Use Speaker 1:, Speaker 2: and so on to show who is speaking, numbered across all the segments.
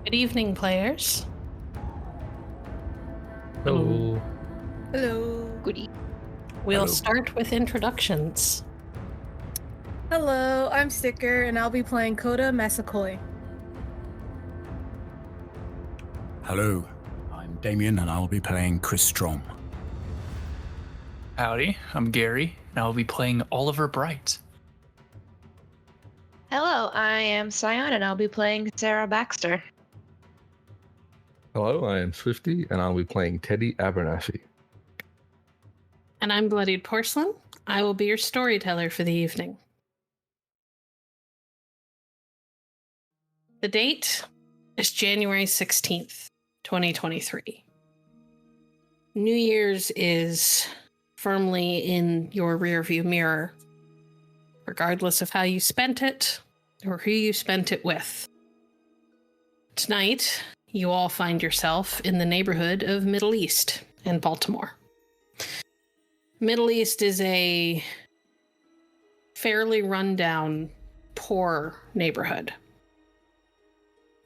Speaker 1: Good evening, players.
Speaker 2: Hello.
Speaker 3: Hello.
Speaker 4: Goody.
Speaker 1: We'll
Speaker 2: Hello.
Speaker 1: start with introductions.
Speaker 3: Hello, I'm Sticker, and I'll be playing Coda, Massaquoi.
Speaker 5: Hello, I'm Damien, and I'll be playing Kris Strom.
Speaker 2: Howdy, I'm Gary, and I'll be playing Oliver Bright.
Speaker 4: Hello, I am Cyan, and I'll be playing Sarah Baxter.
Speaker 6: Hello, I am Swifty, and I'll be playing Teddy Abernathy.
Speaker 1: And I'm Bloodied Porcelain. I will be your storyteller for the evening. The date is January 16th, 2023. New Year's is firmly in your rearview mirror, regardless of how you spent it or who you spent it with. Tonight, you all find yourself in the neighborhood of Middle East in Baltimore. Middle East is a fairly rundown, poor neighborhood.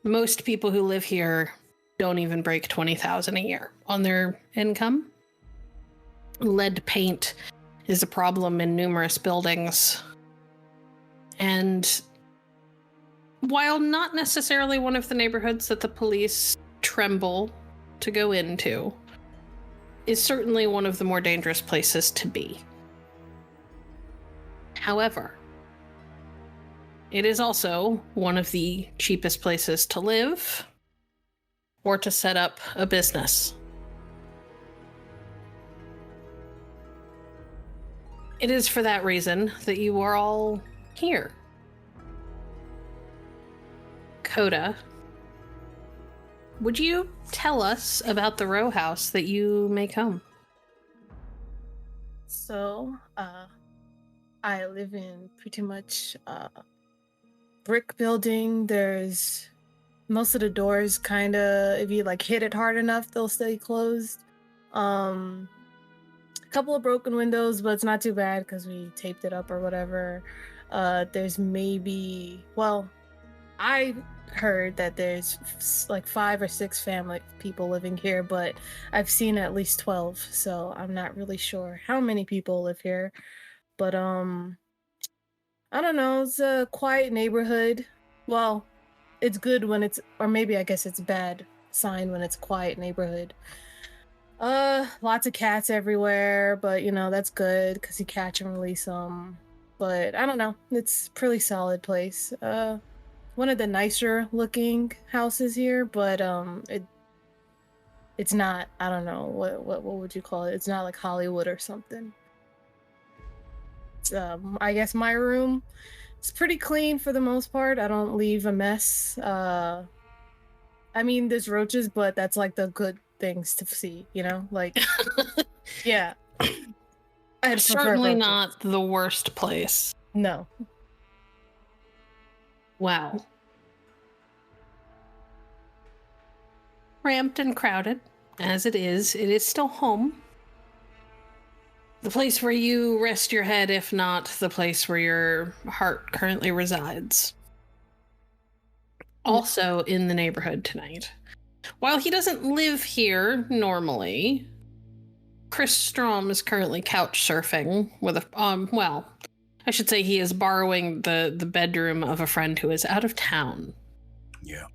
Speaker 1: Most people who live here don't even break $20,000 a year on their income. Lead paint is a problem in numerous buildings. And while not necessarily one of the neighborhoods that the police tremble to go into, is certainly one of the more dangerous places to be. However, it is also one of the cheapest places to live or to set up a business. It is for that reason that you are all here. Coda, would you tell us about the row house that you make home?
Speaker 3: So, I live in pretty much brick building. There's most of the doors kind of, if you like hit it hard enough, they'll stay closed. A couple of broken windows, but it's not too bad because we taped it up or whatever. There's maybe, well, I heard that there's like 5 or 6 family people living here, but I've seen at least 12, so I'm not really sure how many people live here. But I don't know, it's a quiet neighborhood. Well, it's good when it's, or maybe I guess it's a bad sign when it's a quiet neighborhood. Lots of cats everywhere, but you know, that's good because you catch and release them. But I don't know, it's a pretty solid place. One of the nicer looking houses here, but it's not, I don't know, what would you call it? It's not like Hollywood or something. It's, I guess my room, it's pretty clean for the most part. I don't leave a mess. I mean, there's roaches, but that's like the good things to see, you know? Like, yeah.
Speaker 1: It's certainly not the worst place.
Speaker 3: No.
Speaker 1: Wow. Cramped and crowded, as it is still home. The place where you rest your head, if not the place where your heart currently resides. Also in the neighborhood tonight. While he doesn't live here normally, Kris Strom is currently couch surfing with a, well, I should say he is borrowing the bedroom of a friend who is out of town.
Speaker 5: Yeah.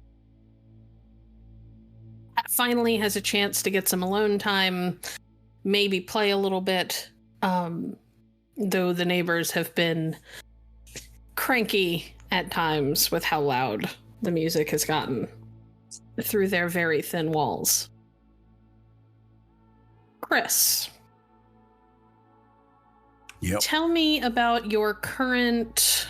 Speaker 1: Finally has a chance to get some alone time, maybe play a little bit, though the neighbors have been cranky at times with how loud the music has gotten through their very thin walls. Kris.
Speaker 5: Yep.
Speaker 1: Tell me about your current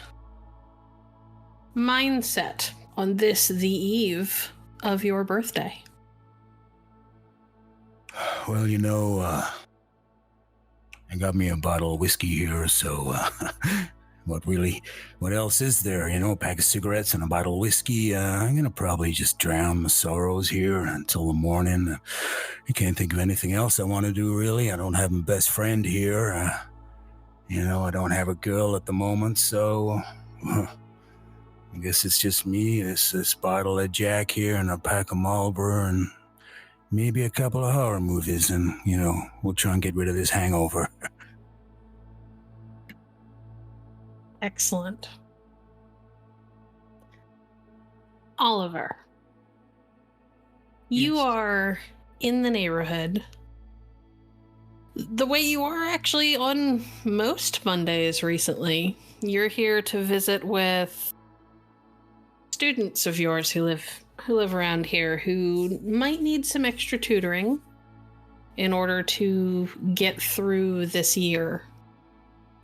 Speaker 1: mindset on this, the eve of your birthday.
Speaker 5: Well, you know, I got me a bottle of whiskey here, so what else is there? You know, a pack of cigarettes and a bottle of whiskey. I'm gonna probably just drown my sorrows here until the morning. I can't think of anything else I want to do, really. I don't have my best friend here. You know, I don't have a girl at the moment, so I guess it's just me, this bottle of Jack here, and a pack of Marlboro, and maybe a couple of horror movies, and, we'll try and get rid of this hangover.
Speaker 1: Excellent. Oliver, you
Speaker 2: Yes.
Speaker 1: are in the neighborhood the way you are actually on most Mondays recently. You're here to visit with students of yours who live around here who might need some extra tutoring in order to get through this year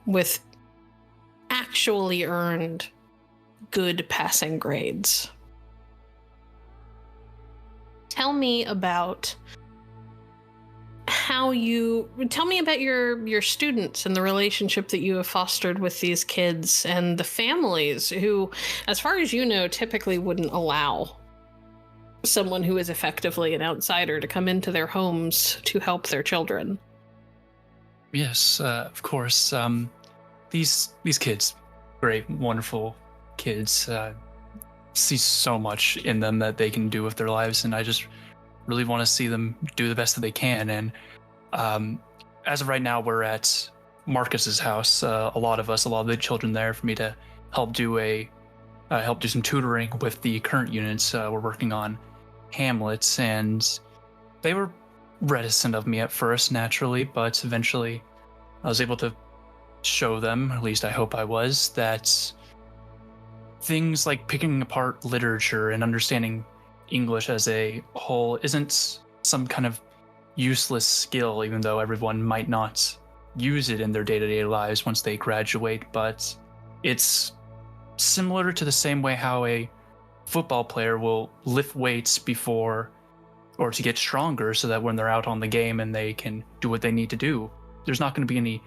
Speaker 1: with actually earned good passing grades. Tell me about your students and the relationship that you have fostered with these kids and the families who, as far as you know, typically wouldn't allow someone who is effectively an outsider to come into their homes to help their children.
Speaker 2: Yes, of course. These kids, great, wonderful kids, see so much in them that they can do with their lives, and I just really want to see them do the best that they can. And as of right now, we're at Marcus's house. A lot of the children there, for me to help do some tutoring with the current units. We're working on Hamlets, and they were reticent of me at first, naturally, but eventually I was able to show them, at least I hope I was, that things like picking apart literature and understanding English as a whole isn't some kind of useless skill, even though everyone might not use it in their day-to-day lives once they graduate. But it's similar to the same way how a football player will lift weights before or to get stronger, so that when they're out on the game and they can do what they need to do, there's not going to be any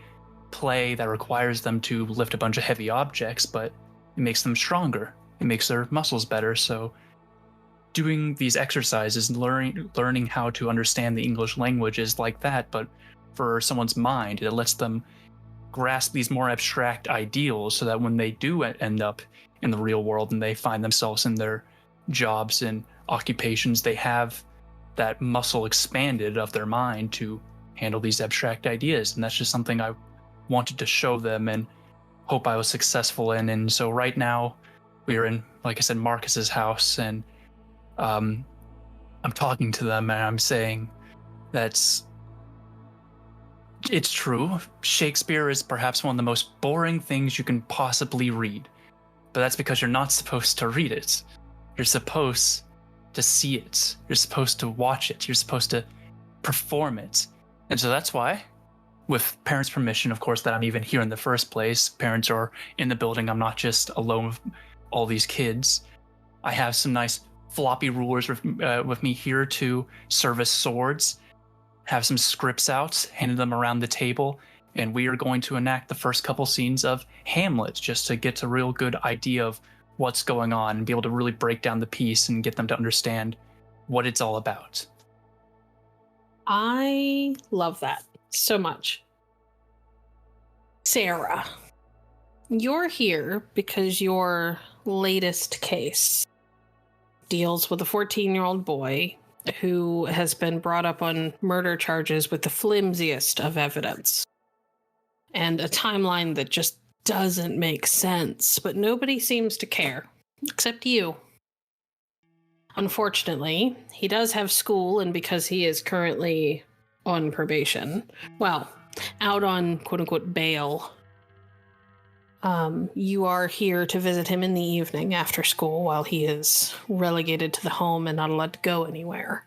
Speaker 2: play that requires them to lift a bunch of heavy objects, but it makes them stronger. It makes their muscles better. So doing these exercises, learning how to understand the English language is like that, but for someone's mind, it lets them grasp these more abstract ideals, so that when they do end up in the real world and they find themselves in their jobs and occupations, they have that muscle expanded of their mind to handle these abstract ideas. And that's just something I wanted to show them and hope I was successful in. And so right now we are in, like I said, Marcus's house, and I'm talking to them and I'm saying that it's true. Shakespeare is perhaps one of the most boring things you can possibly read, but that's because you're not supposed to read it. You're supposed to see it. You're supposed to watch it. You're supposed to perform it. And so that's why, with parents' permission, of course, that I'm even here in the first place. Parents are in the building. I'm not just alone with all these kids. I have some nice floppy rulers with me here to serve as swords. Have some scripts out, handed them around the table, and we are going to enact the first couple scenes of Hamlet, just to get a real good idea of what's going on and be able to really break down the piece and get them to understand what it's all about.
Speaker 1: I love that so much. Sarah, you're here because your latest case deals with a 14-year-old boy who has been brought up on murder charges with the flimsiest of evidence and a timeline that just doesn't make sense, but nobody seems to care, except you. Unfortunately, he does have school, and because he is currently on probation, well, out on quote-unquote bail, you are here to visit him in the evening after school while he is relegated to the home and not allowed to go anywhere.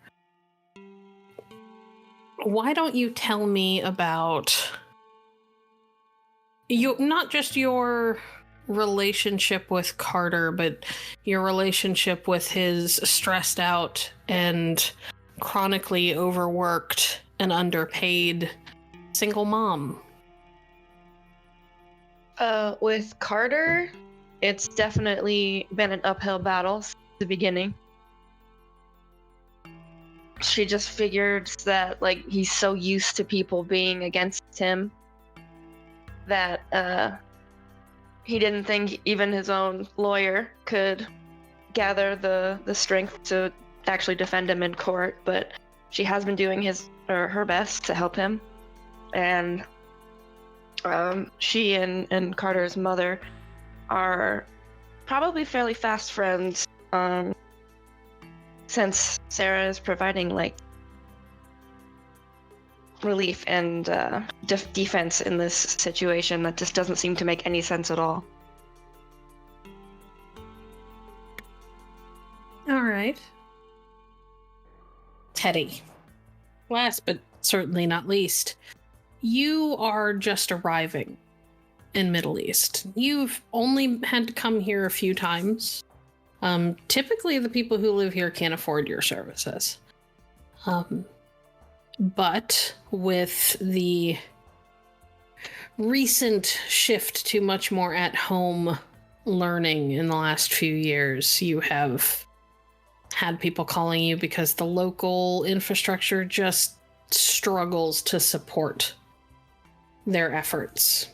Speaker 1: Why don't you tell me about not just your relationship with Carter, but your relationship with his stressed out and chronically overworked and underpaid single mom?
Speaker 4: With Carter, it's definitely been an uphill battle since the beginning. She just figured that, like, he's so used to people being against him that he didn't think even his own lawyer could gather the strength to actually defend him in court, but she has been doing her best to help him. And she and Carter's mother are probably fairly fast friends, since Sarah is providing like relief and defense in this situation that just doesn't seem to make any sense at all.
Speaker 1: All right. Teddy, last but certainly not least, you are just arriving in Middle East. You've only had to come here a few times. Typically, the people who live here can't afford your services. But with the recent shift to much more at-home learning in the last few years, you have had people calling you because the local infrastructure just struggles to support their efforts.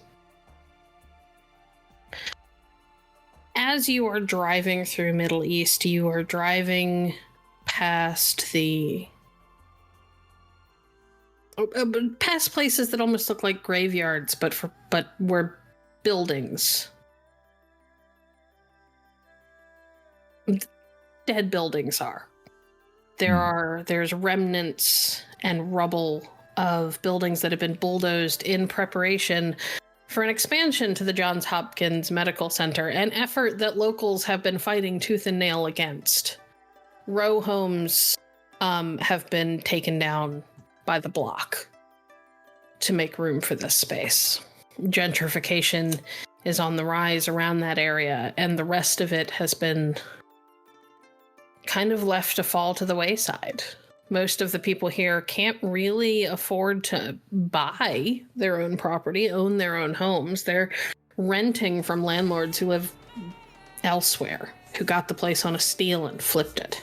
Speaker 1: As you are driving through Middle East, you are driving past past places that almost look like graveyards, but where buildings, dead buildings are. There's remnants and rubble of buildings that have been bulldozed in preparation for an expansion to the Johns Hopkins Medical Center, an effort that locals have been fighting tooth and nail against. Row homes have been taken down by the block to make room for this space. Gentrification is on the rise around that area, and the rest of it has been kind of left to fall to the wayside. Most of the people here can't really afford to buy their own property, own their own homes. They're renting from landlords who live elsewhere, who got the place on a steal and flipped it.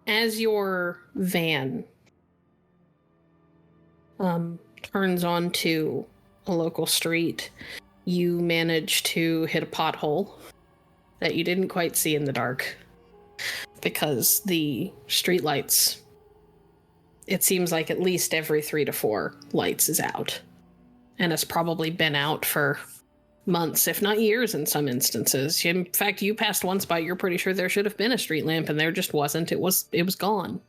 Speaker 1: As your van turns onto a local street, you manage to hit a pothole that you didn't quite see in the dark because the street lights, it seems like at least every 3 to 4 lights is out, and it's probably been out for months, if not years in some instances. In fact, you passed one spot, you're pretty sure there should have been a street lamp, and there just wasn't. It was gone.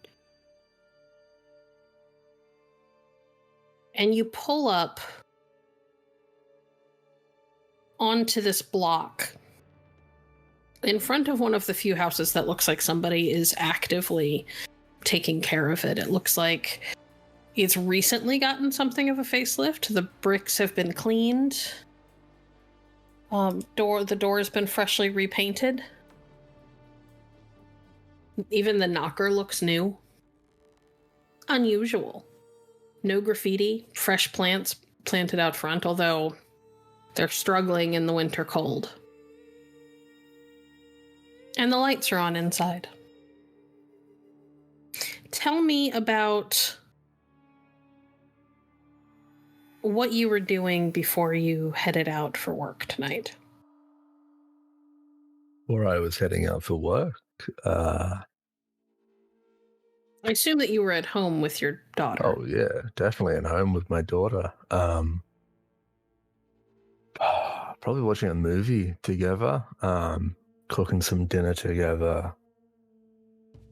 Speaker 1: And you pull up onto this block in front of one of the few houses that looks like somebody is actively taking care of it. It looks like it's recently gotten something of a facelift. The bricks have been cleaned. The door has been freshly repainted. Even the knocker looks new. Unusual. No graffiti, fresh plants planted out front, although they're struggling in the winter cold. And the lights are on inside. Tell me about what you were doing before you headed out for work tonight.
Speaker 6: Or I was heading out for work.
Speaker 1: I assume that you were at home with your daughter.
Speaker 6: Oh yeah, definitely at home with my daughter. Probably watching a movie together, cooking some dinner together.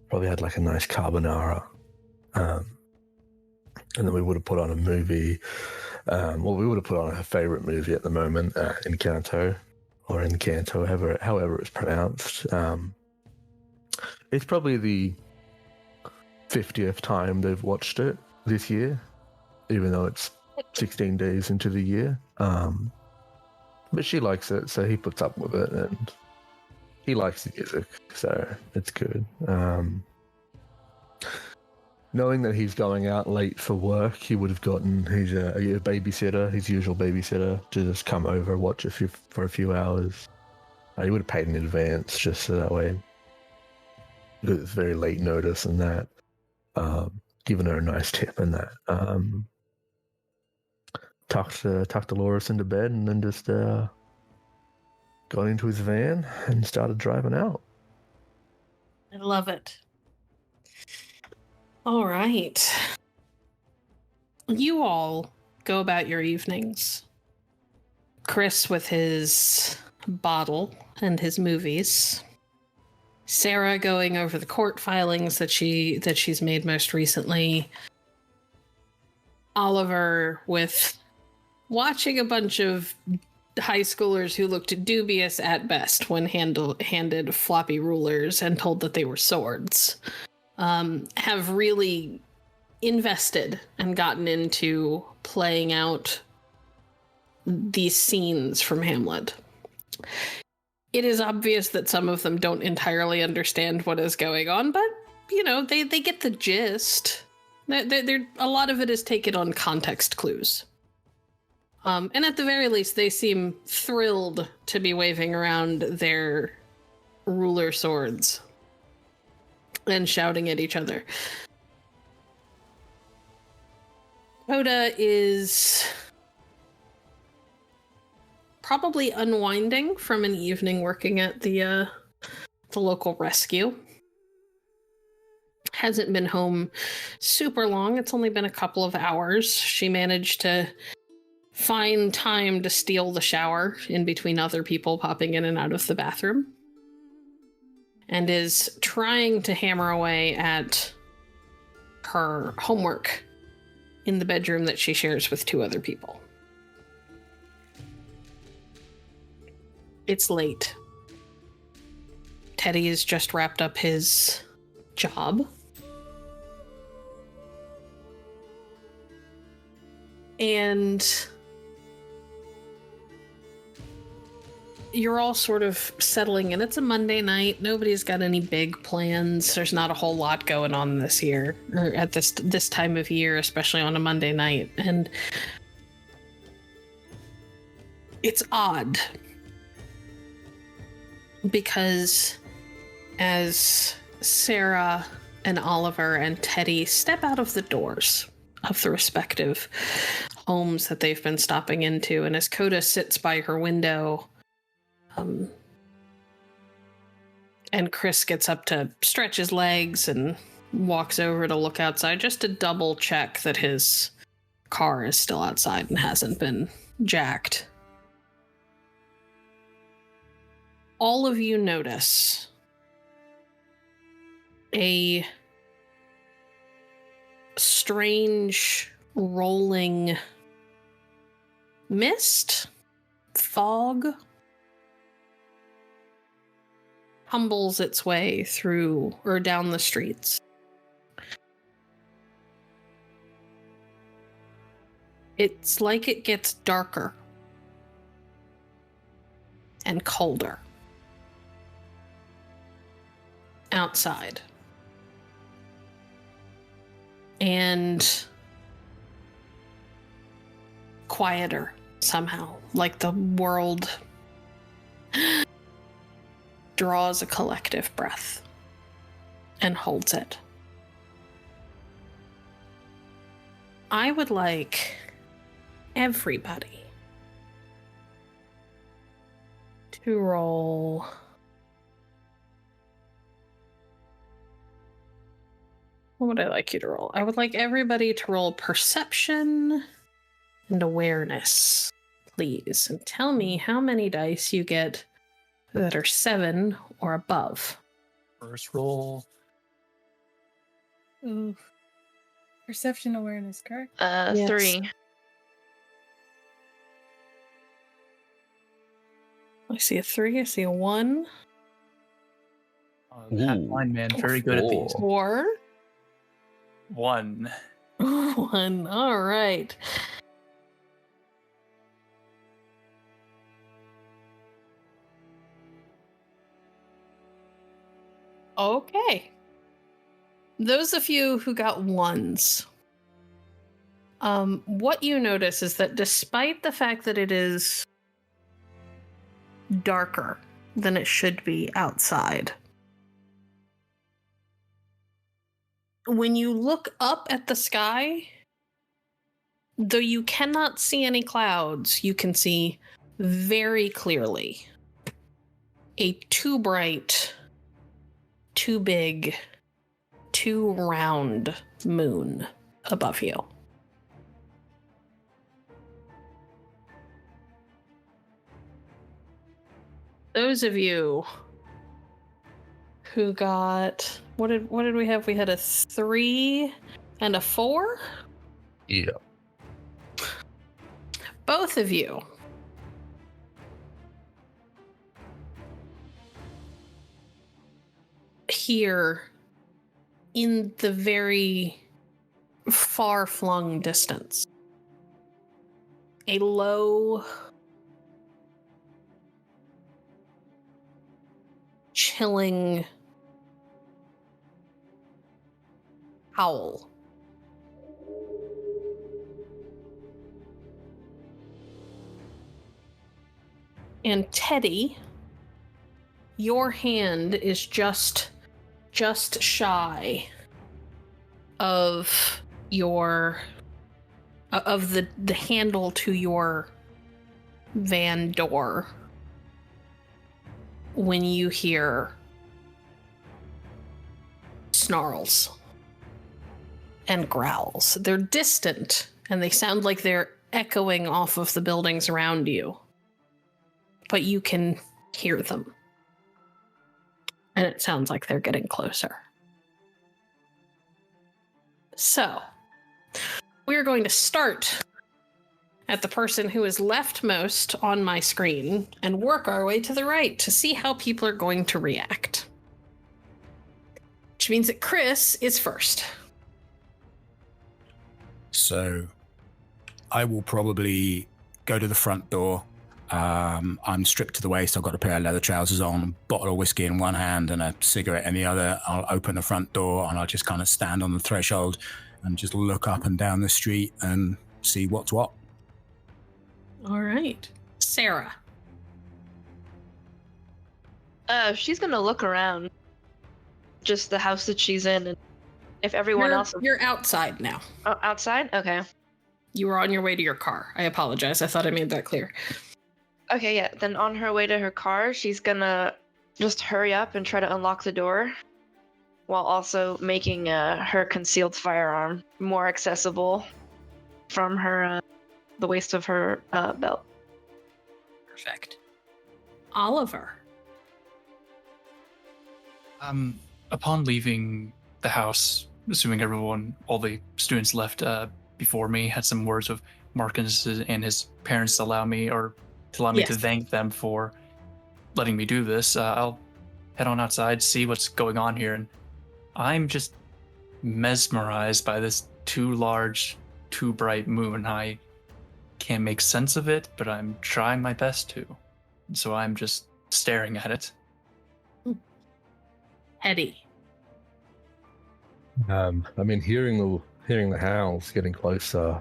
Speaker 6: Probably had like a nice carbonara. And then we would have put on a movie. We would have put on her favorite movie at the moment, Encanto, or Encanto, however it's pronounced. It's probably the 50th time they've watched it this year, even though it's 16 days into the year. But she likes it, so he puts up with it, and he likes the music, so it's good. Knowing that he's going out late for work, he would have gotten his babysitter, his usual babysitter, to just come over and watch for a few hours. He would have paid in advance, just so that way, because it's very late notice and that. Giving her a nice tip and that. tucked Dolores into bed and then just got into his van and started driving out.
Speaker 1: I love it. All right. You all go about your evenings. Kris with his bottle and his movies. Sarah going over the court filings that she's made most recently. Oliver with watching a bunch of high schoolers who looked dubious at best when handed floppy rulers and told that they were swords. Have really invested and gotten into playing out these scenes from Hamlet. It is obvious that some of them don't entirely understand what is going on, but, you know, they get the gist. A lot of it is taken on context clues. And at the very least, they seem thrilled to be waving around their ruler swords and shouting at each other. Coda is probably unwinding from an evening working at the local rescue. Hasn't been home super long. It's only been a couple of hours. She managed to find time to steal the shower in between other people popping in and out of the bathroom, and is trying to hammer away at her homework in the bedroom that she shares with 2 other people. It's late. Teddy has just wrapped up his job. And you're all sort of settling in. It's a Monday night. Nobody's got any big plans. There's not a whole lot going on this year, or at this time of year, especially on a Monday night. And it's odd because as Sarah and Oliver and Teddy step out of the doors of the respective homes that they've been stopping into, and as Coda sits by her window, and Kris gets up to stretch his legs and walks over to look outside just to double check that his car is still outside and hasn't been jacked. All of you notice a strange rolling mist, fog, tumbles its way through or down the streets. It's like it gets darker and colder outside. And quieter somehow, like the world draws a collective breath and holds it. I would like everybody to roll what would I like you to roll? I would like everybody to roll perception and awareness, please, and tell me how many dice you get that are 7 or above.
Speaker 2: First roll.
Speaker 3: Ooh. Perception awareness, correct?
Speaker 1: Yes.
Speaker 4: 3.
Speaker 1: I see a 3, I see a 1.
Speaker 2: That blind man, very good at these.
Speaker 1: 4.
Speaker 2: 1.
Speaker 1: 1. All right. Okay. Those of you who got 1s, what you notice is that despite the fact that it is darker than it should be outside, when you look up at the sky, though you cannot see any clouds, you can see very clearly a too bright, too big, too round moon above you. Those of you who got what did we have? We had a 3 and a 4?
Speaker 6: Yeah.
Speaker 1: Both of you here in the very far-flung distance, a low, chilling howl. And Teddy, your hand is just shy of your of the handle to your van door when you hear snarls and growls. They're distant and they sound like they're echoing off of the buildings around you, but you can hear them. And it sounds like they're getting closer. So, we're going to start at the person who is leftmost on my screen and work our way to the right to see how people are going to react. Which means that Kris is first.
Speaker 5: So I will probably go to the front door. I'm stripped to the waist. I've got a pair of leather trousers on, a bottle of whiskey in one hand and a cigarette in the other. I'll open the front door and I'll just kind of stand on the threshold and just look up and down the street and see what's what.
Speaker 1: All right. Sarah.
Speaker 4: She's gonna look around just the house that she's in, and if everyone else...
Speaker 1: You're outside now.
Speaker 4: Oh, outside? Okay.
Speaker 1: You were on your way to your car. I apologize. I thought I made that clear.
Speaker 4: Okay, yeah. Then on her way to her car, she's gonna just hurry up and try to unlock the door, while also making her concealed firearm more accessible from her the waist of her belt.
Speaker 1: Perfect. Oliver.
Speaker 2: Upon leaving the house, assuming all the students left before me, had some words with Marcus and his parents to allow me to thank them for letting me do this. I'll head on outside, see what's going on here, and I'm just mesmerized by this too large, too bright moon. I can't make sense of it, but I'm trying my best to. So I'm just staring at it.
Speaker 1: Eddie.
Speaker 6: I mean, hearing the howls getting closer.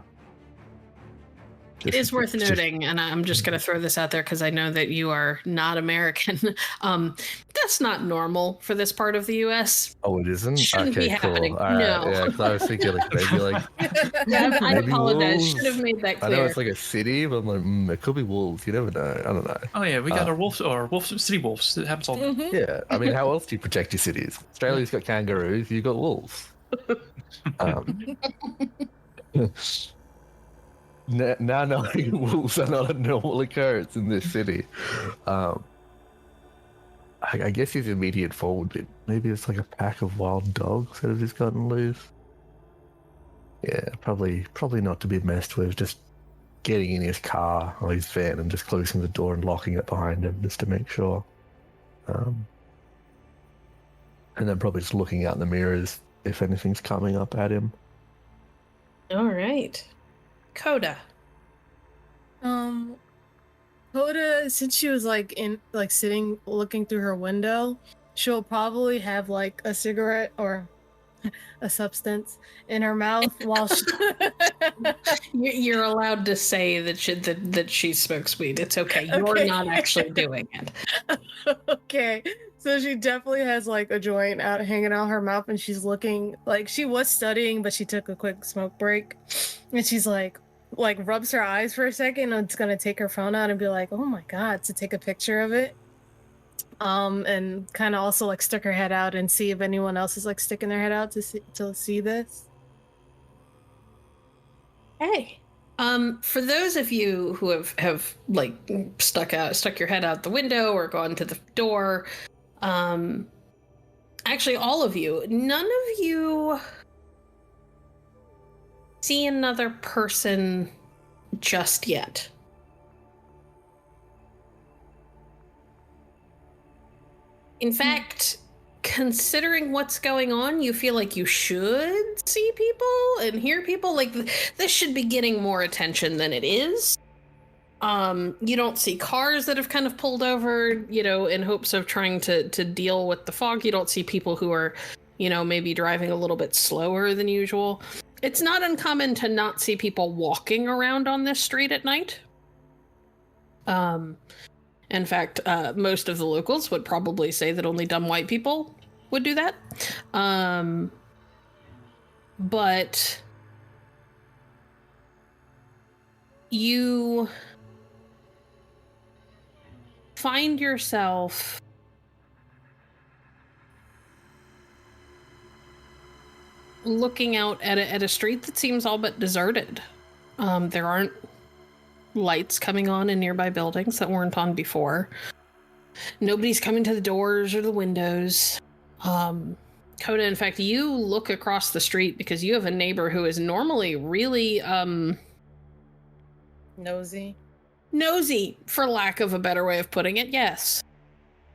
Speaker 1: It is worth noting, and I'm just going to throw this out there because I know that you are not American. That's not normal for this part of the U.S.
Speaker 6: Oh, it isn't?
Speaker 1: Shouldn't be happening.
Speaker 6: Cool. Right.
Speaker 1: No.
Speaker 6: Yeah, because I was thinking
Speaker 1: I apologize.
Speaker 6: wolves.
Speaker 1: Should have made that clear.
Speaker 6: I know it's like a city, but I'm like, it could be wolves. You never know. I don't know.
Speaker 2: Oh yeah, we got our city wolves. It happens all the time.
Speaker 6: Yeah, I mean, how else do you protect your cities? Australia's got kangaroos. You got wolves. Now knowing wolves are not a normal occurrence in this city. I guess his immediate forward bit. Maybe it's like a pack of wild dogs that have just gotten loose. Yeah, probably not to be messed with. Just getting in his car or his van and just closing the door and locking it behind him just to make sure. And then probably just looking out in the mirrors if anything's coming up at him.
Speaker 1: All right. Coda.
Speaker 3: Coda, since she was sitting looking through her window, she'll probably have like a cigarette or a substance in her mouth while she...
Speaker 1: You're allowed to say that she smokes weed. It's okay. You're not actually doing it.
Speaker 3: Okay. So she definitely has like a joint out hanging out her mouth, and she's looking like she was studying, but she took a quick smoke break, and she's like, like rubs her eyes for a second and it's gonna take her phone out and be like, oh my god, to take a picture of it. And kind of also like stick her head out and see if anyone else is like sticking their head out to see this.
Speaker 1: Hey. For those of you who have like stuck your head out the window or gone to the door, actually all of you, none of you see another person just yet. In fact, considering what's going on, you feel like you should see people and hear people. Like, this should be getting more attention than it is. You don't see cars that have kind of pulled over, in hopes of trying to deal with the fog. You don't see people who are, maybe driving a little bit slower than usual. It's not uncommon to not see people walking around on this street at night. In fact, most of the locals would probably say that only dumb white people would do that. But you find yourself looking out at a street that seems all but deserted. There aren't lights coming on in nearby buildings that weren't on before. Nobody's coming to the doors or the windows. Coda, in fact, you look across the street because you have a neighbor who is normally really
Speaker 3: Nosy,
Speaker 1: for lack of a better way of putting it. Yes.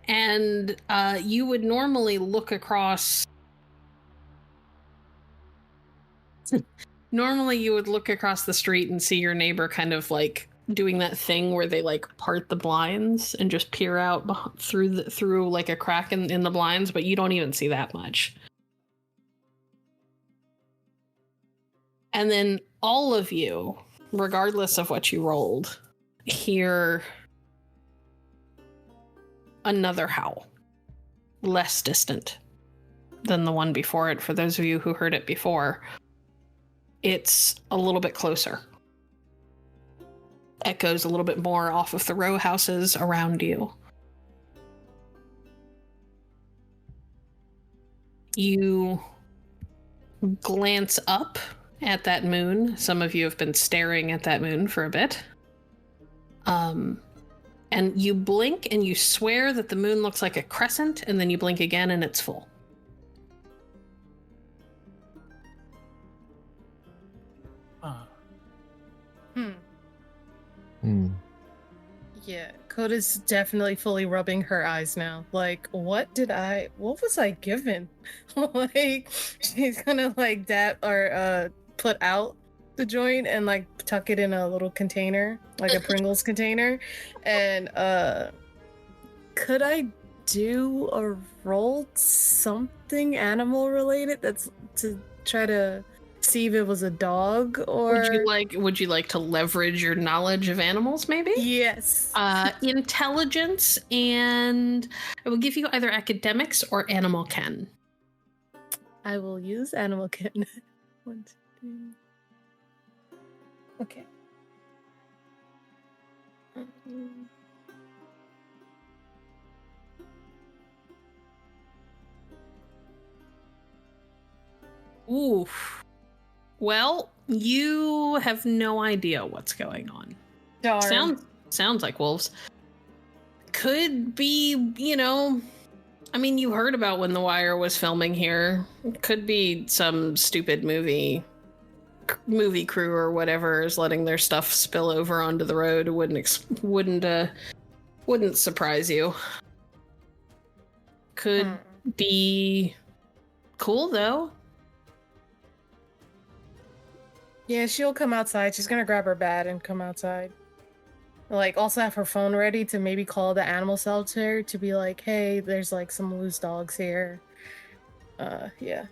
Speaker 1: And you would normally look across the street and see your neighbor kind of like doing that thing where they like part the blinds and just peer out through like a crack in the blinds, but you don't even see that much. And then all of you, regardless of what you rolled, hear another howl, less distant than the one before it. For those of you who heard it before, it's a little bit closer. Echoes a little bit more off of the row houses around you. You glance up at that moon. Some of you have been staring at that moon for a bit. And you blink and you swear that the moon looks like a crescent, and then you blink again and it's full.
Speaker 3: Yeah, Coda's definitely fully rubbing her eyes now. Like, what was I given? Like, she's gonna like dab or put out the joint and like tuck it in a little container, like a Pringles container. And could I do a roll something animal related that's to try to see if it was a dog? Or
Speaker 1: would you like to leverage your knowledge of animals, maybe?
Speaker 3: Yes.
Speaker 1: Intelligence, and I will give you either academics or animal ken.
Speaker 3: I will use animal ken. 1, 2, 3. Okay.
Speaker 1: Oof. Well, you have no idea what's going on.
Speaker 3: Darn.
Speaker 1: Sounds like wolves. Could be, I mean, you heard about when The Wire was filming here. Could be some stupid movie crew or whatever is letting their stuff spill over onto the road. It wouldn't surprise you. Could be cool though.
Speaker 3: Yeah, she'll come outside. She's gonna grab her bat and come outside. Like, also have her phone ready to maybe call the animal shelter to be like, hey, there's like some loose dogs here. Yeah.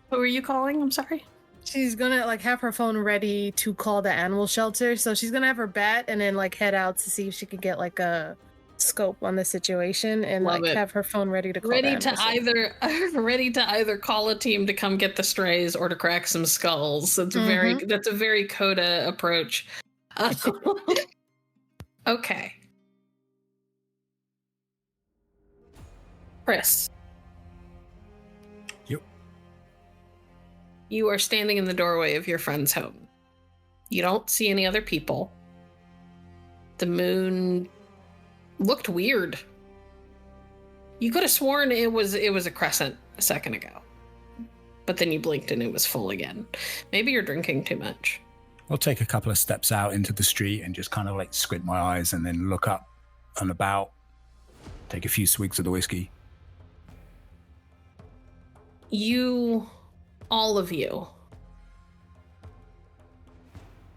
Speaker 1: Who are you calling? I'm sorry.
Speaker 3: She's gonna like have her phone ready to call the animal shelter. So she's gonna have her bat and then like head out to see if she could get like a scope on the situation and
Speaker 1: Love
Speaker 3: like
Speaker 1: it.
Speaker 3: have her phone ready to call
Speaker 1: Ready
Speaker 3: the
Speaker 1: to
Speaker 3: ambulance.
Speaker 1: ready to either call a team to come get the strays or to crack some skulls. That's a very Coda approach. Okay. Kris.
Speaker 5: Yep.
Speaker 1: You are standing in the doorway of your friend's home. You don't see any other people. The moon looked weird. You could have sworn it was a crescent a second ago. But then you blinked and it was full again. Maybe you're drinking too much.
Speaker 5: I'll take a couple of steps out into the street and just kind of like squint my eyes and then look up and about, take a few swigs of the whiskey.
Speaker 1: You, all of you,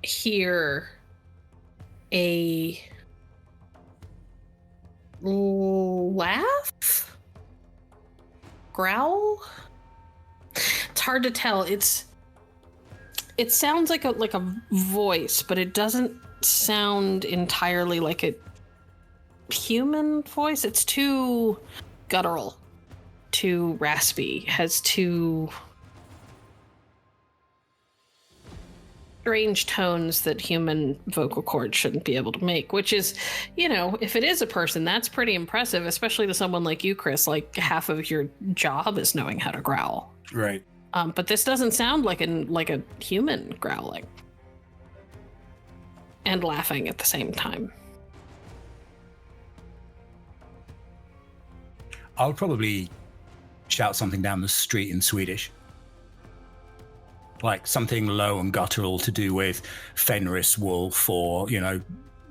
Speaker 1: hear a laugh? Growl? It's hard to tell. It sounds like a voice, but it doesn't sound entirely like a human voice. It's too guttural, too raspy, has too strange tones that human vocal cords shouldn't be able to make, which is, if it is a person, that's pretty impressive, especially to someone like you, Kris. Like, half of your job is knowing how to growl.
Speaker 5: Right.
Speaker 1: But this doesn't sound like a human growling and laughing at the same time.
Speaker 5: I'll probably shout something down the street in Swedish. Like something low and guttural to do with Fenris Wolf or,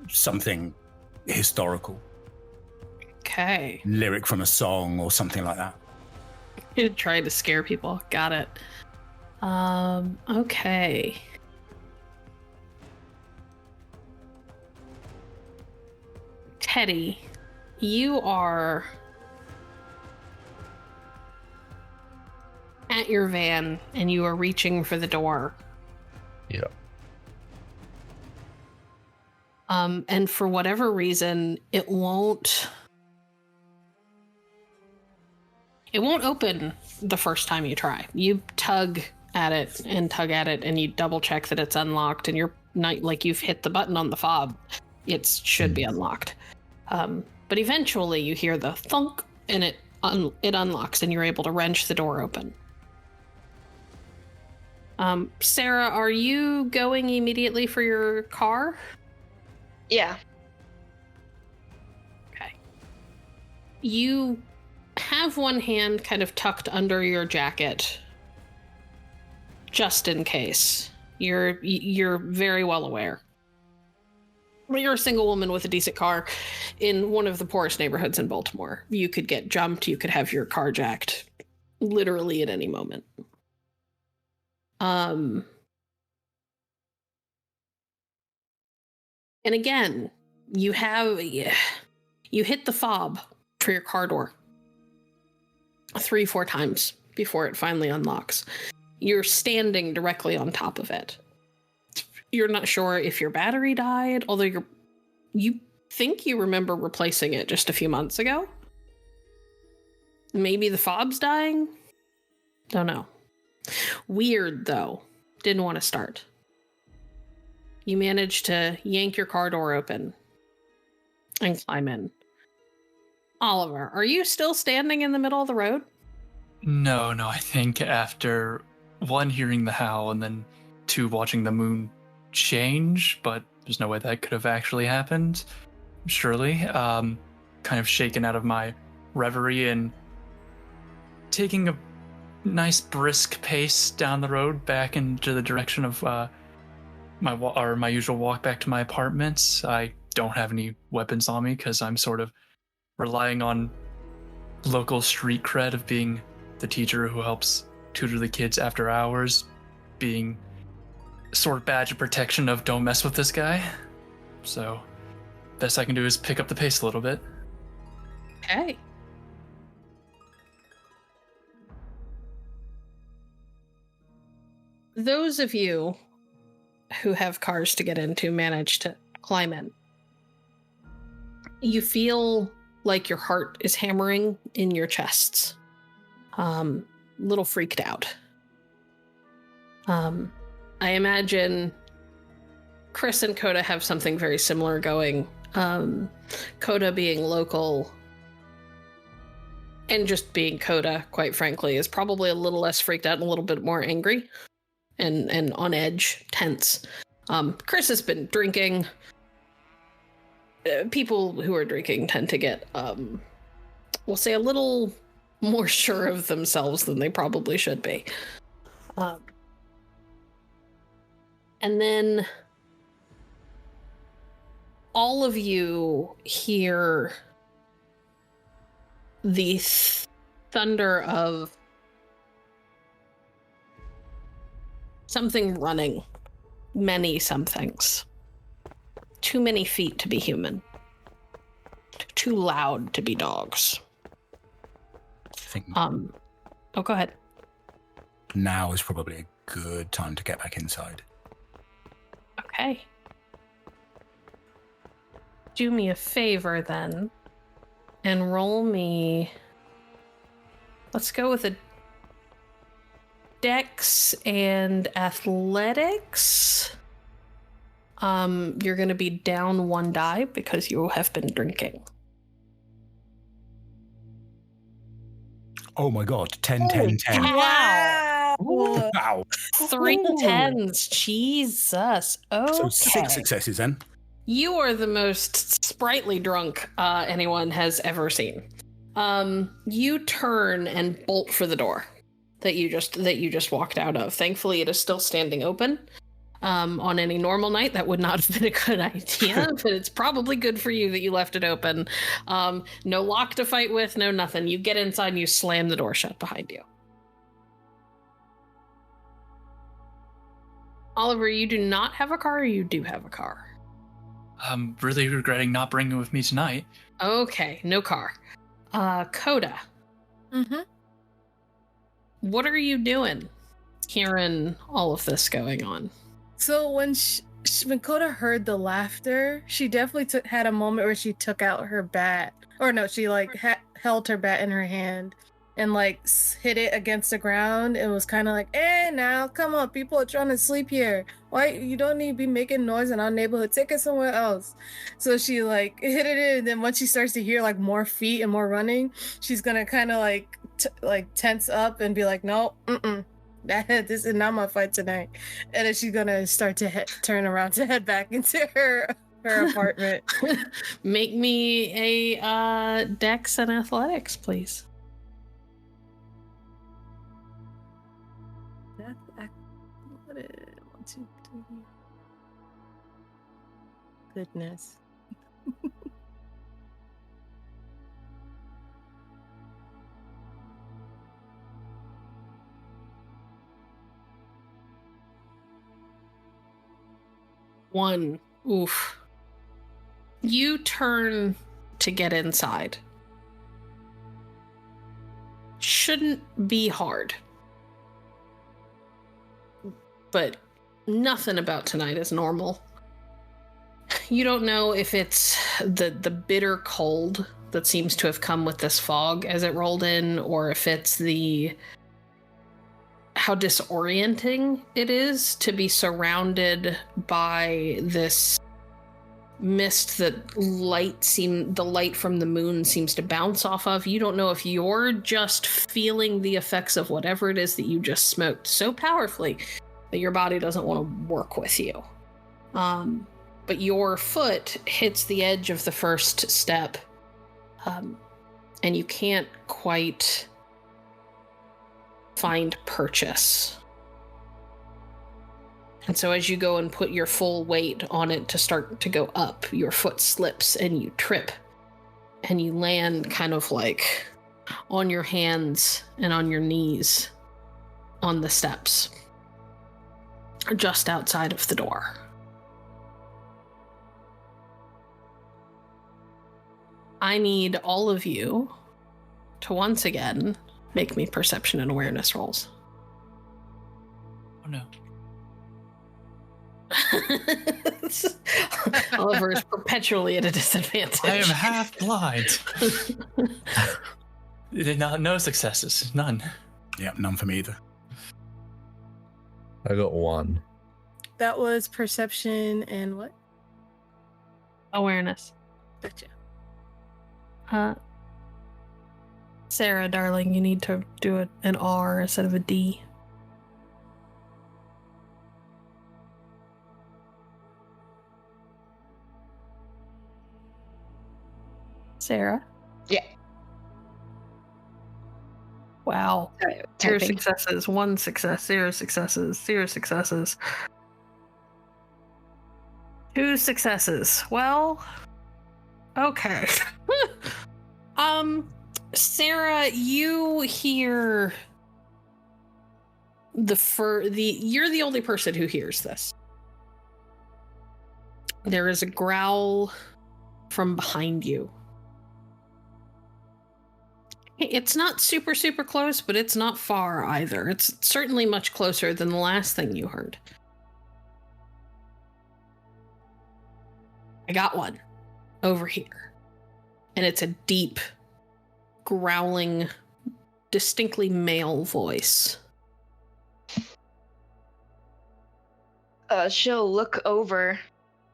Speaker 5: something historical.
Speaker 1: Okay.
Speaker 5: Lyric from a song or something like that.
Speaker 1: You're trying to scare people. Got it. Okay. Teddy, you are at your van and you are reaching for the door.
Speaker 6: Yeah.
Speaker 1: And for whatever reason, it won't open the first time you try. You tug at it and you double check that it's unlocked, and you're not like you've hit the button on the fob. It should be unlocked. But eventually you hear the thunk and it unlocks and you're able to wrench the door open. Sarah, are you going immediately for your car?
Speaker 4: Yeah.
Speaker 1: Okay. You have one hand kind of tucked under your jacket, just in case. You're very well aware. You're a single woman with a decent car in one of the poorest neighborhoods in Baltimore. You could get jumped. You could have your car jacked literally at any moment. And again, you hit the fob for your car door 3-4 times before it finally unlocks. You're standing directly on top of it. You're not sure if your battery died, although you think you remember replacing it just a few months ago. Maybe the fob's dying? Don't know. Weird, though. Didn't want to start. You managed to yank your car door open and climb in. Oliver, are you still standing in the middle of the road?
Speaker 2: No, I think after 1, hearing the howl, and then 2, watching the moon change, but there's no way that could have actually happened, surely. Kind of shaken out of my reverie and taking a nice brisk pace down the road back into the direction of my usual walk back to my apartments. I don't have any weapons on me because I'm sort of relying on local street cred of being the teacher who helps tutor the kids after hours, being sort of badge of protection of don't mess with this guy. So best I can do is pick up the pace a little bit.
Speaker 1: Okay. Those of you who have cars to get into manage to climb in. You feel like your heart is hammering in your chests. Little freaked out. I imagine Kris and Coda have something very similar going. Coda being local and just being Coda, quite frankly, is probably a little less freaked out and a little bit more angry and on edge, tense. Kris has been drinking. People who are drinking tend to get, we'll say, a little more sure of themselves than they probably should be. And then all of you hear the thunder of something running. Many somethings. Too many feet to be human. Too loud to be dogs.
Speaker 5: I think
Speaker 1: Oh, go ahead.
Speaker 5: now is probably a good time to get back inside.
Speaker 1: Okay. Do me a favor then and roll me. Let's go with a Dex and Athletics. You're going to be down 1 die because you have been drinking.
Speaker 5: Oh my god, 10, 10, 10.
Speaker 1: Wow.
Speaker 5: Wow.
Speaker 1: 3 10s. Jesus. Okay.
Speaker 5: So 6 successes then.
Speaker 1: You are the most sprightly drunk anyone has ever seen. You turn and bolt for the door that you just walked out of. Thankfully, it is still standing open. On any normal night, that would not have been a good idea, but it's probably good for you that you left it open. No lock to fight with, no nothing. You get inside and you slam the door shut behind you. Oliver, you do not have a car, or you do have a car?
Speaker 2: I'm really regretting not bringing it with me tonight.
Speaker 1: Okay, no car. Coda.
Speaker 3: Mm-hmm.
Speaker 1: What are you doing hearing all of this going on?
Speaker 3: So when Coda heard the laughter, she definitely had a moment where she took out her bat. Or no, she held her bat in her hand and hit it against the ground and was kind of like, "Hey, now, come on, people are trying to sleep here. Why, you don't need to be making noise in our neighborhood. Take it somewhere else." So she hit it, and then once she starts to hear more feet and more running, she's gonna kind of tense up and be like, "No, this is not my fight tonight." And then she's gonna start to turn around to head back into her apartment.
Speaker 1: Make me a Dex and Athletics, please.
Speaker 3: What is 1, 2, 3? Goodness.
Speaker 1: One. Oof. You turn to get inside. Shouldn't be hard. But nothing about tonight is normal. You don't know if it's the bitter cold that seems to have come with this fog as it rolled in, or if it's how disorienting it is to be surrounded by this mist that the light from the moon seems to bounce off of. You don't know if you're just feeling the effects of whatever it is that you just smoked so powerfully that your body doesn't want to work with you. But your foot hits the edge of the first step, and you can't quite find purchase. And so as you go and put your full weight on it to start to go up, your foot slips and you trip, and you land kind of on your hands and on your knees on the steps just outside of the door. I need all of you to once again make me perception and awareness rolls.
Speaker 2: Oh no.
Speaker 1: Oliver is perpetually at a disadvantage.
Speaker 2: I am half blind. No successes. None.
Speaker 5: Yeah, none for me either.
Speaker 6: I got 1.
Speaker 3: That was perception and what?
Speaker 1: Awareness.
Speaker 3: Gotcha.
Speaker 1: Sarah, darling, you need to do an R instead of a D. Sarah?
Speaker 4: Yeah.
Speaker 1: Wow.
Speaker 4: Sorry,
Speaker 1: 0
Speaker 4: typing.
Speaker 1: successes, 1 success, 0 successes, 0 successes. 2 successes. Well, okay. Sarah, you hear you're the only person who hears this. There is a growl from behind you. It's not super, super close, but it's not far either. It's certainly much closer than the last thing you heard. I got one over here. And it's a deep, growling, distinctly male voice.
Speaker 4: She'll look over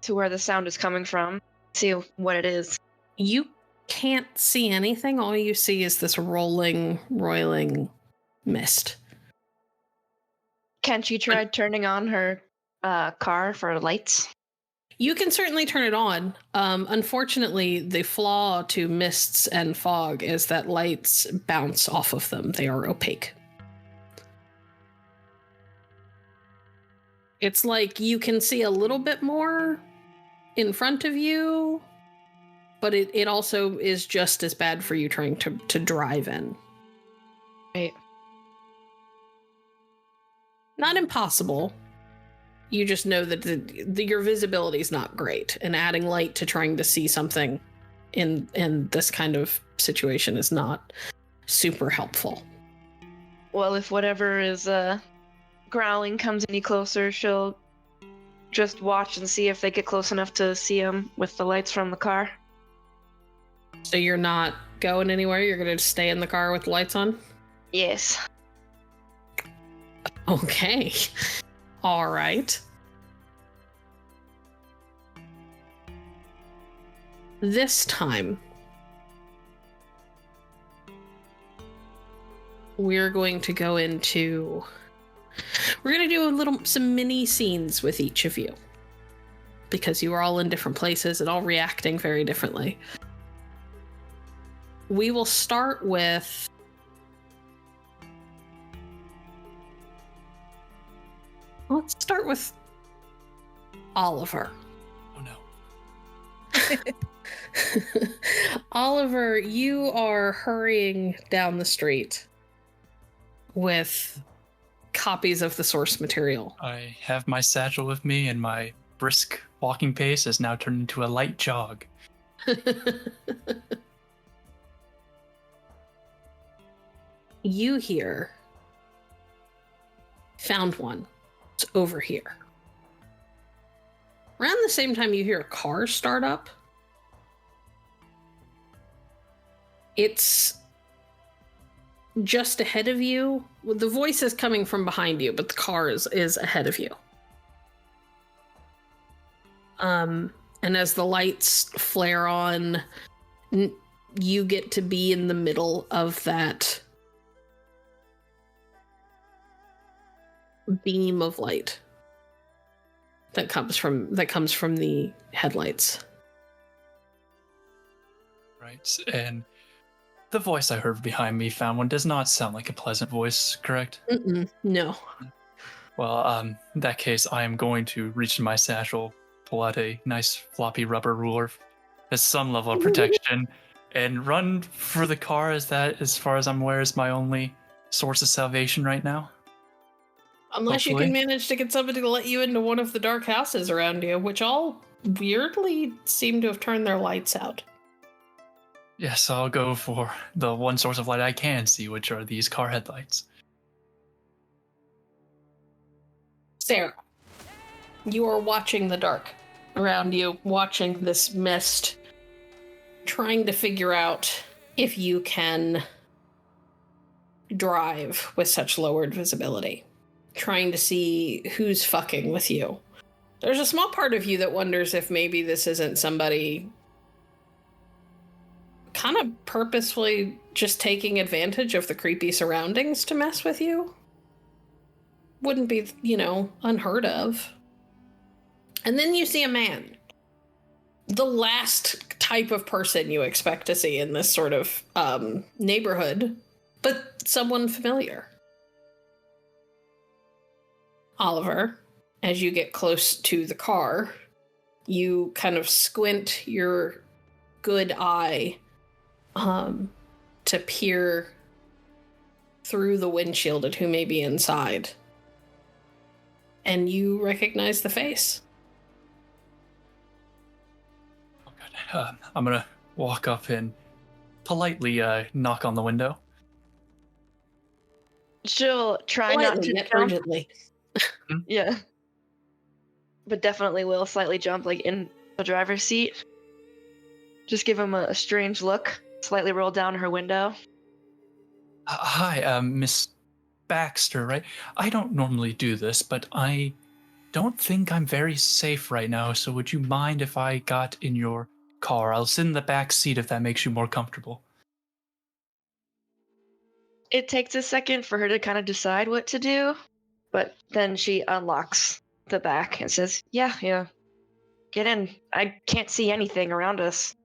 Speaker 4: to where the sound is coming from, see what it is.
Speaker 1: You can't see anything. All you see is this roiling mist.
Speaker 4: Can she try turning on her car for lights?
Speaker 1: You can certainly turn it on. Unfortunately, the flaw to mists and fog is that lights bounce off of them. They are opaque. It's like you can see a little bit more in front of you, but it also is just as bad for you trying to drive in.
Speaker 4: Right.
Speaker 1: Not impossible. You just know that your visibility is not great, and adding light to trying to see something in this kind of situation is not super helpful.
Speaker 4: Well, if whatever is growling comes any closer, she'll just watch and see if they get close enough to see him with the lights from the car.
Speaker 1: So you're not going anywhere? You're going to stay in the car with the lights on?
Speaker 4: Yes.
Speaker 1: Okay. All right. This time, we're going to go into... We're going to do some mini scenes with each of you. Because you are all in different places and all reacting very differently. We will start with... Let's start with Oliver.
Speaker 2: Oh no.
Speaker 1: Oliver, you are hurrying down the street with copies of the source material.
Speaker 2: I have my satchel with me, and my brisk walking pace has now turned into a light jog.
Speaker 1: You hear, found one. It's over here. Around the same time you hear a car start up. It's just ahead of you. Well, the voice is coming from behind you, but the car is ahead of you. And as the lights flare on, you get to be in the middle of that beam of light that comes from the headlights.
Speaker 2: Right, and the voice I heard behind me, found one, does not sound like a pleasant voice, correct?
Speaker 1: No.
Speaker 2: Well, in that case, I am going to reach in my satchel, pull out a nice floppy rubber ruler, has some level of protection, and run for the car, as that, as far as I'm aware, is my only source of salvation right now.
Speaker 1: Unless you can manage to get somebody to let you into one of the dark houses around you, which all weirdly seem to have turned their lights out.
Speaker 2: Yes, I'll go for the one source of light I can see, which are these car headlights.
Speaker 1: Sarah. You are watching the dark around you, watching this mist, trying to figure out if you can drive with such lowered visibility, trying to see who's fucking with you. There's a small part of you that wonders if maybe this isn't somebody kind of purposefully just taking advantage of the creepy surroundings to mess with you. Wouldn't be, unheard of. And then you see a man. The last type of person you expect to see in this sort of neighborhood, but someone familiar. Oliver, as you get close to the car, you kind of squint your good eye to peer through the windshield at who may be inside. And you recognize the face.
Speaker 2: Oh, God. I'm going to walk up and politely knock on the window.
Speaker 4: She'll try
Speaker 1: Politely,
Speaker 4: not to
Speaker 1: yet
Speaker 4: jump.
Speaker 1: urgently.
Speaker 4: Yeah. But definitely will slightly jump, like, in the driver's seat. Just give him a strange look. Slightly roll down her window.
Speaker 2: Hi, Miss Baxter, right? I don't normally do this, but I don't think I'm very safe right now, so would you mind if I got in your car? I'll sit in the back seat if that makes you more comfortable.
Speaker 4: It takes a second for her to kind of decide what to do, but then she unlocks the back and says, yeah, get in. I can't see anything around us.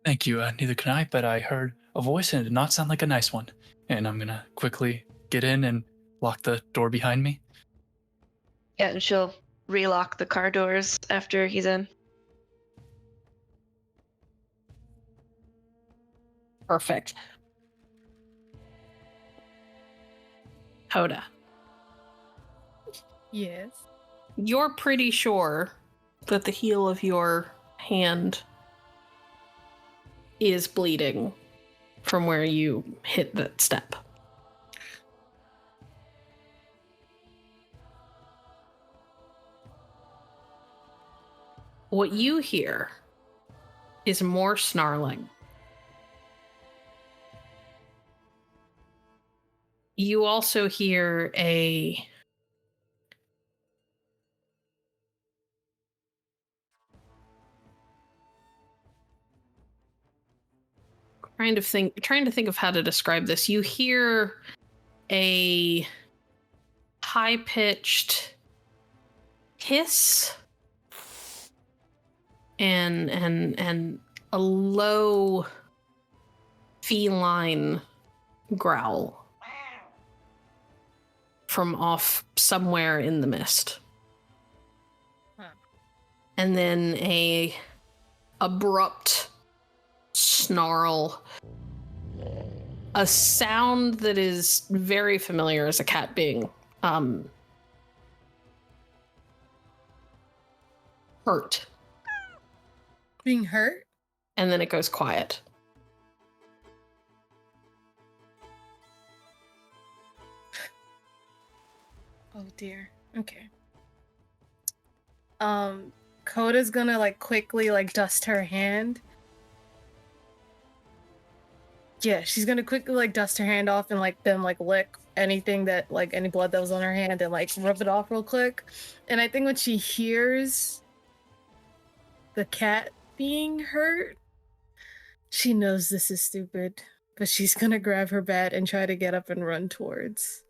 Speaker 2: Thank you, neither can I, but I heard a voice and it did not sound like a nice one. And I'm gonna quickly get in and lock the door behind me.
Speaker 4: Yeah, and she'll relock the car doors after he's in.
Speaker 1: Perfect. Coda.
Speaker 3: Yes.
Speaker 1: You're pretty sure that the heel of your hand is bleeding from where you hit that step. What you hear is more snarling. You also hear a trying to think of how to describe this. You hear a high-pitched hiss and a low feline growl from off somewhere in the mist.
Speaker 3: Huh.
Speaker 1: And then a abrupt snarl, a sound that is very familiar as a cat being hurt,
Speaker 3: Being hurt?
Speaker 1: and then it goes quiet.
Speaker 3: Oh dear. Okay. Coda's gonna quickly dust her hand. Yeah, she's gonna quickly dust her hand off and then lick anything that any blood that was on her hand and rub it off real quick. And I think when she hears the cat being hurt, she knows this is stupid, but she's gonna grab her bat and try to get up and run towards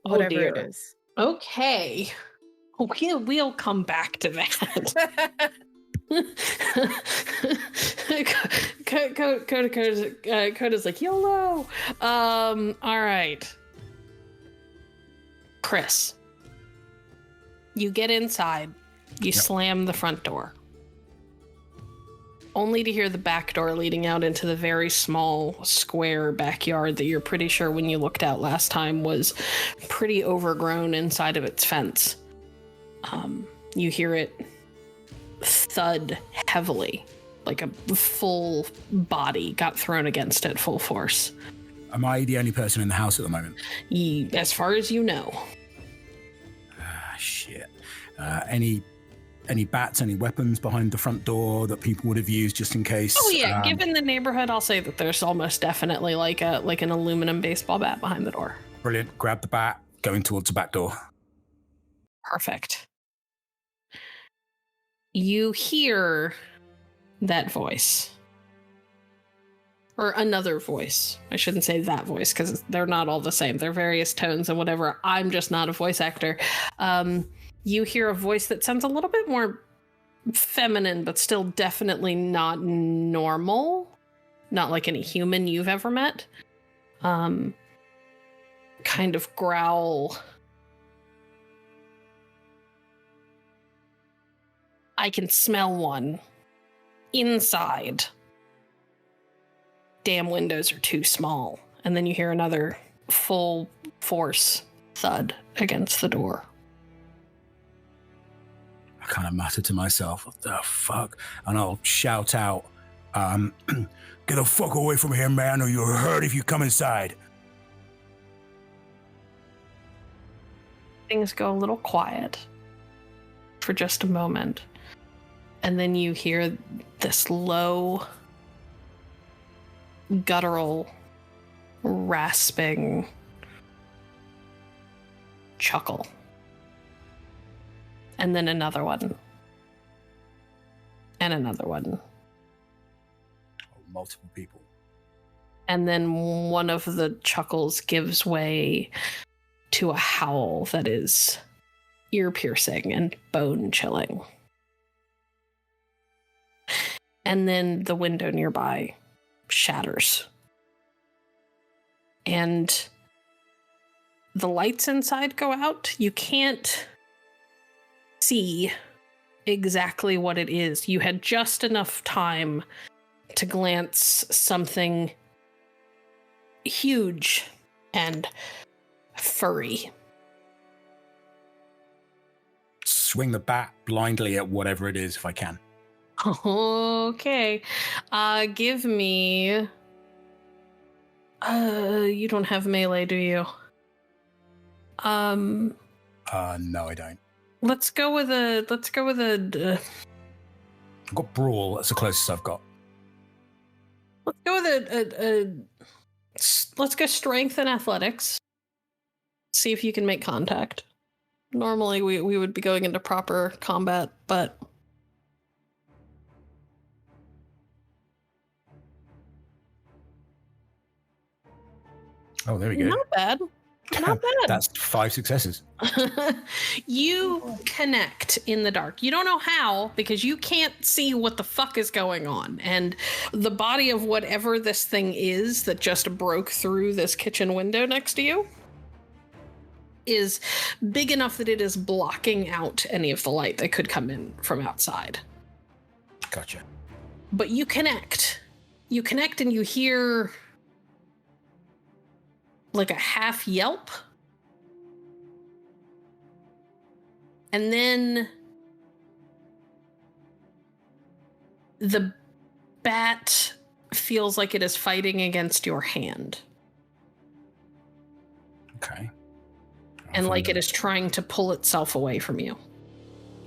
Speaker 3: whatever it is.
Speaker 1: Okay. We'll come back to that. Coda's like, YOLO! All right. Kris. You get inside. You slam the front door. Only to hear the back door leading out into the very small square backyard that you're pretty sure when you looked out last time was pretty overgrown inside of its fence. You hear it thud heavily, like a full body got thrown against it full force.
Speaker 5: Am I the only person in the house at the moment?
Speaker 1: As far as you know.
Speaker 5: Ah, shit. Any bats, any weapons behind the front door that people would have used just in case?
Speaker 1: Oh yeah, given the neighborhood, I'll say that there's almost definitely like an aluminum baseball bat behind the door.
Speaker 5: Brilliant. Grab the bat, going towards the back door.
Speaker 1: Perfect. You hear that voice. Or another voice. I shouldn't say that voice because they're not all the same. They're various tones and whatever. I'm just not a voice actor. You hear a voice that sounds a little bit more feminine, but still definitely not normal. Not like any human you've ever met. Kind of growl. I can smell one. Inside. Damn windows are too small. And then you hear another full force thud against the door.
Speaker 5: I kind of mutter to myself, what the fuck? And I'll shout out, get the fuck away from here, man, or you're hurt if you come inside.
Speaker 1: Things go a little quiet for just a moment. And then you hear this low, guttural, rasping chuckle. And then another one. And another one.
Speaker 5: Oh, multiple people.
Speaker 1: And then one of the chuckles gives way to a howl that is ear-piercing and bone-chilling. And then the window nearby shatters. And the lights inside go out. You can't see exactly what it is. You had just enough time to glance something huge and furry.
Speaker 5: Swing the bat blindly at whatever it is if I can.
Speaker 1: Okay. Give me... you don't have melee, do you?
Speaker 5: No, I don't.
Speaker 1: Let's go with a...
Speaker 5: I've got brawl. That's the closest I've got.
Speaker 1: Let's go with let's go strength and athletics. See if you can make contact. Normally we would be going into proper combat, but...
Speaker 5: Oh, there we go.
Speaker 1: Not bad. Not bad.
Speaker 5: That's 5 successes.
Speaker 1: You connect in the dark. You don't know how, because you can't see what the fuck is going on. And the body of whatever this thing is that just broke through this kitchen window next to you is big enough that it is blocking out any of the light that could come in from outside.
Speaker 5: Gotcha.
Speaker 1: But you connect. You connect and you hear... like a half yelp. And then the bat feels like it is fighting against your hand.
Speaker 5: Okay.
Speaker 1: And like it is trying to pull itself away from you.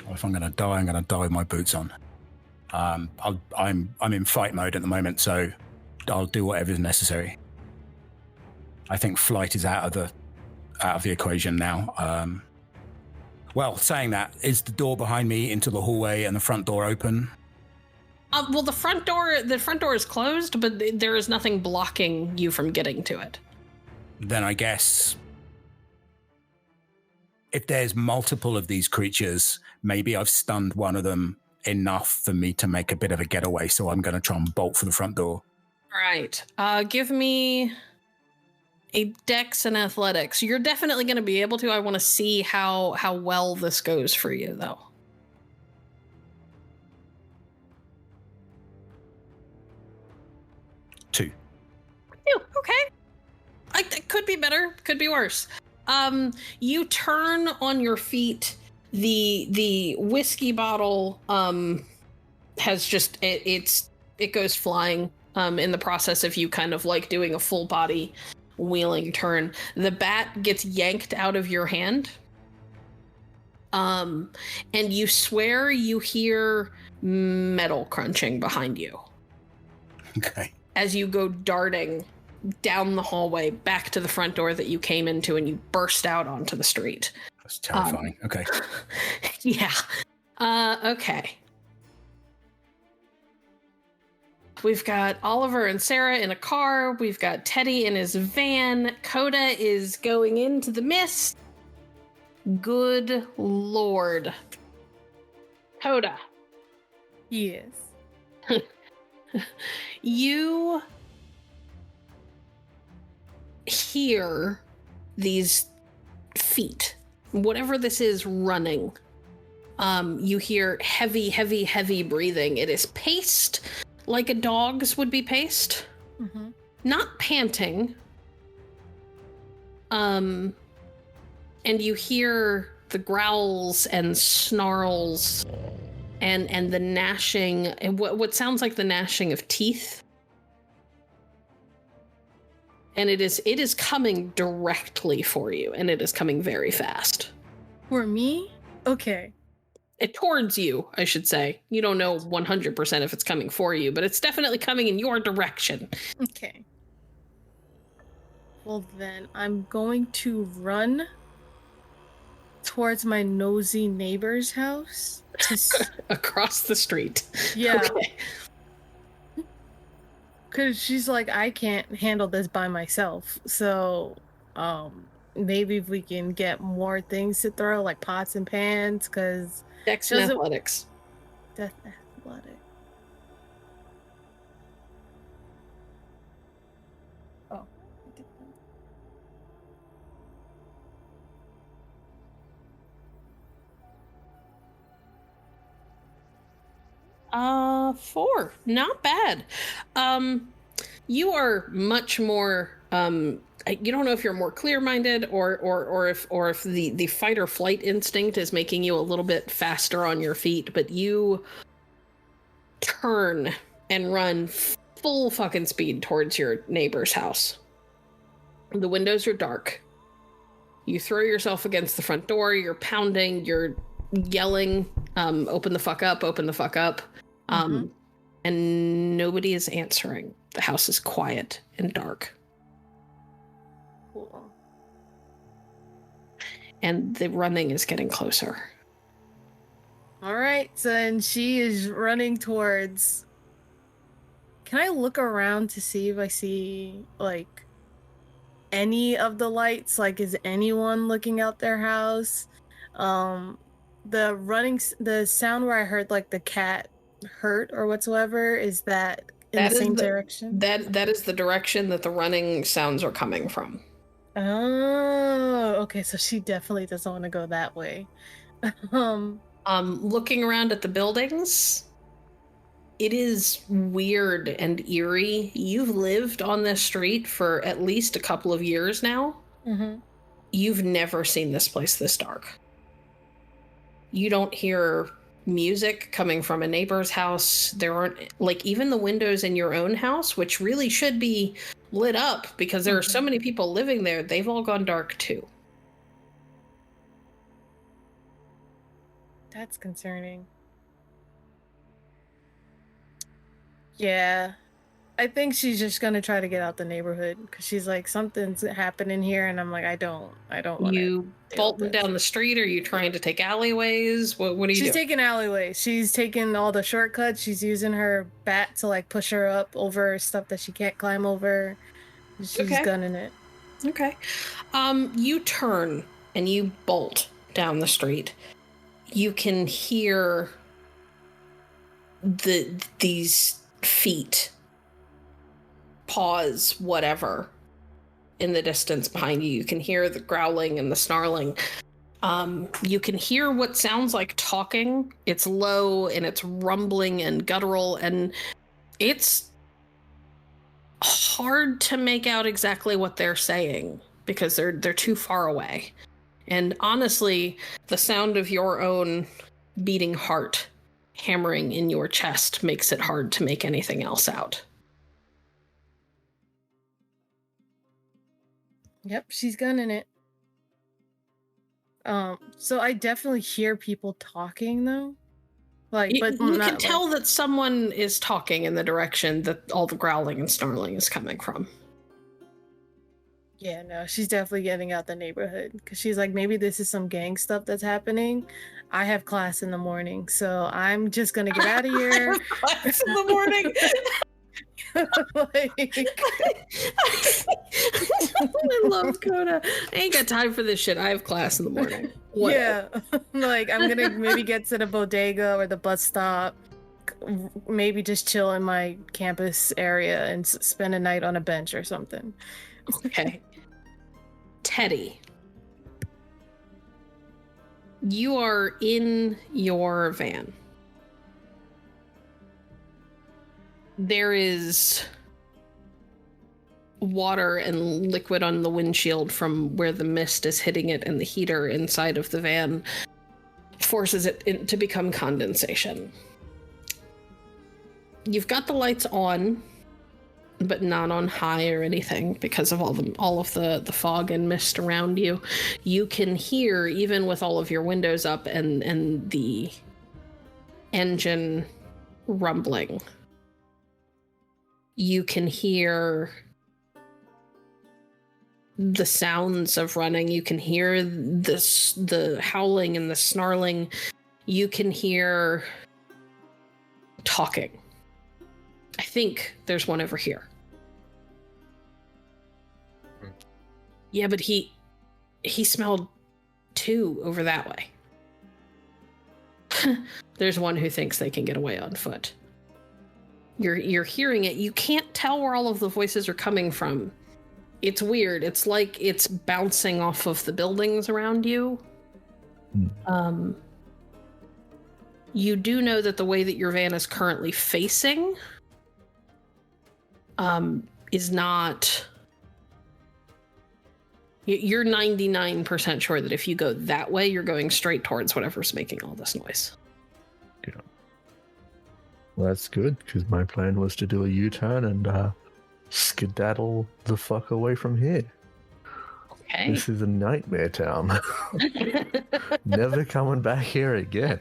Speaker 5: Well, if I'm going to die, I'm going to die with my boots on. I'm in fight mode at the moment, so I'll do whatever is necessary. I think flight is out of the equation now. Well, saying that, is the door behind me into the hallway and the front door open?
Speaker 1: Well, the front door is closed, but there is nothing blocking you from getting to it.
Speaker 5: Then I guess if there's multiple of these creatures, maybe I've stunned one of them enough for me to make a bit of a getaway. So I'm going to try and bolt for the front door.
Speaker 1: All right. Give me a dex and athletics. You're definitely going to be able to. I want to see how well this goes for you, though.
Speaker 5: Two.
Speaker 1: Okay. It could be better. Could be worse. You turn on your feet. The whiskey bottle has just it goes flying in the process of you kind of like doing a full body wheeling turn. The bat gets yanked out of your hand And you swear you hear metal crunching behind you.
Speaker 5: Okay.
Speaker 1: As you go darting down the hallway back to the front door that you came into, and you burst out onto the street.
Speaker 5: That's terrifying. Okay.
Speaker 1: Yeah. Okay. We've got Oliver and Sarah in a car. We've got Teddy in his van. Coda is going into the mist. Good Lord. Coda.
Speaker 3: Yes.
Speaker 1: You hear these feet, whatever this is, running. You hear heavy, heavy, heavy breathing. It is paced like a dog's would be paced.
Speaker 3: Mm-hmm.
Speaker 1: Not panting. And you hear the growls and snarls and the gnashing, and what sounds like the gnashing of teeth. And it is coming directly for you, and it is coming very fast.
Speaker 3: For me? Okay.
Speaker 1: Towards you, I should say. You don't know 100% if it's coming for you, but it's definitely coming in your direction.
Speaker 3: Okay. Well, then I'm going to run towards my nosy neighbor's house.
Speaker 1: Across the street.
Speaker 3: Yeah.
Speaker 1: Okay.
Speaker 3: Because she's like, I can't handle this by myself. So, maybe if we can get more things to throw, like pots and pans, because...
Speaker 1: Dex and athletics.
Speaker 3: Death athletic. Oh.
Speaker 1: 4. Not bad. You are much more, you don't know if you're more clear-minded or if the fight or flight instinct is making you a little bit faster on your feet, but you turn and run full fucking speed towards your neighbor's house. The windows are dark. You throw yourself against the front door, you're pounding, you're yelling, open the fuck up, open the fuck up. And nobody is answering. The house is quiet and dark.
Speaker 3: Cool.
Speaker 1: And the running is getting closer.
Speaker 3: All right, so then she is running towards... Can I look around to see if I see, like, any of the lights? Like, is anyone looking out their house? The sound where I heard, like, the cat hurt or whatsoever, is that in the same direction?
Speaker 1: That is the direction that the running sounds are coming from.
Speaker 3: Oh, okay, so she definitely doesn't want to go that way.
Speaker 1: Looking around at the buildings, it is weird and eerie. You've lived on this street for at least a couple of years now.
Speaker 3: Mm-hmm.
Speaker 1: You've never seen this place this dark. You don't hear music coming from a neighbor's house. There aren't, like, even the windows in your own house, which really should be lit up because there are so many people living there, they've all gone dark too.
Speaker 3: That's concerning. Yeah. I think she's just gonna try to get out the neighborhood because she's like, something's happening here, and I'm like, I don't want
Speaker 1: You bolting down the street? Or are you trying to take alleyways? What are you doing?
Speaker 3: She's taking alleyways. She's taking all the shortcuts. She's using her bat to, like, push her up over stuff that she can't climb over. She's gunning it.
Speaker 1: Okay. You turn and you bolt down the street. You can hear these feet, paws, whatever, in the distance behind you. You can hear the growling and the snarling. You can hear what sounds like talking. It's low and it's rumbling and guttural, and it's hard to make out exactly what they're saying because they're too far away. And honestly, the sound of your own beating heart hammering in your chest makes it hard to make anything else out.
Speaker 3: Yep, she's gunning it. So I definitely hear people talking though. Like,
Speaker 1: You,
Speaker 3: but
Speaker 1: you
Speaker 3: not,
Speaker 1: can tell that someone is talking in the direction that all the growling and snarling is coming from.
Speaker 3: Yeah, no, she's definitely getting out the neighborhood because she's like, maybe this is some gang stuff that's happening. I have class in the morning, so I'm just gonna get out of here.
Speaker 1: Class in the morning.
Speaker 3: Like,
Speaker 1: I love Coda. I ain't got time for this shit. I have class in the morning. Whatever.
Speaker 3: yeah, like I'm gonna maybe get to the bodega or the bus stop, maybe just chill in my campus area and spend a night on a bench or something.
Speaker 1: Okay. Teddy, you are in your van. There is water and liquid on the windshield from where the mist is hitting it, and the heater inside of the van forces it to become condensation. You've got the lights on, but not on high or anything because of all of the fog and mist around you. You can hear, even with all of your windows up and the engine rumbling, you can hear the sounds of running. You can hear the howling and the snarling. You can hear talking. I think there's one over here. Yeah, but he smelled two over that way. There's one who thinks they can get away on foot. You're hearing it. You can't tell where all of the voices are coming from. It's weird. It's like it's bouncing off of the buildings around you. You do know that the way that your van is currently facing is not... You're 99% sure that if you go that way, you're going straight towards whatever's making all this noise.
Speaker 6: Yeah. Well, that's good, because my plan was to do a U-turn and skedaddle the fuck away from here.
Speaker 1: Okay.
Speaker 6: This is a nightmare town. Never coming back here again.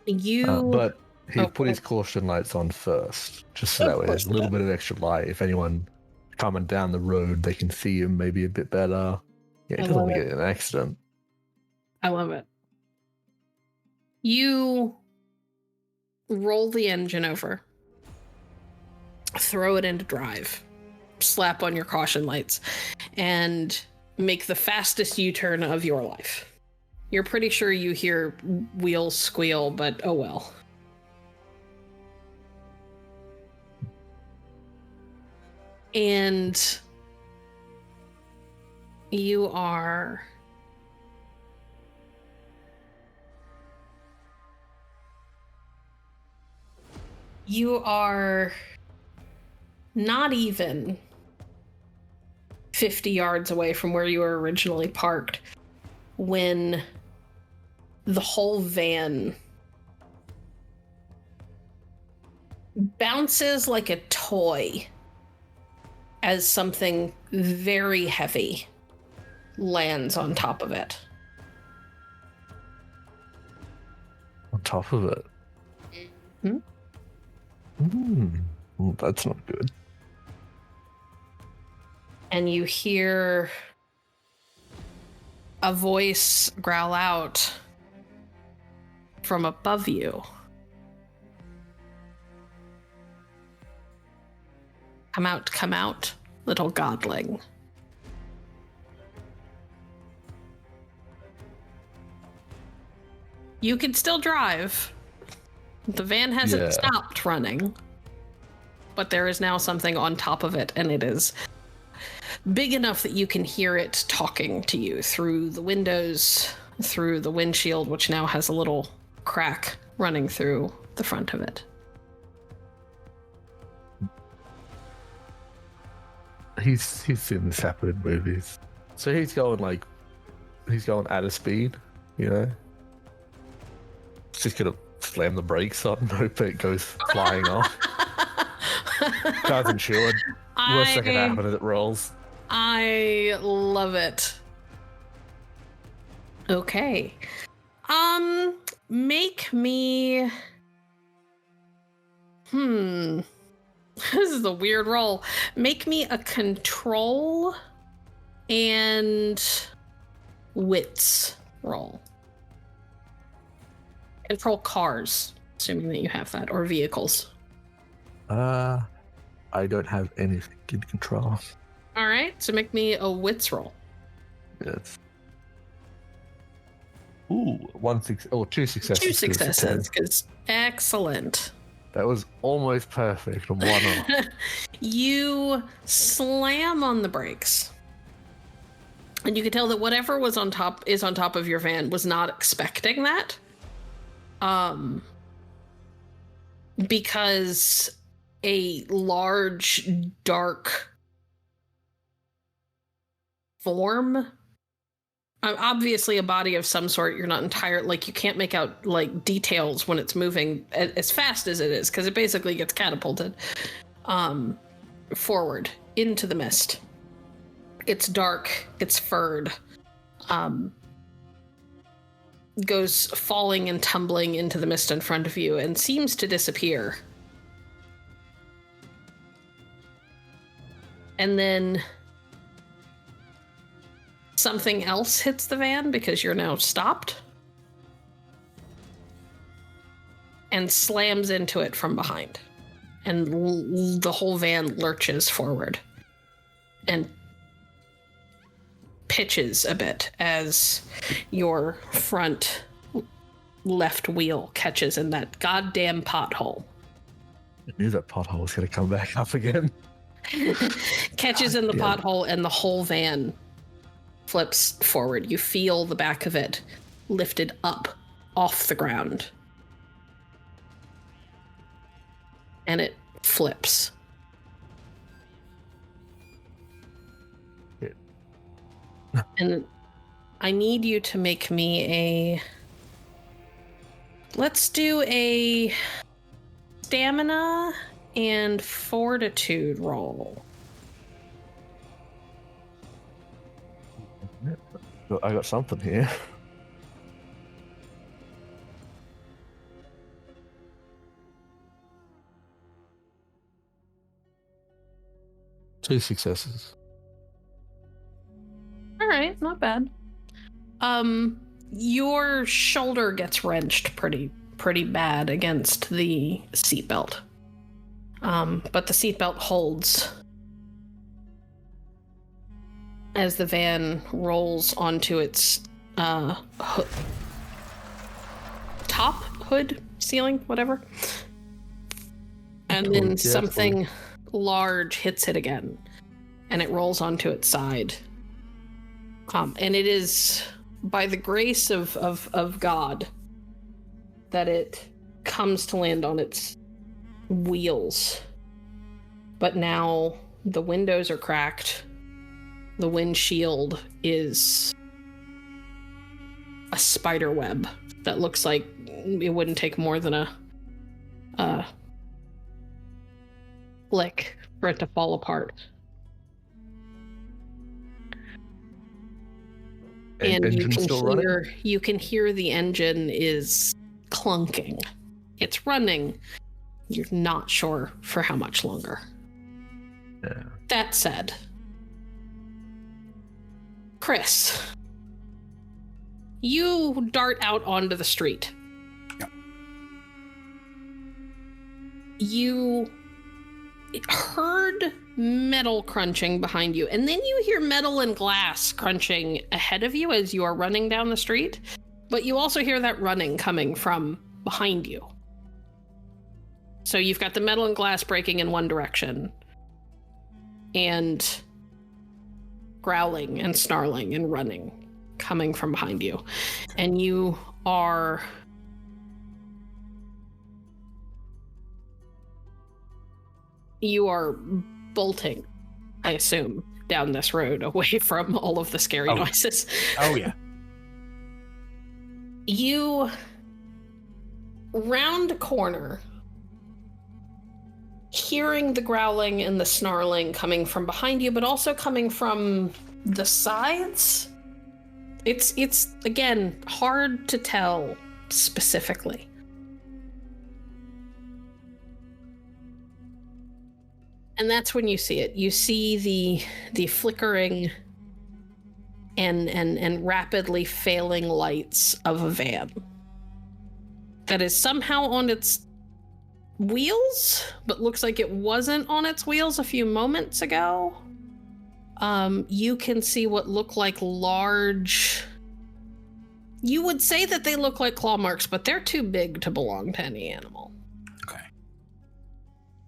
Speaker 6: But he put his caution lights on first, just so that way there's a little bit of extra light. If anyone coming down the road, they can see him maybe a bit better. Yeah, he doesn't want to get in an accident.
Speaker 1: I love it. You roll the engine over, throw it into drive, slap on your caution lights, and make the fastest U-turn of your life. You're pretty sure you hear wheels squeal, but oh well. And you are not even 50 yards away from where you were originally parked when the whole van bounces like a toy as something very heavy lands on top of it.
Speaker 6: On top of it? Well, that's not good.
Speaker 1: And you hear a voice growl out from above you. Come out, little godling. You can still drive. The van hasn't stopped running. But there is now something on top of it, and it is big enough that you can hear it talking to you through the windows, through the windshield, which now has a little crack running through the front of it.
Speaker 6: He's seen this happen in movies. So he's going at a speed, you know? He's just gonna slam the brakes on and hope it goes flying off. Car's insured. Worst that can happen is it rolls.
Speaker 1: I love it. Okay. Make me... This is a weird roll. Make me a control and wits roll. Control cars, assuming that you have that, or vehicles.
Speaker 6: I don't have anything in control.
Speaker 1: All right, so make me a wits roll.
Speaker 6: Yes. Ooh, two successes.
Speaker 1: Two successes, because excellent.
Speaker 6: That was almost perfect. One off.
Speaker 1: You slam on the brakes. And you can tell that whatever was on top of your van was not expecting that. Because a large, dark form, obviously a body of some sort, you're not entirely, like, you can't make out, like, details when it's moving as fast as it is, because it basically gets catapulted forward into the mist. It's dark, it's furred, goes falling and tumbling into the mist in front of you and seems to disappear. And then something else hits the van because you're now stopped and slams into it from behind. And the whole van lurches forward and pitches a bit as your front left wheel catches in that goddamn pothole.
Speaker 6: I knew that pothole was going to come back up again.
Speaker 1: Catches in the pothole, and the whole van flips forward. You feel the back of it lifted up off the ground. And it flips. And I need you to make me let's do a stamina and fortitude roll.
Speaker 6: I got something here. Two successes.
Speaker 1: All right, not bad. Your shoulder gets wrenched pretty bad against the seatbelt. But the seatbelt holds as the van rolls onto its hood, ceiling, whatever. And then something large hits it again, and it rolls onto its side. And it is by the grace of God that it comes to land on its wheels. But now the windows are cracked. The windshield is a spider web that looks like it wouldn't take more than a flick for it to fall apart. And you can hear the engine is clunking. It's running. You're not sure for how much longer.
Speaker 6: Yeah.
Speaker 1: That said, Kris, you dart out onto the street.
Speaker 5: Yep.
Speaker 1: You heard metal crunching behind you, and then you hear metal and glass crunching ahead of you as you are running down the street, but you also hear that running coming from behind you. So you've got the metal and glass breaking in one direction, and growling and snarling and running coming from behind you. And you are bolting, I assume, down this road away from all of the scary noises.
Speaker 5: Oh, yeah.
Speaker 1: You round a corner, hearing the growling and the snarling coming from behind you, but also coming from the sides. It's again hard to tell specifically. And that's when you see it. You see the flickering and rapidly failing lights of a van that is somehow on its wheels, but looks like it wasn't on its wheels a few moments ago. You can see what look like large... You would say that they look like claw marks, but they're too big to belong to any animal.
Speaker 5: Okay.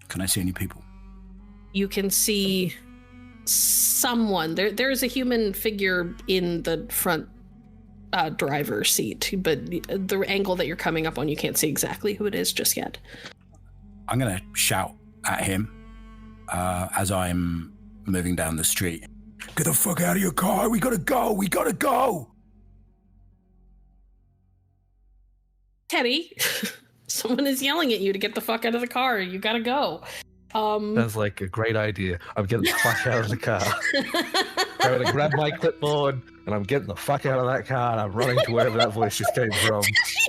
Speaker 5: Can I see any people?
Speaker 1: You can see someone. There's a human figure in the front driver's seat, but the angle that you're coming up on, you can't see exactly who it is just yet.
Speaker 5: I'm going to shout at him as I'm moving down the street. Get the fuck out of your car. We gotta go. We gotta go.
Speaker 1: Teddy, someone is yelling at you to get the fuck out of the car. You gotta go.
Speaker 6: Sounds like a great idea. I'm getting the fuck out of the car. I'm going to grab my clipboard and I'm getting the fuck out of that car and I'm running to wherever that voice just came from.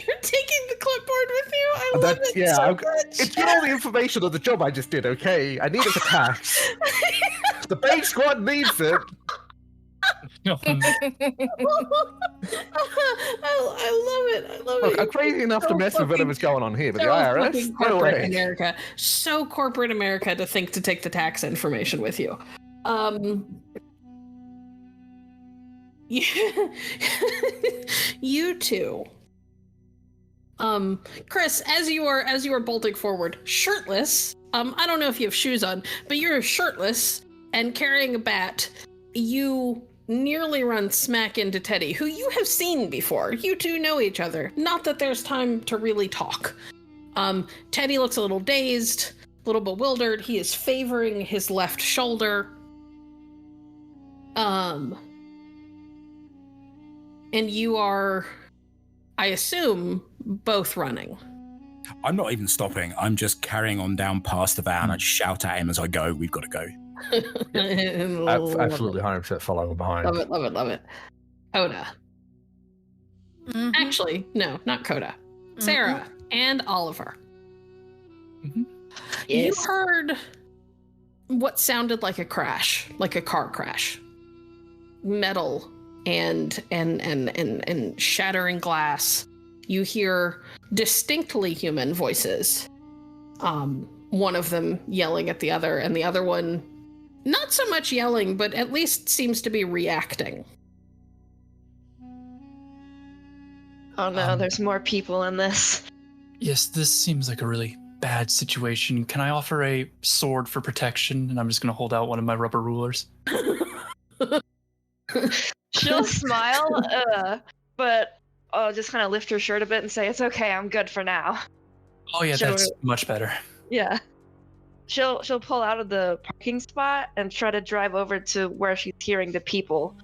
Speaker 1: You're taking the clipboard with you? I love it so much.
Speaker 6: It's got all the information of the job I just did, okay? I need it for tax. The base squad needs it.
Speaker 1: I love it. I love
Speaker 6: Look,
Speaker 1: it.
Speaker 6: I'm crazy enough to mess with whatever's going on here, but the
Speaker 1: So
Speaker 6: IRS,
Speaker 1: fucking
Speaker 6: no
Speaker 1: corporate
Speaker 6: way.
Speaker 1: America. So corporate America to think to take the tax information with you. You two. Kris, as you are bolting forward, shirtless. I don't know if you have shoes on, but you're shirtless and carrying a bat. You nearly run smack into Teddy, who you have seen before. You two know each other. Not that there's time to really talk. Teddy looks a little dazed, a little bewildered. He is favoring his left shoulder. And you are, I assume, both running.
Speaker 5: I'm not even stopping. I'm just carrying on down past the van. I just shout at him as I go. We've got to go.
Speaker 6: Absolutely 100% following behind.
Speaker 1: Love it. Coda.
Speaker 3: Mhm.
Speaker 1: Actually, no, not Coda. Sarah and Oliver.
Speaker 2: Mm-hmm.
Speaker 1: You heard what sounded like a crash, like a car crash. Metal and shattering glass. You hear distinctly human voices. One of them yelling at the other, and the other one not so much yelling, but at least seems to be reacting.
Speaker 4: Oh no, there's more people in this.
Speaker 2: Yes, this seems like a really bad situation. Can I offer a sword for protection? And I'm just going to hold out one of my rubber rulers.
Speaker 4: She'll smile, but I'll just kind of lift her shirt a bit and say, "It's okay, I'm good for now."
Speaker 2: Oh yeah, that's much better.
Speaker 4: Yeah. She'll pull out of the parking spot and try to drive over to where she's hearing the people,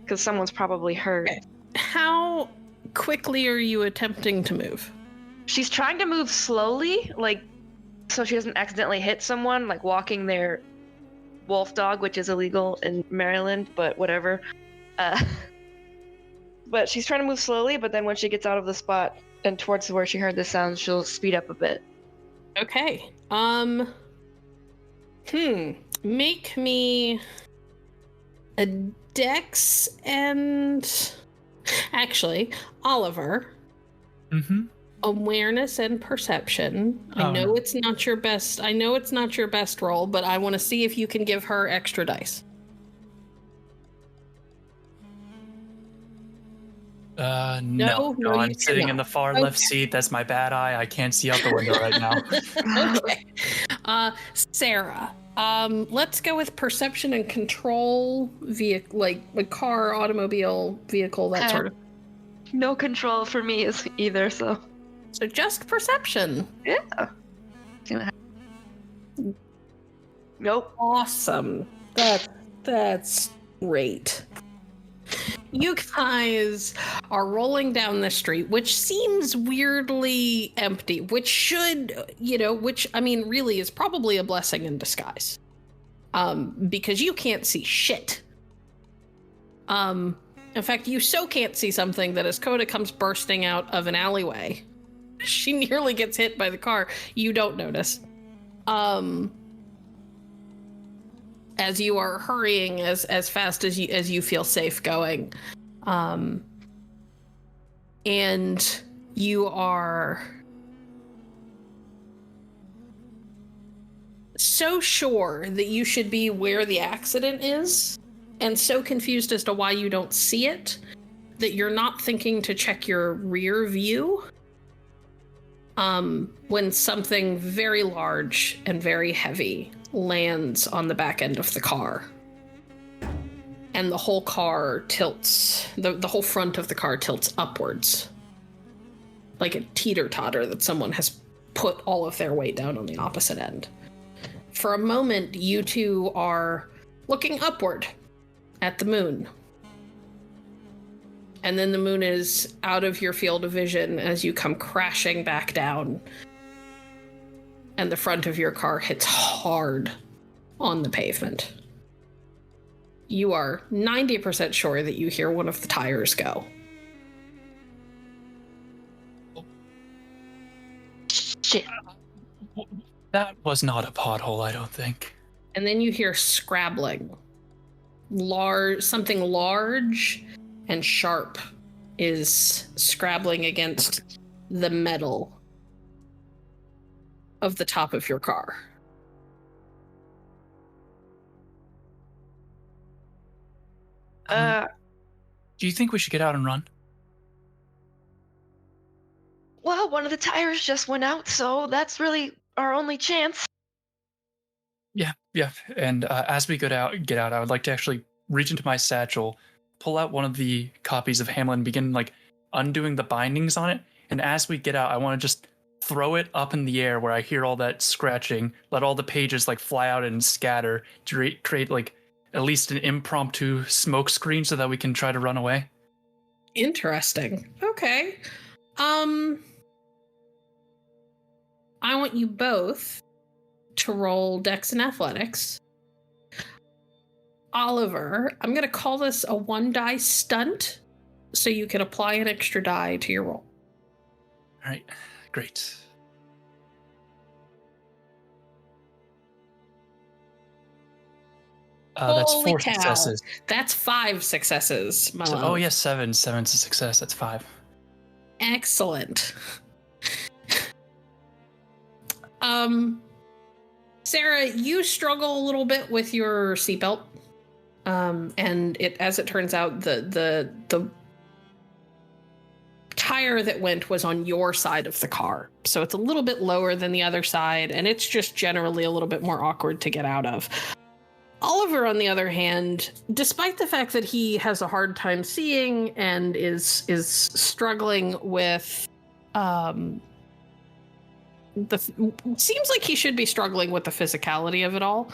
Speaker 4: because someone's probably hurt.
Speaker 1: Okay. How quickly are you attempting to move?
Speaker 4: She's trying to move slowly, like, so she doesn't accidentally hit someone, like walking their wolf dog, which is illegal in Maryland, but whatever. But she's trying to move slowly, but then when she gets out of the spot and towards where she heard the sound, she'll speed up a bit.
Speaker 1: Okay. Make me a dex and... Actually, Oliver.
Speaker 2: Mm-hmm.
Speaker 1: Awareness and perception. I know it's not your best roll, but I want to see if you can give her extra dice.
Speaker 2: No, I'm sitting in the far left seat. That's my bad eye. I can't see out the window right now.
Speaker 1: Okay. Sarah, let's go with perception and control vehicle, like a car, automobile, vehicle, that sort of.
Speaker 4: No control for me is either, so
Speaker 1: just perception.
Speaker 4: yeah. Nope.
Speaker 1: Awesome. That's great. You guys are rolling down the street, which seems weirdly empty, which really is probably a blessing in disguise. Because you can't see shit. In fact, you so can't see something that as Coda comes bursting out of an alleyway, she nearly gets hit by the car. You don't notice. As you are hurrying as fast as you feel safe going. And you are so sure that you should be where the accident is, and so confused as to why you don't see it, that you're not thinking to check your rear view when something very large and very heavy lands on the back end of the car. And the whole car tilts, the whole front of the car tilts upwards. Like a teeter-totter that someone has put all of their weight down on the opposite end. For a moment, you two are looking upward at the moon. And then the moon is out of your field of vision as you come crashing back down. And the front of your car hits hard on the pavement. You are 90% sure that you hear one of the tires go.
Speaker 4: Shit.
Speaker 2: That was not a pothole, I don't think.
Speaker 1: And then you hear scrabbling. Something large and sharp is scrabbling against the metal of the top of your car.
Speaker 2: Do you think we should get out and run?
Speaker 4: Well, one of the tires just went out, so that's really our only chance.
Speaker 2: Yeah. And as we get out, I would like to actually reach into my satchel, pull out one of the copies of Hamlet, and begin undoing the bindings on it. And as we get out, I want to just throw it up in the air where I hear all that scratching, let all the pages fly out and scatter to create at least an impromptu smoke screen so that we can try to run away.
Speaker 1: Interesting. Okay. I want you both to roll Dex and Athletics. Oliver, I'm going to call this a 1-die stunt, so you can apply an extra die to your roll.
Speaker 2: All right, great. That's 4
Speaker 1: cow.
Speaker 2: successes.
Speaker 1: That's 5 successes, my love.
Speaker 2: Oh, yes, 7. 7's a success. That's 5.
Speaker 1: Excellent. Sarah, you struggle a little bit with your seatbelt. And as it turns out, the tire that went was on your side of the car. So it's a little bit lower than the other side, and it's just generally a little bit more awkward to get out of. Oliver, on the other hand, despite the fact that he has a hard time seeing and is struggling with seems like he should be struggling with the physicality of it all,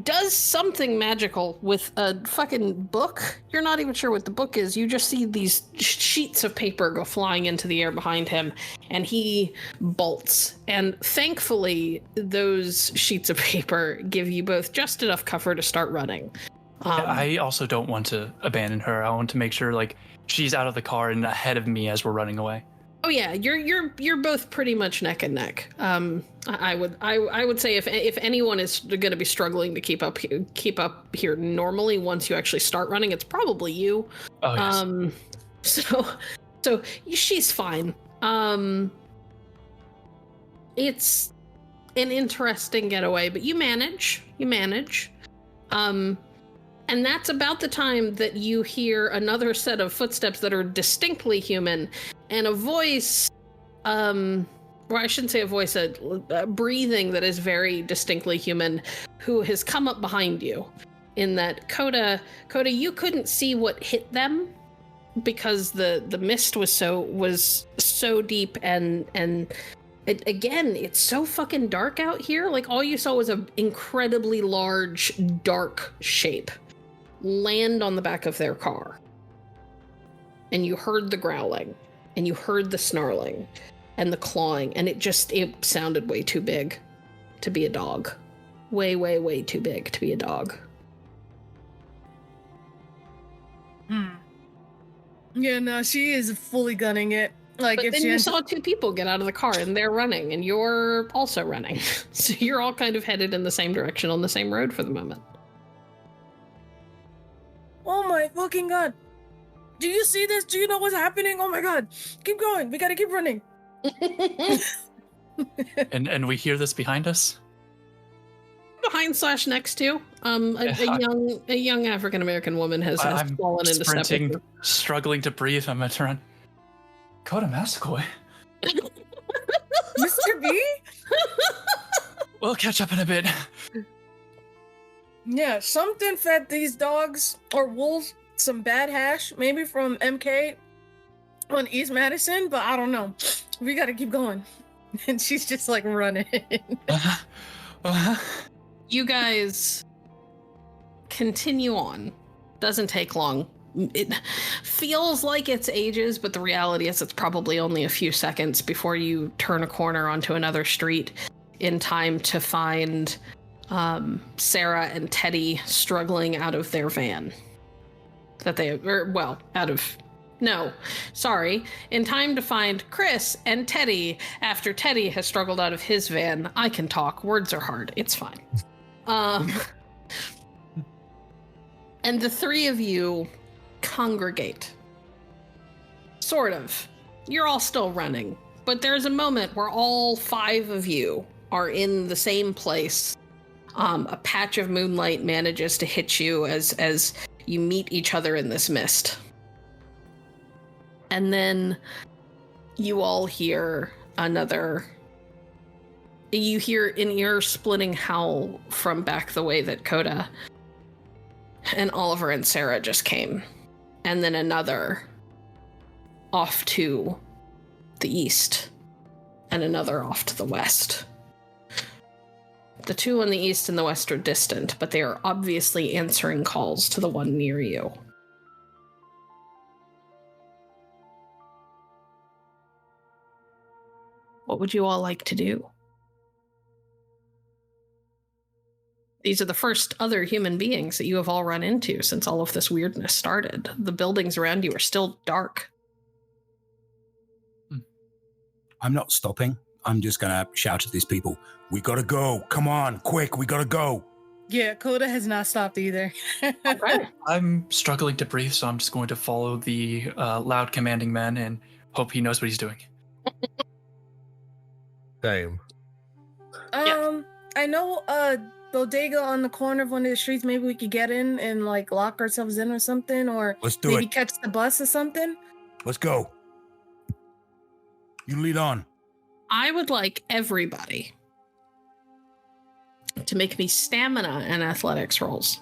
Speaker 1: does something magical with a fucking book. You're not even sure what the book is. You just see these sheets of paper go flying into the air behind him, and he bolts. And thankfully, those sheets of paper give you both just enough cover to start running.
Speaker 2: I also don't want to abandon her. I want to make sure she's out of the car and ahead of me as we're running away.
Speaker 1: Oh yeah, you're both pretty much neck and neck. I would say if anyone is going to be struggling to keep up here normally, once you actually start running, it's probably you.
Speaker 2: Oh yes.
Speaker 1: So she's fine. It's an interesting getaway, but you manage. And that's about the time that you hear another set of footsteps that are distinctly human, and a voice, or I shouldn't say a voice, a breathing that is very distinctly human, who has come up behind you. In that Coda, you couldn't see what hit them because the mist was so deep, and it's so fucking dark out here. All you saw was an incredibly large, dark shape land on the back of their car. And you heard the growling, and you heard the snarling and the clawing, and it sounded way too big to be a dog. Way, way, way too big to be a dog.
Speaker 3: Yeah, no, she is fully gunning it. Like,
Speaker 1: But
Speaker 3: if
Speaker 1: then
Speaker 3: she
Speaker 1: you
Speaker 3: ends-
Speaker 1: saw two people get out of the car and they're running and you're also running. So you're all kind of headed in the same direction on the same road for the moment.
Speaker 3: Oh my fucking god. Do you see this? Do you know what's happening? Oh my god. Keep going. We gotta keep running.
Speaker 2: And we hear this behind us?
Speaker 1: Behind slash next to, a young African American woman has
Speaker 2: I'm
Speaker 1: fallen into step with
Speaker 2: sprinting,
Speaker 1: her.
Speaker 2: struggling to breathe. I'm gonna turn. Coda Massaquoi.
Speaker 3: Mr. B?
Speaker 2: We'll catch up in a bit.
Speaker 3: Yeah, something fed these dogs or wolves some bad hash, maybe from MK on East Madison, but I don't know. We gotta keep going. And she's just like running.
Speaker 1: You guys continue on. Doesn't take long. It feels like it's ages, but the reality is it's probably only a few seconds before you turn a corner onto another street in time to find Sarah and Teddy struggling out of their van. In time to find Kris and Teddy after Teddy has struggled out of his van. I can talk. Words are hard. It's fine. And the three of you congregate. Sort of. You're all still running, but there's a moment where all five of you are in the same place. A patch of moonlight manages to hit you as you meet each other in this mist. And then you all hear you hear an ear-splitting howl from back the way that Coda and Oliver and Sarah just came. And then another off to the east, and another off to the west. The two on the east and the west are distant, but they are obviously answering calls to the one near you. What would you all like to do? These are the first other human beings that you have all run into since all of this weirdness started. The buildings around you are still dark.
Speaker 5: I'm not stopping. I'm just going to shout at these people. We got to go. Come on, quick. We got to go.
Speaker 3: Yeah, Coda has not stopped either.
Speaker 1: Okay.
Speaker 2: I'm struggling to breathe, so I'm just going to follow the loud commanding man and hope he knows what he's doing.
Speaker 6: Same.
Speaker 3: I know a bodega on the corner of one of the streets. Maybe we could get in and like lock ourselves in or something, or
Speaker 5: Let's do
Speaker 3: maybe
Speaker 5: it.
Speaker 3: catch the bus or something.
Speaker 5: Let's go. You lead on.
Speaker 1: I would like everybody to make me stamina and athletics rolls.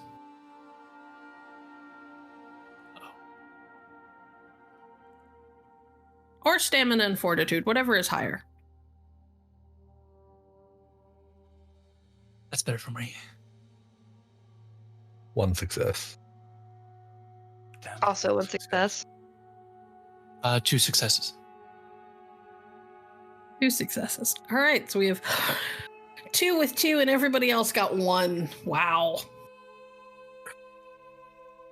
Speaker 1: Or stamina and fortitude, whatever is higher.
Speaker 2: That's better for me.
Speaker 6: One success.
Speaker 5: Damn.
Speaker 4: Also one success.
Speaker 2: 2 successes.
Speaker 1: 2 successes. All right, so we have 2 with 2 and everybody else got 1. Wow.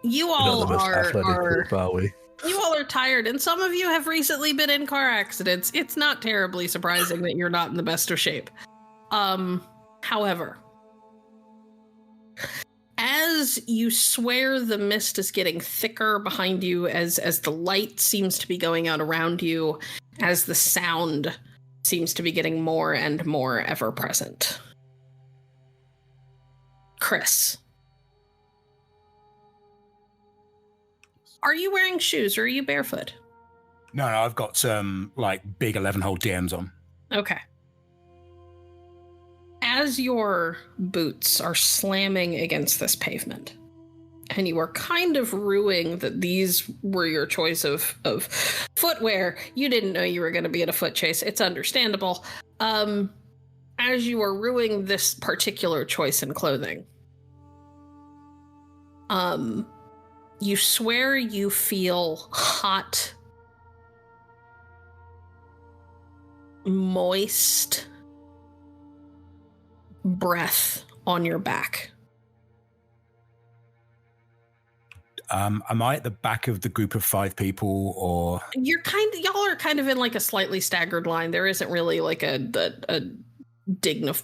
Speaker 1: You
Speaker 6: We're
Speaker 1: all
Speaker 6: not the most athletic group, are we?
Speaker 1: You all are tired, and some of you have recently been in car accidents. It's not terribly surprising that you're not in the best of shape. However, as you swear the mist is getting thicker behind you, as the light seems to be going out around you, as the sound seems to be getting more and more ever present. Kris. Are you wearing shoes or are you barefoot?
Speaker 5: No, I've got some like big 11-hole DMs on.
Speaker 1: Okay. As your boots are slamming against this pavement, and you are kind of ruing that these were your choice of footwear, you didn't know you were going to be at a foot chase. It's understandable. As you are ruining this particular choice in clothing, you swear you feel hot, moist breath on your back.
Speaker 5: Am I at the back of the group of 5 people, or
Speaker 1: y'all are kind of in like a slightly staggered line. There isn't really like a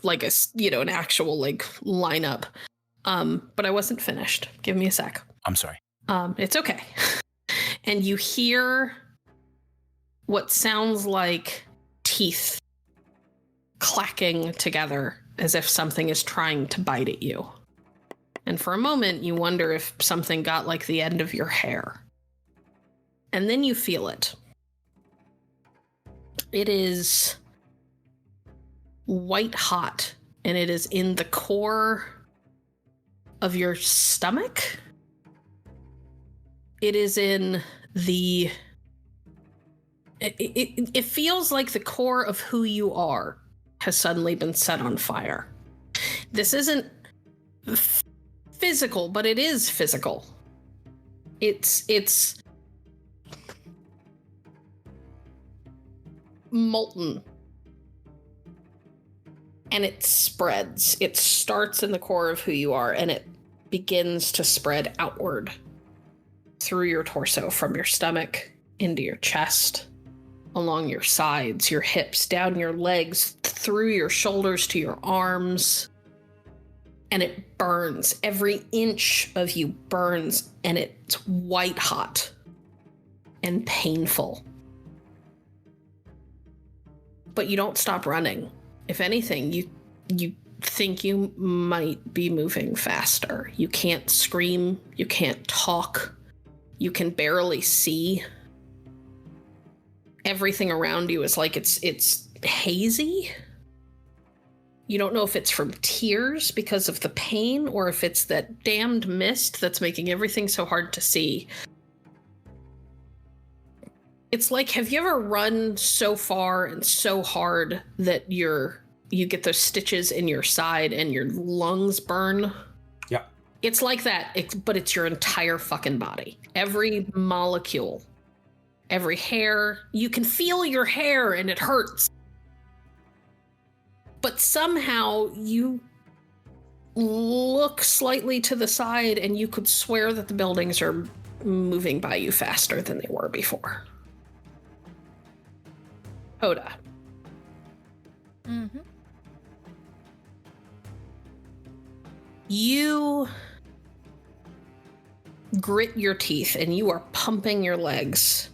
Speaker 1: like a, an actual like lineup. But I wasn't finished. Give me a sec.
Speaker 5: I'm sorry.
Speaker 1: It's okay. And you hear what sounds like teeth clacking together as if something is trying to bite at you. And for a moment, you wonder if something got like the end of your hair. And then you feel it. It is white hot, and it is in the core of your stomach. It is in the... It feels like the core of who you are has suddenly been set on fire. This isn't physical, but it is physical. It's molten. And it spreads. It starts in the core of who you are, and it begins to spread outward through your torso, from your stomach into your chest, along your sides, your hips, down your legs, through your shoulders to your arms. And it burns. Every inch of you burns, and it's white hot and painful. But you don't stop running. If anything, you think you might be moving faster. You can't scream. You can't talk. You can barely see. Everything around you is like it's hazy. You don't know if it's from tears because of the pain, or if it's that damned mist that's making everything so hard to see. It's like, have you ever run so far and so hard that you get those stitches in your side and your lungs burn?
Speaker 5: Yeah.
Speaker 1: It's like that, but it's your entire fucking body. Every molecule, every hair. You can feel your hair and it hurts. But somehow you look slightly to the side and you could swear that the buildings are moving by you faster than they were before. Coda.
Speaker 3: Mm-hmm.
Speaker 1: You grit your teeth and you are pumping your legs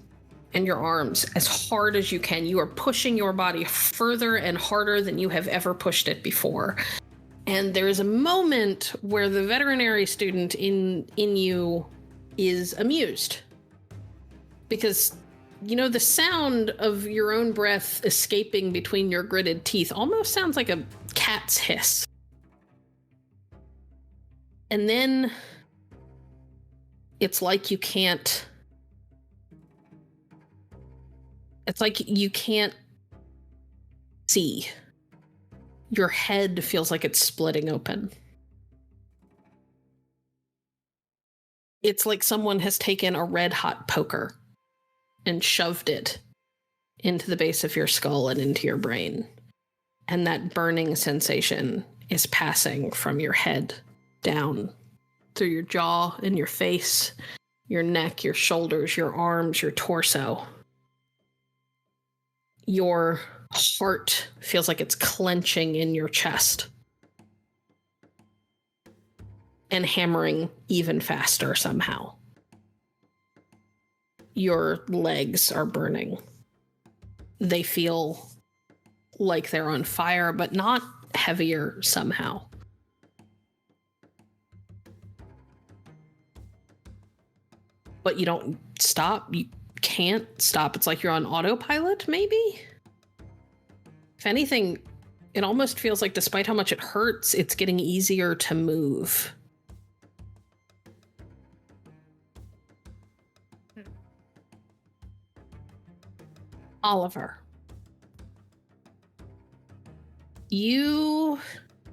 Speaker 1: and your arms as hard as you can. You are pushing your body further and harder than you have ever pushed it before. And there is a moment where the veterinary student in you is amused. Because, the sound of your own breath escaping between your gritted teeth almost sounds like a cat's hiss. And then it's like you can't see. Your head feels like it's splitting open. It's like someone has taken a red hot poker and shoved it into the base of your skull and into your brain. And that burning sensation is passing from your head down through your jaw and your face, your neck, your shoulders, your arms, your torso. Your heart feels like it's clenching in your chest and hammering even faster somehow. Your legs are burning. They feel like they're on fire, but not heavier somehow. But you don't stop. You can't stop. It's like you're on autopilot, maybe? If anything, it almost feels like despite how much it hurts, it's getting easier to move. Oliver, you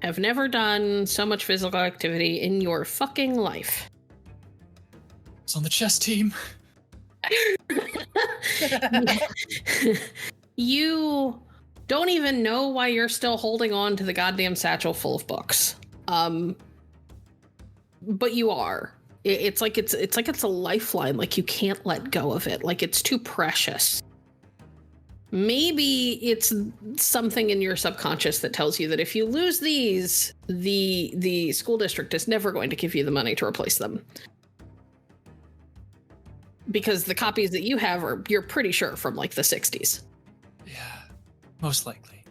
Speaker 1: have never done so much physical activity in your fucking life.
Speaker 2: It's on the chess team.
Speaker 1: You don't even know why you're still holding on to the goddamn satchel full of books. But you are. It's like it's a lifeline. Like, you can't let go of it. Like, it's too precious. Maybe it's something in your subconscious that tells you that if you lose these, the school district is never going to give you the money to replace them. Because the copies that you have are, you're pretty sure, from like the 60s.
Speaker 2: Yeah, most likely.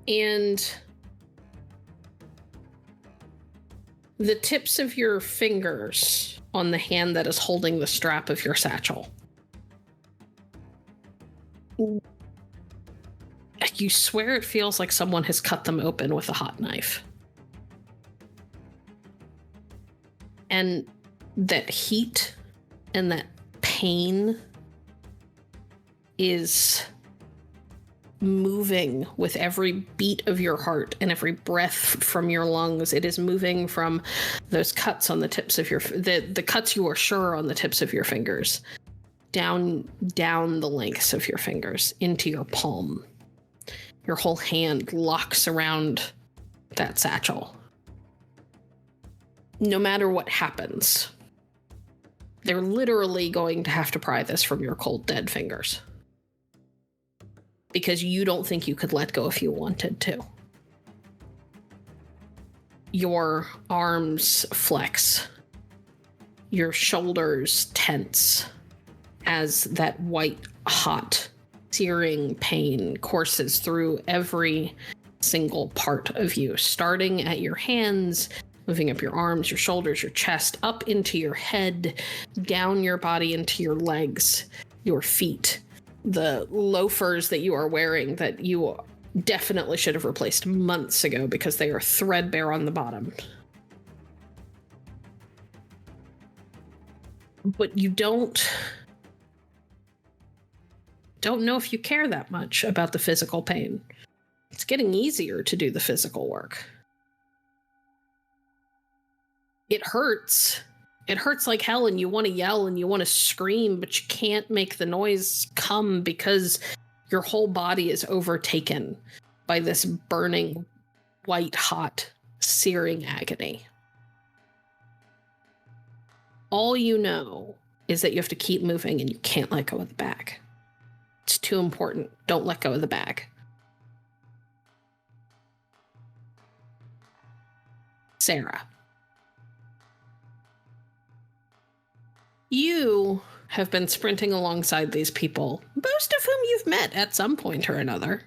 Speaker 1: And the tips of your fingers on the hand that is holding the strap of your satchel. You swear it feels like someone has cut them open with a hot knife. And that heat and that pain is moving with every beat of your heart and every breath from your lungs. It is moving from those cuts on the tips of your the cuts you are sure on the tips of your fingers down the lengths of your fingers into your palm. Your whole hand locks around that satchel. No matter what happens, they're literally going to have to pry this from your cold, dead fingers. Because you don't think you could let go if you wanted to. Your arms flex. Your shoulders tense as that white, hot, searing pain courses through every single part of you, starting at your hands, moving up your arms, your shoulders, your chest, up into your head, down your body into your legs, your feet, the loafers that you are wearing that you definitely should have replaced months ago because they are threadbare on the bottom. But you don't know if you care that much about the physical pain. It's getting easier to do the physical work. It hurts. It hurts like hell, and you want to yell and you want to scream, but you can't make the noise come because your whole body is overtaken by this burning, white, hot, searing agony. All you know is that you have to keep moving and you can't let go of the bag. It's too important. Don't let go of the bag. Sarah. You have been sprinting alongside these people, most of whom you've met at some point or another.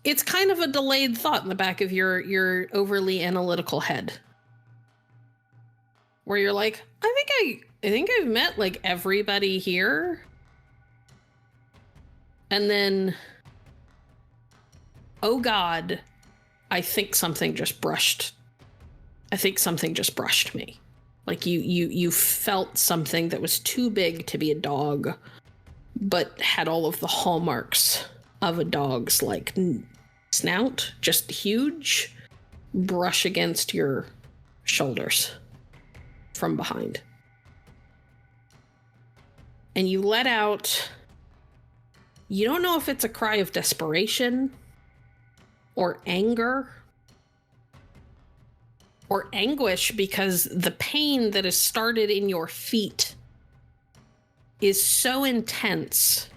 Speaker 1: It's kind of a delayed thought in the back of your overly analytical head. Where you're like, I think I've met like everybody here. And then, oh God, I think something just brushed me. Like you felt something that was too big to be a dog, but had all of the hallmarks of a dog's like snout, just huge, brush against your shoulders from behind. And you let out, you don't know if it's a cry of desperation or anger or anguish, because the pain that has started in your feet is so intense.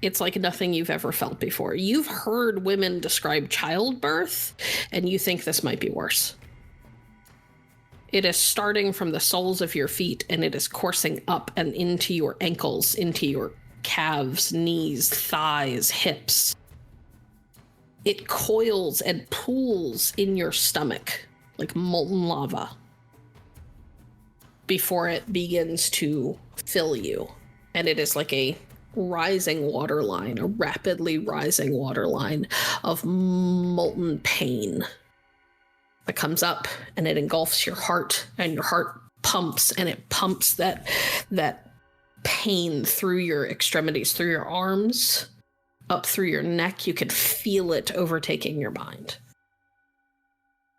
Speaker 1: It's like nothing you've ever felt before. You've heard women describe childbirth, and you think this might be worse. It is starting from the soles of your feet, and it is coursing up and into your ankles, into your calves, knees, thighs, hips. It coils and pools in your stomach like molten lava before it begins to fill you. And it is like a rising water line, a rapidly rising water line of molten pain that comes up, and it engulfs your heart, and your heart pumps, and it pumps that pain through your extremities, through your arms, up through your neck. You could feel it overtaking your mind.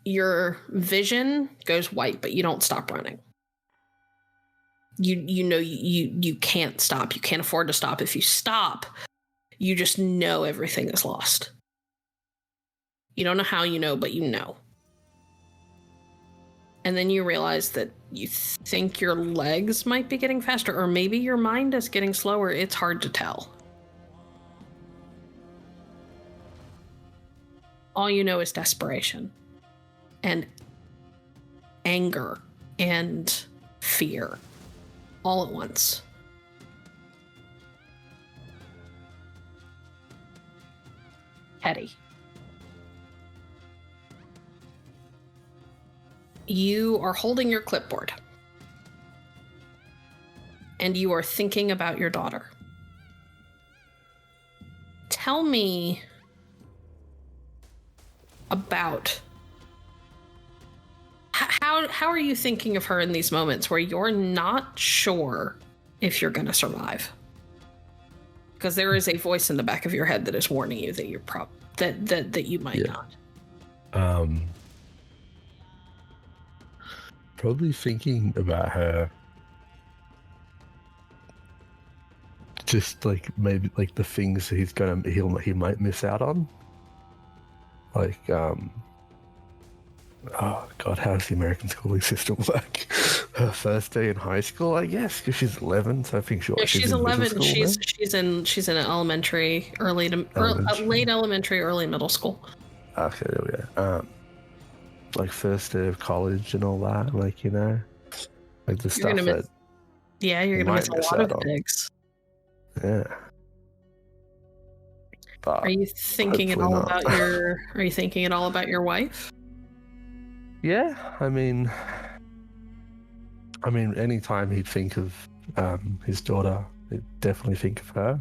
Speaker 1: Your vision goes white, but you don't stop running. You know you can't stop. You can't afford to stop. If you stop, you just know everything is lost. You don't know how you know, but you know. And then you realize that you think your legs might be getting faster, or maybe your mind is getting slower. It's hard to tell. All you know is desperation and anger and fear all at once. Hetty. You are holding your clipboard and you are thinking about your daughter. Tell me about how are you thinking of her in these moments where you're not sure if you're going to survive? Because there is a voice in the back of your head that is warning you that you're that you might not.
Speaker 6: Probably thinking about her, just like maybe like the things he might miss out on. Like, oh God, how does the American schooling system work? Her first day in high school, I guess, because she's 11. So I think she's 11.
Speaker 1: She's in elementary, late elementary, early middle school.
Speaker 6: Okay, there we go. Like first day of college and all that, like, you know, like the stuff that.
Speaker 1: Yeah, you're gonna miss a lot of things.
Speaker 6: Yeah. But
Speaker 1: are you thinking at all about your? Are you thinking at all about your wife?
Speaker 6: Yeah, I mean, anytime he'd think of his daughter, he'd definitely think of her.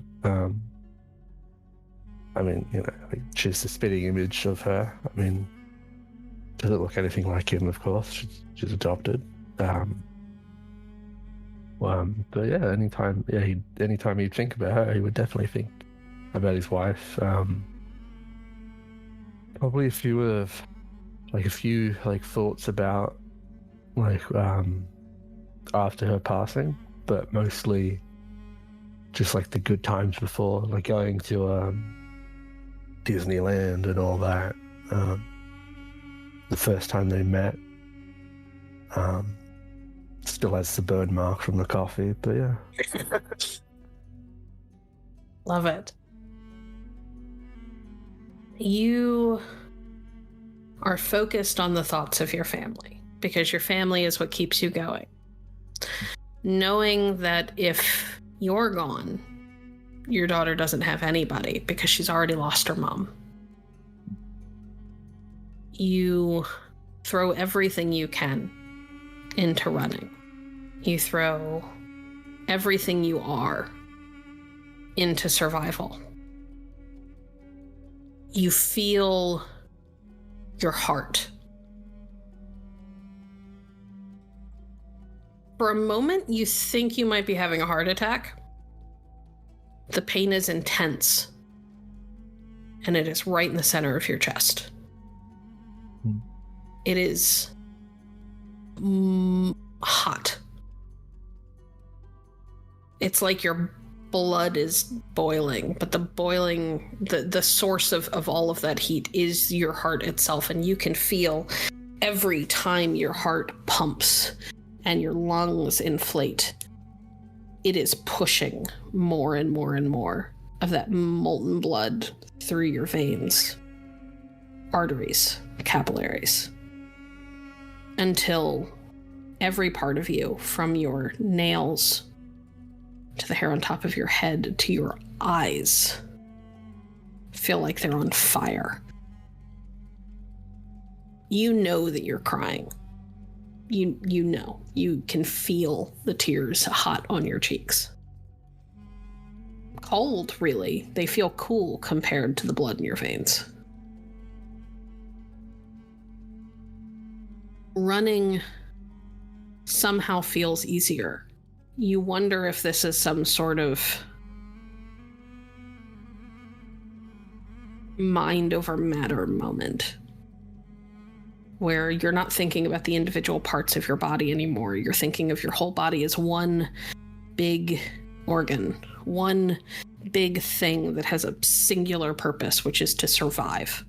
Speaker 6: I mean, you know, like she's the spitting image of her. I mean, doesn't look anything like him, of course. She's adopted. But yeah, anytime he'd think about her, he would definitely think about his wife. Probably a few thoughts about after her passing, but mostly just like the good times before, like going to Disneyland and all that. The first time they met, still has the burn mark from the coffee, but yeah.
Speaker 1: Love it. You are focused on the thoughts of your family because your family is what keeps you going. Knowing that if you're gone, your daughter doesn't have anybody because she's already lost her mom. You throw everything you can into running. You throw everything you are into survival. You feel your heart. For a moment, you think you might be having a heart attack. The pain is intense, and it is right in the center of your chest. It is hot. It's like your blood is boiling, but the source of all of that heat is your heart itself, and you can feel every time your heart pumps and your lungs inflate, it is pushing more and more and more of that molten blood through your veins, arteries, capillaries, until every part of you, from your nails to the hair on top of your head to your eyes, feel like they're on fire. You know that you're crying. You know. You can feel the tears hot on your cheeks. Cold, really. They feel cool compared to the blood in your veins. Running somehow feels easier. You wonder if this is some sort of mind over matter moment where you're not thinking about the individual parts of your body anymore. You're thinking of your whole body as one big organ, one big thing that has a singular purpose, which is to survive.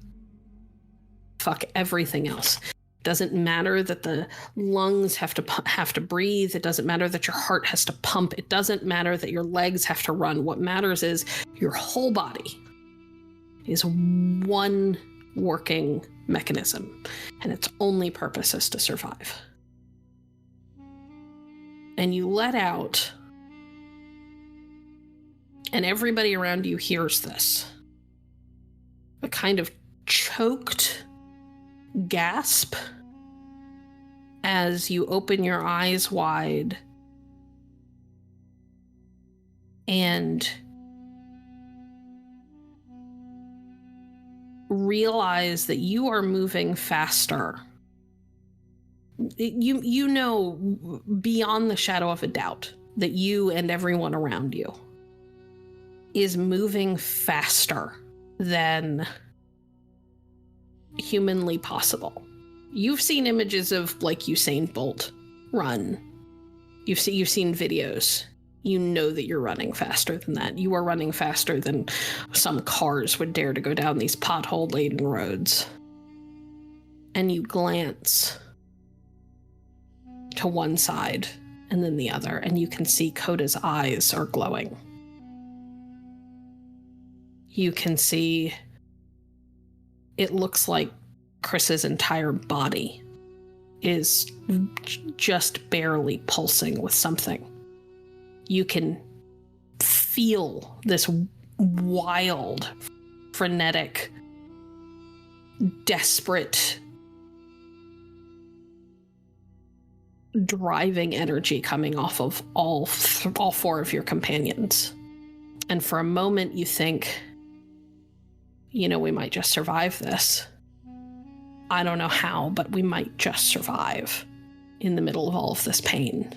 Speaker 1: Fuck everything else. Doesn't matter that the lungs have to breathe. It doesn't matter that your heart has to pump. It doesn't matter that your legs have to run. What matters is your whole body is one working mechanism, and its only purpose is to survive. And you let out, and everybody around you hears this. A kind of choked gasp as you open your eyes wide and realize that you are moving faster. You know beyond the shadow of a doubt that you and everyone around you is moving faster than humanly possible. You've seen images of like Usain Bolt run. You've seen videos. You know that you're running faster than that. You are running faster than some cars would dare to go down these pothole-laden roads. And you glance to one side and then the other, and you can see Coda's eyes are glowing. You can see it looks like Kris's entire body is just barely pulsing with something. You can feel this wild, frenetic, desperate, driving energy coming off of all four of your companions. And for a moment you think, we might just survive this. I don't know how, but we might just survive in the middle of all of this pain.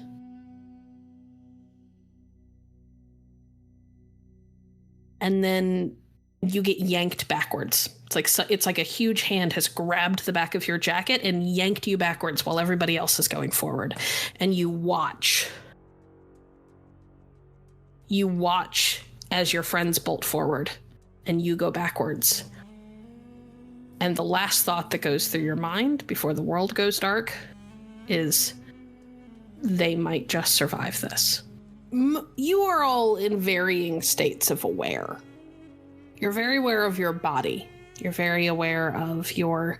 Speaker 1: And then you get yanked backwards. It's like a huge hand has grabbed the back of your jacket and yanked you backwards while everybody else is going forward. And you watch. You watch as your friends bolt forward and you go backwards. And the last thought that goes through your mind before the world goes dark is they might just survive this. You are all in varying states of aware. You're very aware of your body. You're very aware of your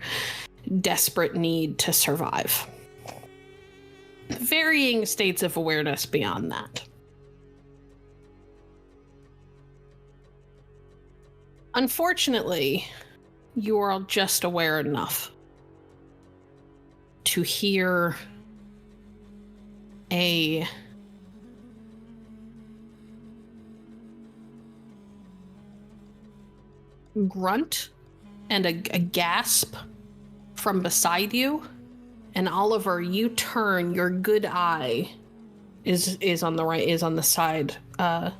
Speaker 1: desperate need to survive. Varying states of awareness beyond that. Unfortunately, you are all just aware enough to hear a grunt and a gasp from beside you. And Oliver, you turn, your good eye is on the right, is on the side, on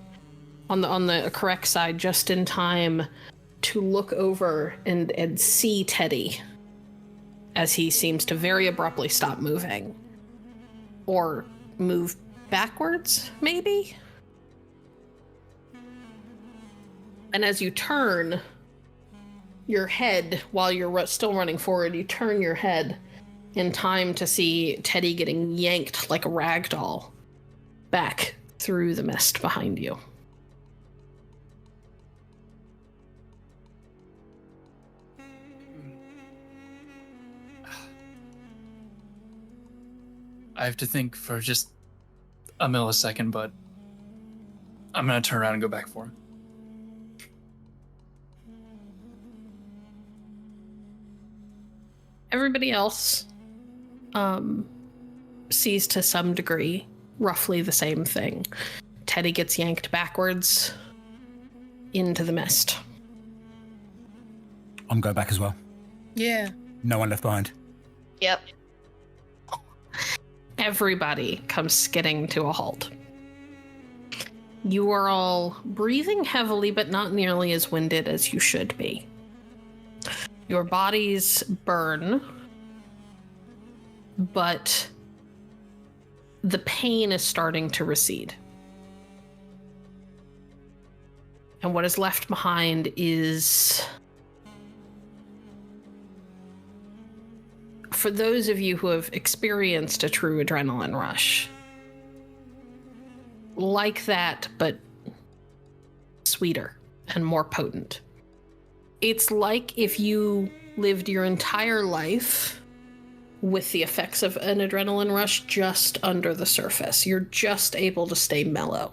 Speaker 1: the correct side, just in time to look over and see Teddy as he seems to very abruptly stop moving. Or move backwards, maybe? And as you turn your head, while you're still running forward, you turn your head in time to see Teddy getting yanked like a rag doll back through the mist behind you.
Speaker 2: I have to think for just a millisecond, but I'm going to turn around and go back for him.
Speaker 1: Everybody else sees to some degree roughly the same thing. Teddy gets yanked backwards into the mist.
Speaker 5: I'm going back as well.
Speaker 3: Yeah.
Speaker 5: No one left behind.
Speaker 4: Yep.
Speaker 1: Everybody comes skidding to a halt. You are all breathing heavily, but not nearly as winded as you should be. Your bodies burn, but the pain is starting to recede. And what is left behind is, for those of you who have experienced a true adrenaline rush, like that, but sweeter and more potent. It's like if you lived your entire life with the effects of an adrenaline rush just under the surface. You're just able to stay mellow,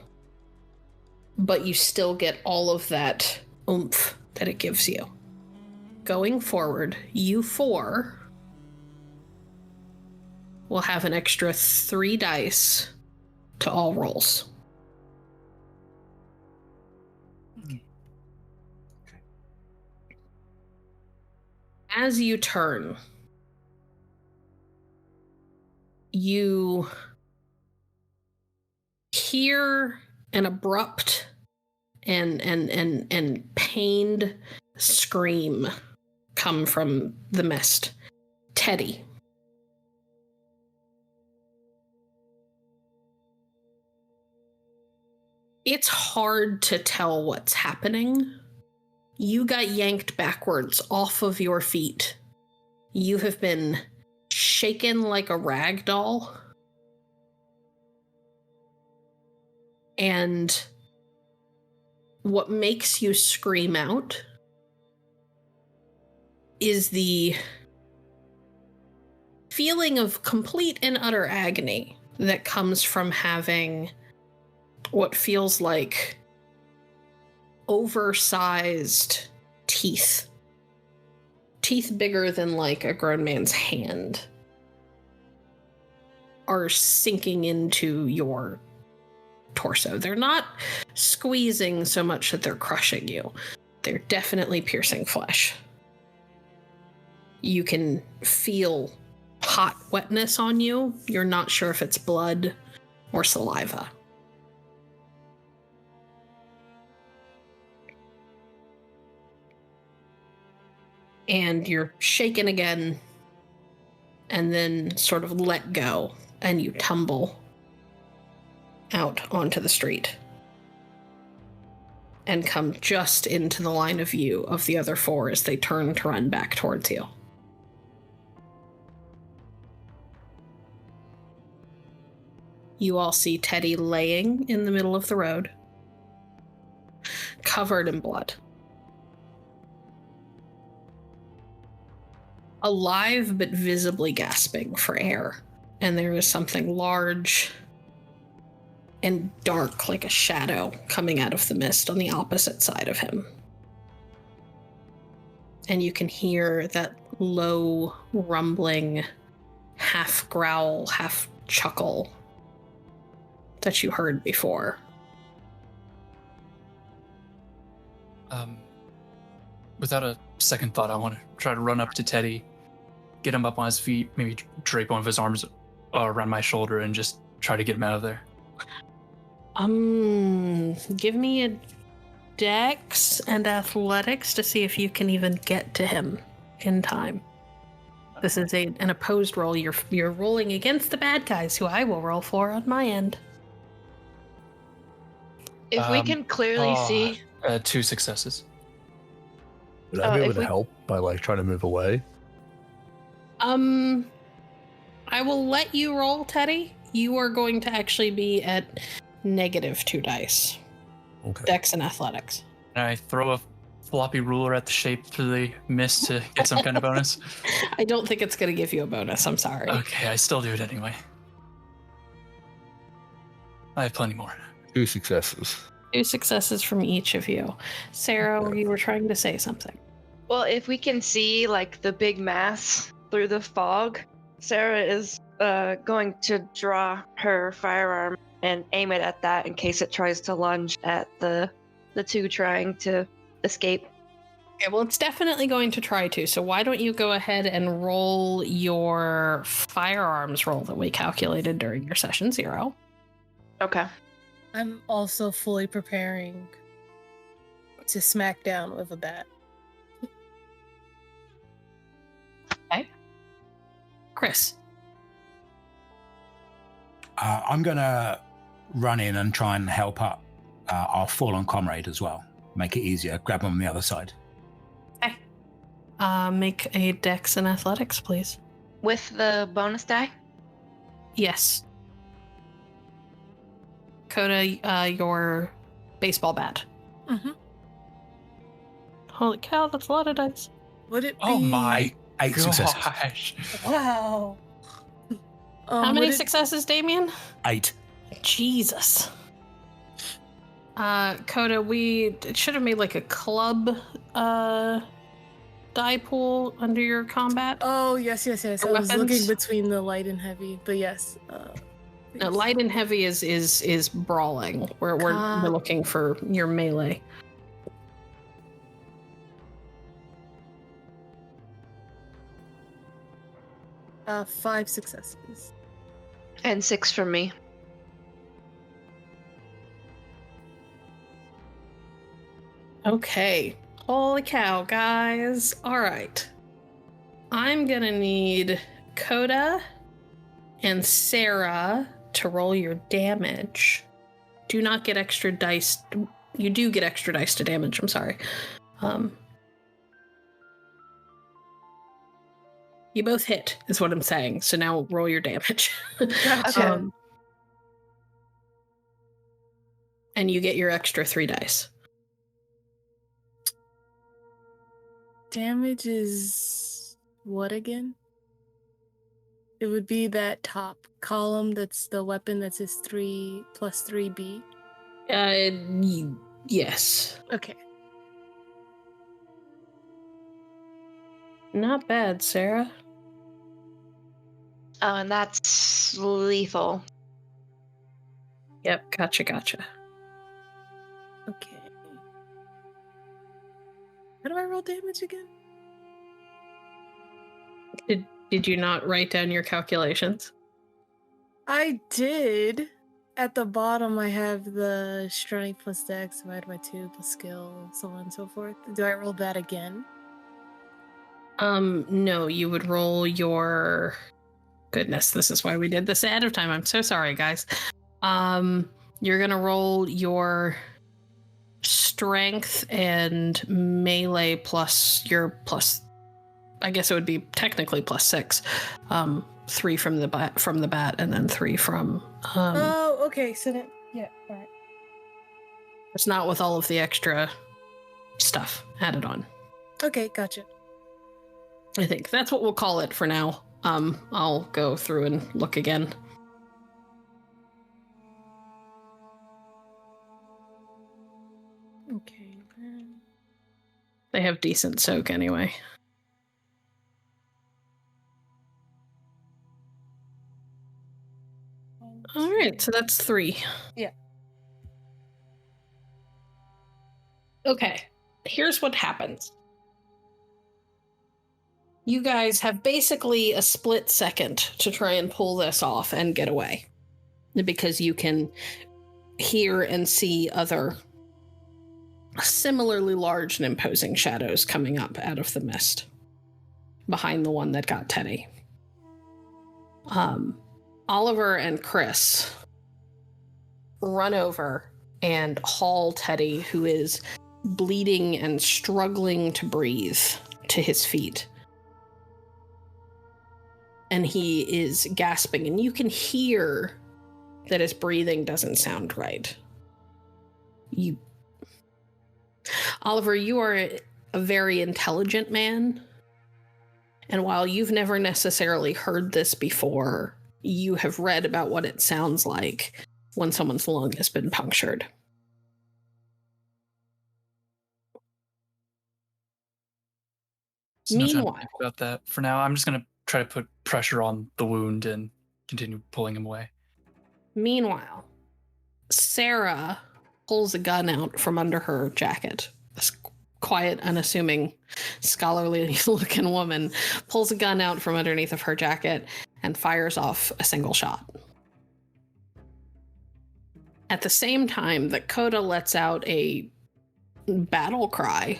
Speaker 1: but you still get all of that oomph that it gives you. Going forward, you 4 will have an extra 3 dice to all rolls. As you turn, you hear an abrupt and pained scream come from the mist. Teddy. It's hard to tell what's happening. You got yanked backwards off of your feet. You have been shaken like a rag doll. And what makes you scream out is the feeling of complete and utter agony that comes from having what feels like oversized teeth. Teeth bigger than like a grown man's hand are sinking into your torso. They're not squeezing so much that they're crushing you. They're definitely piercing flesh. You can feel hot wetness on you. You're not sure if it's blood or saliva. And you're shaken again, and then sort of let go, and you tumble out onto the street and come just into the line of view of the other 4 as they turn to run back towards you. You all see Teddy laying in the middle of the road, covered in blood. Alive, but visibly gasping for air. And there is something large and dark, like a shadow, coming out of the mist on the opposite side of him. And you can hear that low, rumbling, half growl, half chuckle that you heard before.
Speaker 2: Without a second thought, I want to try to run up to Teddy, get him up on his feet, maybe drape one of his arms around my shoulder and just try to get him out of there.
Speaker 1: Give me a dex and athletics to see if you can even get to him in time. This is an opposed roll. You're rolling against the bad guys, who I will roll for on my end.
Speaker 4: If we can clearly see...
Speaker 2: 2 successes.
Speaker 6: Would I be able to help by like trying to move away?
Speaker 1: I will let you roll, Teddy. You are going to actually be at -2 dice.
Speaker 6: Okay.
Speaker 1: Dex and athletics.
Speaker 2: And I throw a floppy ruler at the shape through the mist to get some kind of bonus.
Speaker 1: I don't think it's going to give you a bonus. I'm sorry.
Speaker 2: Okay, I still do it anyway. I have plenty more.
Speaker 6: 2 successes.
Speaker 1: 2 successes from each of you. Sarah, you were trying to say something.
Speaker 4: Well, if we can see like the big mass through the fog, Sarah is going to draw her firearm and aim it at that in case it tries to lunge at the 2 trying to escape.
Speaker 1: Okay, well, it's definitely going to try to, so why don't you go ahead and roll your firearms roll that we calculated during your session 0.
Speaker 4: Okay.
Speaker 3: I'm also fully preparing to smack down with a bat.
Speaker 1: Okay. Kris.
Speaker 5: I'm going to run in and try and help up our fallen comrade as well. Make it easier. Grab him on the other side.
Speaker 1: Okay. Make a dex and athletics, please.
Speaker 4: With the bonus die?
Speaker 1: Yes. Coda, your baseball bat.
Speaker 3: Mm-hmm.
Speaker 1: Holy cow, that's a lot of dice.
Speaker 3: Would it be?
Speaker 2: Oh my
Speaker 5: 8 successes.
Speaker 2: gosh.
Speaker 3: Wow.
Speaker 1: How many
Speaker 3: would it-
Speaker 1: successes, Damien?
Speaker 5: 8.
Speaker 1: Jesus. Coda, it should have made like a club die pool under your combat.
Speaker 3: Oh, yes. I was
Speaker 1: weapons?
Speaker 3: looking between the light and heavy, but yes.
Speaker 1: No, light and heavy is brawling. We're looking for your melee.
Speaker 3: Uh, 5 successes.
Speaker 4: And 6 from me.
Speaker 1: Okay. Holy cow, guys. All right. I'm gonna need Coda and Sarah to roll your damage. Do not get extra dice. You do get extra dice to damage. I'm sorry. You both hit, is what I'm saying. So now roll your damage.
Speaker 3: Gotcha.
Speaker 1: And you get your extra 3 dice.
Speaker 3: Damage is what again? It would be that top column that's the weapon that says 3 plus 3B.
Speaker 1: Yes.
Speaker 3: Okay.
Speaker 1: Not bad, Sarah.
Speaker 4: Oh, and that's lethal.
Speaker 1: Yep, gotcha.
Speaker 3: Okay. How do I roll damage again?
Speaker 1: Did you not write down your calculations?
Speaker 3: I did. At the bottom, I have the strength plus dex divided by 2 plus skill, so on and so forth. Do I roll that again?
Speaker 1: No, you would roll your... Goodness, this is why we did this ahead of time. I'm so sorry, guys. You're gonna roll your strength and melee plus your plus... I guess it would be technically plus 6. 3 from the bat, and then 3 from...
Speaker 3: Oh, okay. So then, yeah, all right.
Speaker 1: It's not with all of the extra stuff added on.
Speaker 3: Okay, gotcha.
Speaker 1: I think that's what we'll call it for now. I'll go through and look again.
Speaker 3: Okay.
Speaker 1: They have decent soak anyway. All right, so that's 3.
Speaker 3: Yeah.
Speaker 1: Okay, here's what happens. You guys have basically a split second to try and pull this off and get away. Because you can hear and see other similarly large and imposing shadows coming up out of the mist behind the one that got Teddy. Oliver and Kris run over and haul Teddy, who is bleeding and struggling to breathe, to his feet. And he is gasping, and you can hear that his breathing doesn't sound right. Oliver, you are a very intelligent man, and while you've never necessarily heard this before, you have read about what it sounds like when someone's lung has been punctured.
Speaker 2: There's no time to
Speaker 1: Meanwhile,
Speaker 2: think about that for now. I'm just gonna try to put pressure on the wound and continue pulling him away.
Speaker 1: Meanwhile, Sarah pulls a gun out from under her jacket. This quiet, unassuming, scholarly-looking woman pulls a gun out from underneath of her jacket and fires off a single shot. At the same time that Coda lets out a battle cry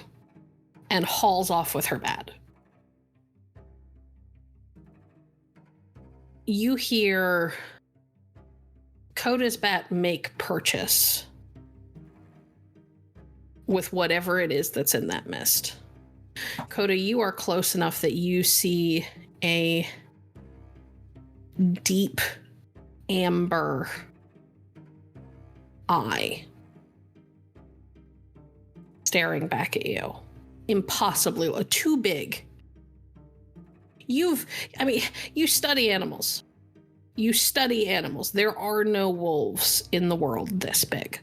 Speaker 1: and hauls off with her bat. You hear Coda's bat make purchase with whatever it is that's in that mist. Coda, you are close enough that you see a deep amber eye staring back at you. Impossibly too big. You study animals. There are no wolves in the world this big.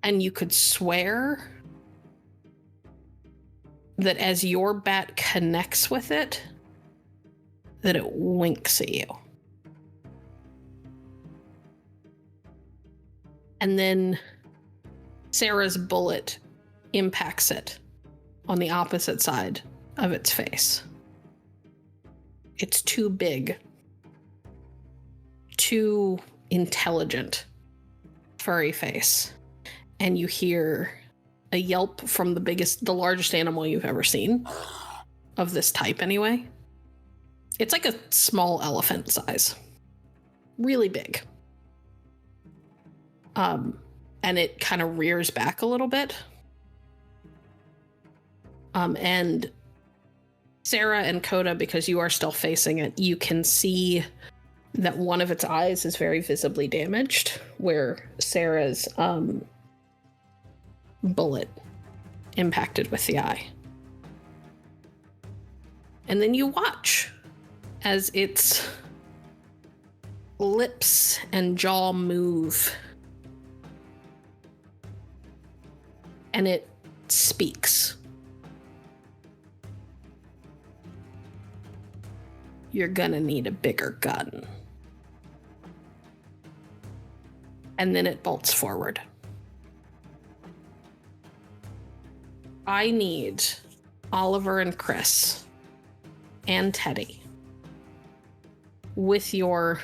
Speaker 1: And you could swear that as your bat connects with it, that it winks at you. And then Sarah's bullet impacts it on the opposite side of its face. It's too big, too intelligent, furry face. And you hear a yelp from the largest animal you've ever seen, of this type anyway. It's like a small elephant size. Really big. And it kind of rears back a little bit. And Sarah and Coda, because you are still facing it, you can see that one of its eyes is very visibly damaged, where Sarah's bullet impacted with the eye. And then you watch as its lips and jaw move. And it speaks. You're gonna need a bigger gun. And then it bolts forward. I need Oliver and Kris and Teddy with your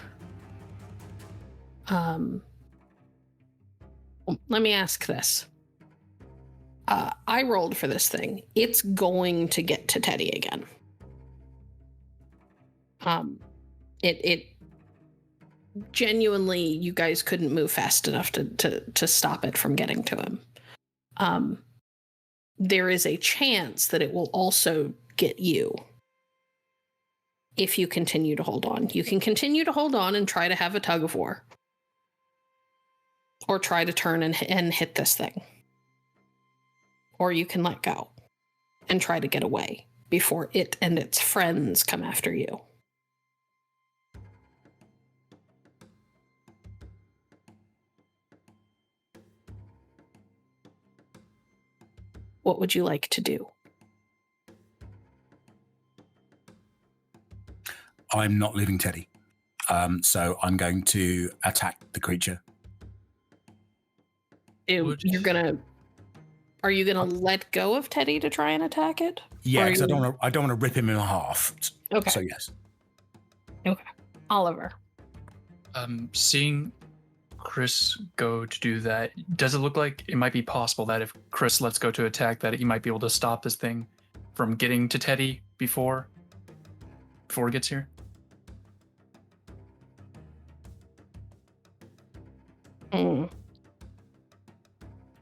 Speaker 1: let me ask this. I rolled for this thing. It's going to get to Teddy again. It genuinely, you guys couldn't move fast enough to stop it from getting to him. There is a chance that it will also get you if you continue to hold on. You can continue to hold on and try to have a tug of war. Or try to turn and hit this thing. Or you can let go and try to get away before it and its friends come after you. What would you like to do?
Speaker 5: I'm not leaving Teddy. So I'm going to attack the creature.
Speaker 1: Are you gonna let go of Teddy to try and attack it?
Speaker 5: Yeah, because I don't want to rip him in half.
Speaker 1: Okay.
Speaker 5: So yes.
Speaker 1: Okay. Oliver.
Speaker 2: Seeing Kris go to do that, does it look like it might be possible that if Kris lets go to attack, that he might be able to stop this thing from getting to Teddy before it gets here?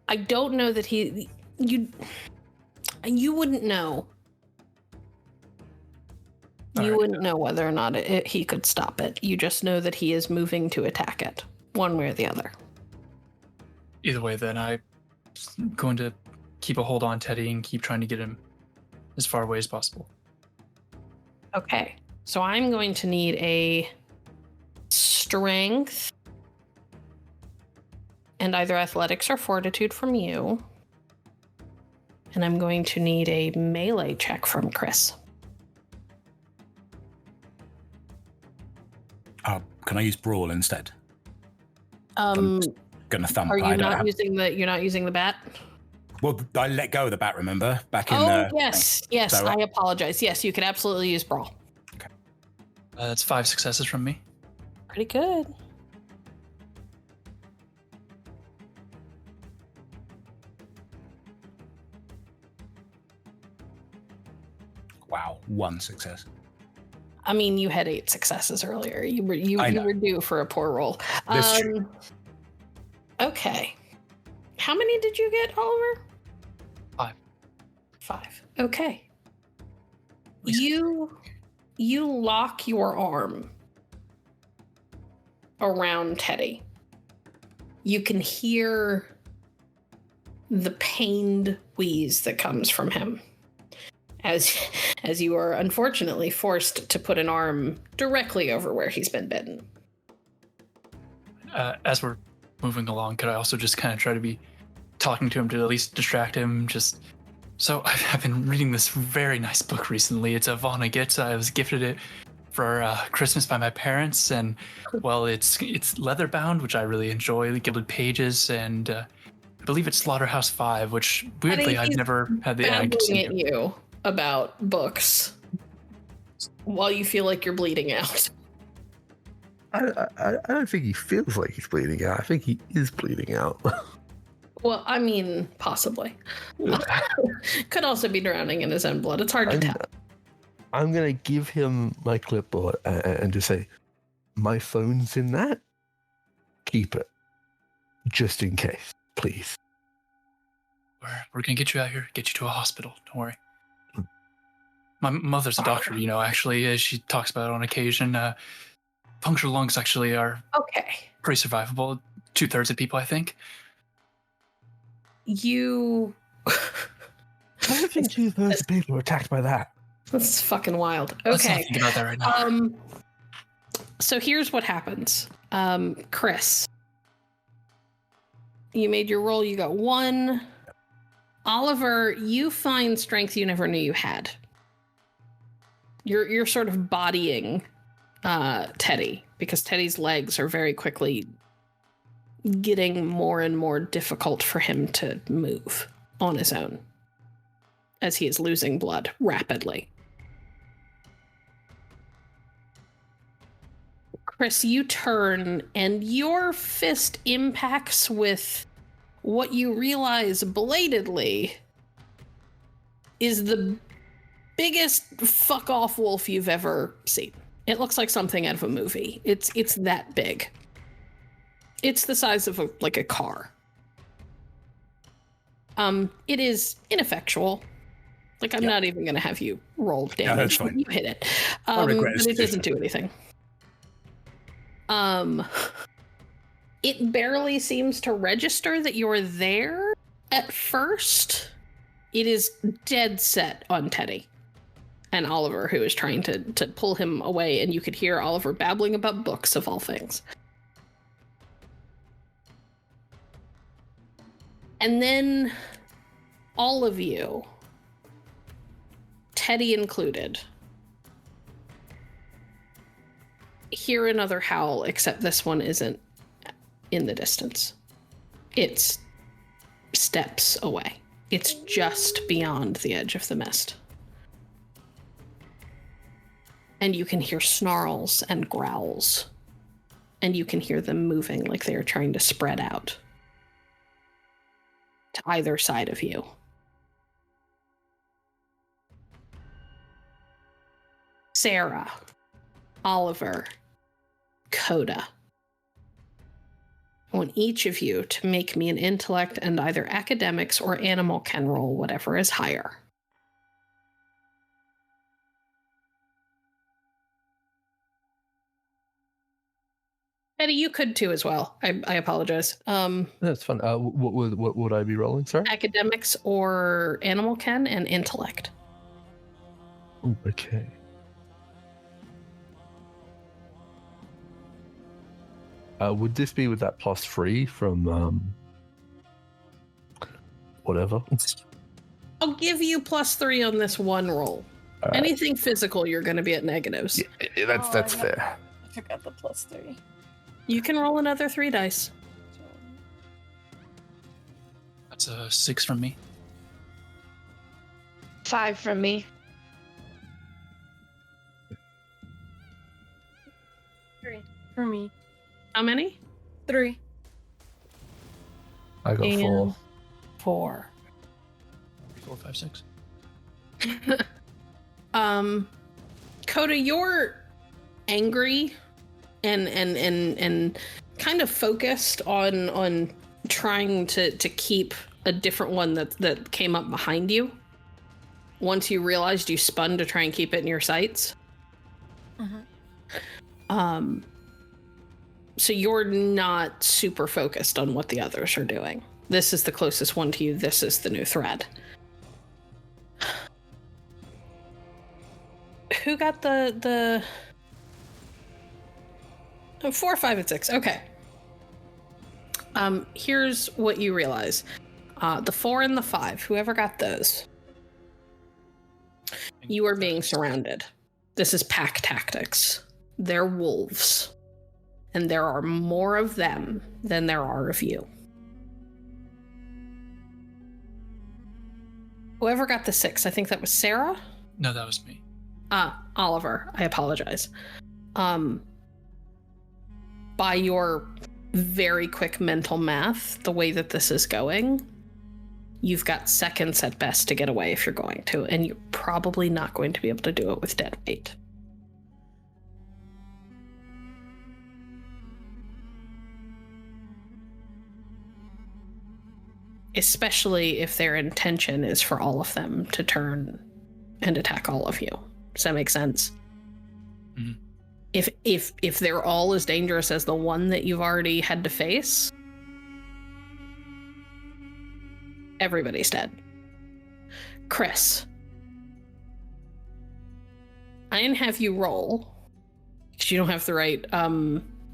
Speaker 1: I don't know that you wouldn't know. You wouldn't know whether or not he could stop it. You just know that he is moving to attack it, one way or the other.
Speaker 2: Either way, then I'm going to keep a hold on Teddy and keep trying to get him as far away as possible.
Speaker 1: Okay, so I'm going to need a strength and either athletics or fortitude from you. And I'm going to need a melee check from Kris.
Speaker 5: Can I use brawl instead?
Speaker 1: I'm
Speaker 5: gonna thump.
Speaker 1: Are you not using the bat?
Speaker 5: Well, I let go of the bat, remember? Back in
Speaker 1: yes. So, I apologize. Yes, you can absolutely use brawl.
Speaker 5: Okay.
Speaker 2: That's 5 successes from me.
Speaker 1: Pretty good.
Speaker 5: Wow, 1 success.
Speaker 1: I mean, you had 8 successes earlier. You were due for a poor roll.
Speaker 5: That's true.
Speaker 1: Okay. How many did you get, Oliver?
Speaker 2: 5.
Speaker 1: 5. Okay. You you lock your arm around Teddy. You can hear the pained wheeze that comes from him as you are unfortunately forced to put an arm directly over where he's been bitten.
Speaker 2: As we're moving along, could I also just kind of try to be talking to him to at least distract him? Just so I've been reading this very nice book recently. It's a Vonnegut. I was gifted it for Christmas by my parents, and well, it's leather bound, which I really enjoy. The gilded pages, and I believe it's Slaughterhouse 5, which weirdly I've never had the
Speaker 1: babbling at you about books while you feel like you're bleeding out.
Speaker 6: I don't think he feels like he's bleeding out. I think he is bleeding out.
Speaker 1: Well, I mean, possibly. Could also be drowning in his own blood. It's hard to tell.
Speaker 6: I'm going to give him my clipboard and just say, my phone's in that. Keep it. Just in case, please.
Speaker 2: We're going to get you out here, get you to a hospital. Don't worry. My mother's a doctor, actually. She talks about it on occasion. Punctured lungs actually are pretty survivable. 2/3 of people, I think.
Speaker 1: You...
Speaker 6: I don't think 2/3 of people are attacked by that.
Speaker 1: That's fucking wild. Okay.
Speaker 2: Let's not think about that right now.
Speaker 1: So here's what happens. Kris, you made your roll. You got 1. Oliver, you find strength you never knew you had. You're sort of bodying Teddy, because Teddy's legs are very quickly getting more and more difficult for him to move on his own as he is losing blood rapidly. Kris, you turn and your fist impacts with what you realize belatedly is the biggest fuck off wolf you've ever seen. It looks like something out of a movie. It's that big. It's the size of a car. It is ineffectual. Like, I'm not even going to have you roll damage.
Speaker 5: No, that's fine.
Speaker 1: You hit it.
Speaker 5: I regret
Speaker 1: but it doesn't do anything. It barely seems to register that you're there at first. It is dead set on Teddy and Oliver, who is trying to pull him away, and you could hear Oliver babbling about books, of all things. And then all of you, Teddy included, hear another howl, except this one isn't in the distance. It's steps away. It's just beyond the edge of the mist. And you can hear snarls and growls. And you can hear them moving like they are trying to spread out to either side of you. Sarah, Oliver, Coda. I want each of you to make me an intellect and either academics or animal can roll, whatever is higher. Eddie, you could too as well. I apologize.
Speaker 6: That's fun. What would I be rolling, sorry?
Speaker 1: Academics or animal ken and intellect.
Speaker 6: Ooh, okay. Would this be with that +3 from whatever?
Speaker 1: I'll give you +3 on this one roll. Anything physical, you're going to be at negatives.
Speaker 6: Yeah, that's fair.
Speaker 3: I forgot the +3.
Speaker 1: You can roll another 3 dice.
Speaker 2: That's a 6 from me.
Speaker 4: 5 from me.
Speaker 3: 3 for me.
Speaker 1: How many?
Speaker 3: 3.
Speaker 6: I got
Speaker 1: And
Speaker 6: 4.
Speaker 1: 4.
Speaker 2: 4, 5, 6.
Speaker 1: Coda, you're angry and kind of focused on trying to keep a different one that came up behind you. Once you realized you spun to try and keep it in your sights. So you're not super focused on what the others are doing. This is the closest one to you. This is the new thread. Who got the 4, 5, and 6? Okay. Here's what you realize. The 4 and the 5, whoever got those, you are being surrounded. This is pack tactics. They're wolves. And there are more of them than there are of you. Whoever got the 6, I think that was Sarah?
Speaker 2: No, that was me.
Speaker 1: Oliver, I apologize. By your very quick mental math, the way that this is going, you've got seconds at best to get away if you're going to, and you're probably not going to be able to do it with dead weight. Especially if their intention is for all of them to turn and attack all of you. Does that make sense?
Speaker 2: Mm-hmm.
Speaker 1: If they're all as dangerous as the one that you've already had to face, everybody's dead. Kris, I didn't have you roll because you don't have the right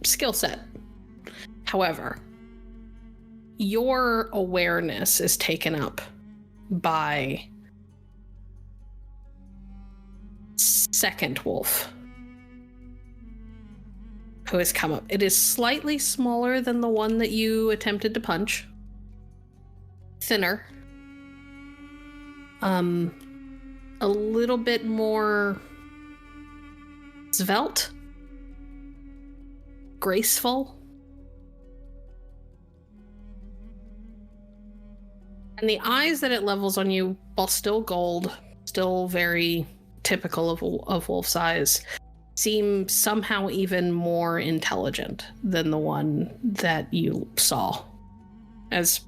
Speaker 1: skill set. However, your awareness is taken up by second wolf who has come up. It is slightly smaller than the one that you attempted to punch. Thinner. A little bit more svelte. Graceful. And the eyes that it levels on you, while still gold, still very typical of wolf's eyes, seem somehow even more intelligent than the one that you saw as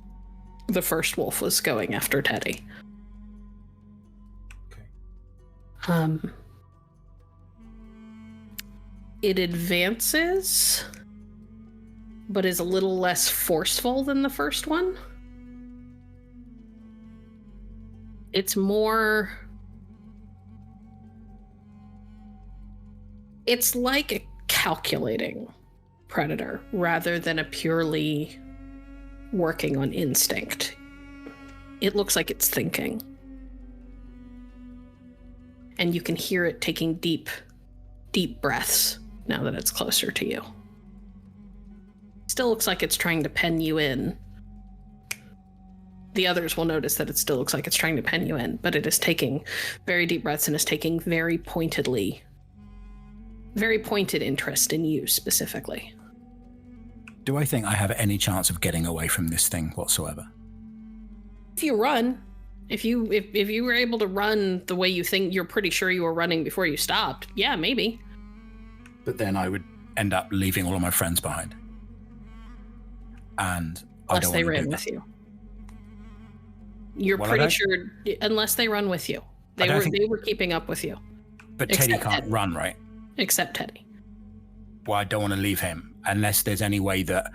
Speaker 1: the first wolf was going after Teddy.
Speaker 5: Okay.
Speaker 1: It advances, but is a little less forceful than the first one. It's more... It's like a calculating predator rather than a purely working on instinct. It looks like it's thinking. And you can hear it taking deep, deep breaths now that it's closer to you. Still looks like it's trying to pen you in. The others will notice that it still looks like it's trying to pen you in, but it is taking very deep breaths and is taking very pointed interest in you specifically.
Speaker 5: Do I think I have any chance of getting away from this thing whatsoever?
Speaker 1: If you run, if you were able to run the way you think you're pretty sure you were running before you stopped, yeah, maybe.
Speaker 5: But then I would end up leaving all of my friends behind. And I
Speaker 1: Unless
Speaker 5: don't
Speaker 1: they
Speaker 5: want to
Speaker 1: ran
Speaker 5: do
Speaker 1: with
Speaker 5: that.
Speaker 1: you. You're
Speaker 5: Well,
Speaker 1: pretty sure, unless they run with you. They were keeping up with you.
Speaker 5: But Teddy
Speaker 1: Except
Speaker 5: can't
Speaker 1: Teddy.
Speaker 5: run, right?
Speaker 1: Except Teddy.
Speaker 5: Well, I don't want to leave him unless there's any way that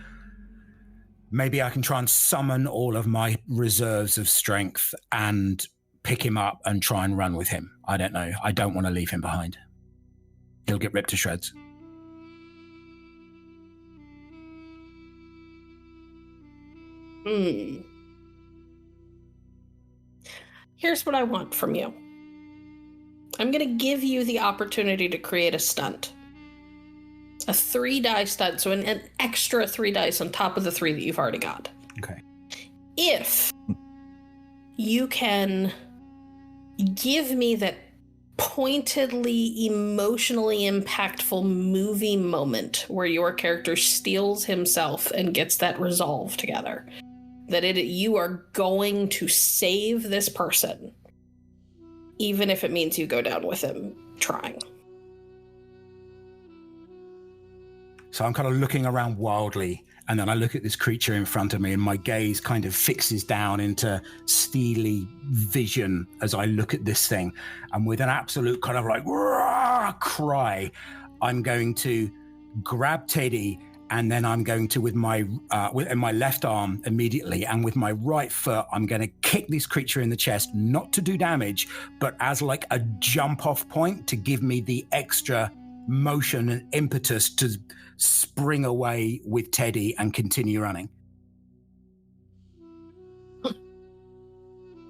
Speaker 5: maybe I can try and summon all of my reserves of strength and pick him up and try and run with him. I don't know. I don't want to leave him behind. He'll get ripped to shreds.
Speaker 1: Here's what I want from you. I'm going to give you the opportunity to create a stunt. A 3-die stunt, so an extra 3 dice on top of the 3 that you've already got.
Speaker 5: Okay.
Speaker 1: If you can give me that pointedly, emotionally impactful movie moment where your character steals himself and gets that resolve together, that you are going to save this person, even if it means you go down with him trying.
Speaker 5: So I'm kind of looking around wildly, and then I look at this creature in front of me, and my gaze kind of fixes down into steely vision as I look at this thing. And with an absolute kind of like, "Rah!" cry, I'm going to grab Teddy, and then I'm going to, with my left arm immediately, and with my right foot, I'm going to kick this creature in the chest, not to do damage, but as like a jump-off point to give me the extra motion and impetus to spring away with Teddy and continue running.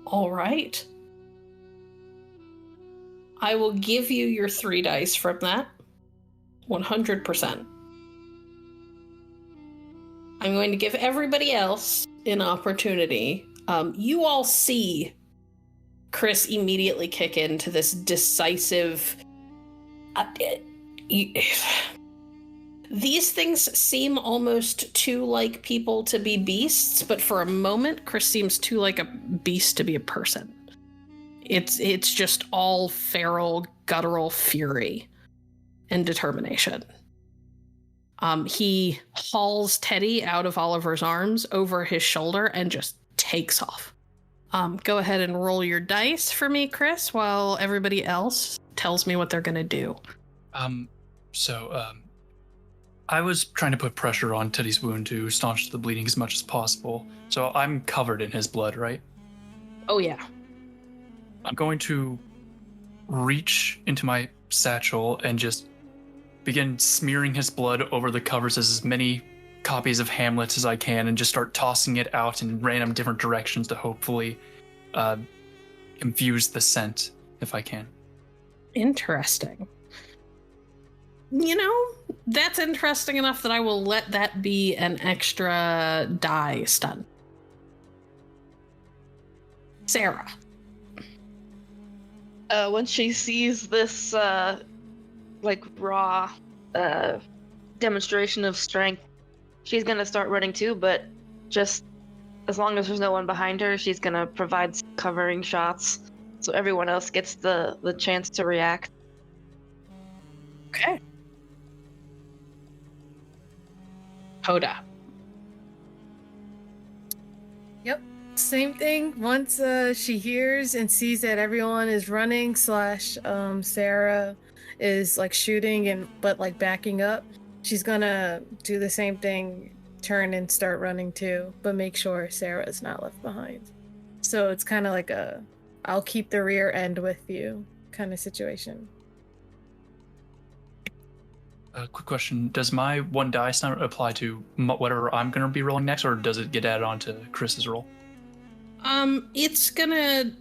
Speaker 1: All right. I will give you your 3 dice from that. 100%. I'm going to give everybody else an opportunity. You all see Kris immediately kick into this decisive... These things seem almost too like people to be beasts, but for a moment, Kris seems too like a beast to be a person. It's just all feral, guttural fury and determination. He hauls Teddy out of Oliver's arms over his shoulder and just takes off. Go ahead and roll your dice for me, Kris, while everybody else tells me what they're going to do.
Speaker 2: I was trying to put pressure on Teddy's wound to staunch the bleeding as much as possible. So I'm covered in his blood, right?
Speaker 1: Oh, yeah.
Speaker 2: I'm going to reach into my satchel and just begin smearing his blood over the covers as many copies of Hamlet as I can, and just start tossing it out in random different directions to hopefully confuse the scent if I can.
Speaker 1: Interesting. You know, that's interesting enough that I will let that be an extra die stun. Sarah.
Speaker 4: Once she sees this, raw demonstration of strength, she's gonna start running too, but just as long as there's no one behind her, she's gonna provide covering shots so everyone else gets the chance to react.
Speaker 1: Okay. Coda.
Speaker 3: Yep. Same thing. Once she hears and sees that everyone is running / Sarah is like shooting but like backing up, she's gonna do the same thing, turn and start running too, but make sure Sarah is not left behind. So it's kind of like a I'll keep the rear end with you kind of situation.
Speaker 2: Quick question. Does my 1 dice not apply to whatever I'm going to be rolling next, or does it get added on to Chris's roll?
Speaker 1: It's gonna...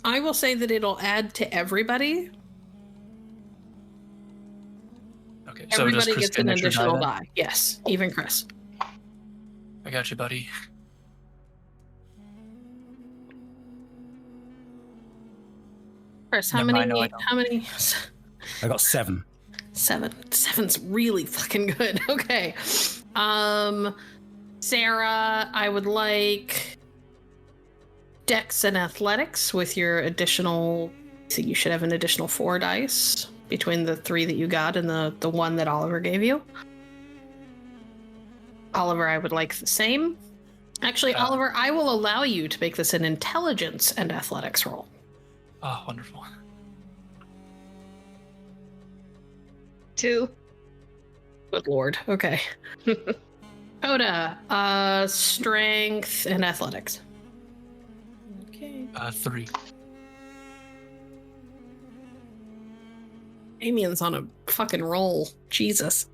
Speaker 1: I will say that it'll add to everybody.
Speaker 2: Okay, so does
Speaker 1: Everybody
Speaker 2: Kris
Speaker 1: gets
Speaker 2: get
Speaker 1: an
Speaker 2: extra
Speaker 1: additional
Speaker 2: die?
Speaker 1: die. Yes, even Kris.
Speaker 2: I got you, buddy.
Speaker 1: Kris, how
Speaker 2: Never mind,
Speaker 1: many...
Speaker 2: no, I don't.
Speaker 1: How many...
Speaker 5: I got 7.
Speaker 1: 7. 7's really fucking good. Okay. Sarah, I would like Dex and Athletics with your additional... So you should have an additional 4 dice between the 3 that you got and the 1 that Oliver gave you. Oliver, I would like the same. Actually, Oliver, I will allow you to make this an Intelligence and Athletics roll.
Speaker 2: Oh, wonderful.
Speaker 4: 2.
Speaker 1: Good lord. Okay. Coda, Strength and Athletics.
Speaker 3: Okay.
Speaker 2: 3.
Speaker 1: Damien's on a fucking roll. Jesus.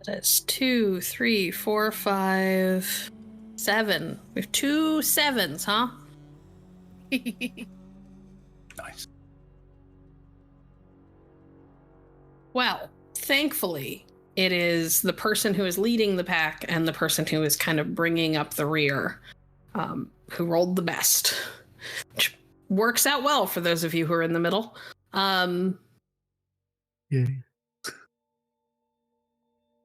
Speaker 1: That's 2, 3, 4, 5, 7. We have 2 7s, huh?
Speaker 5: Nice.
Speaker 1: Well, thankfully, it is the person who is leading the pack and the person who is kind of bringing up the rear who rolled the best. Which works out well for those of you who are in the middle.
Speaker 6: Yeah.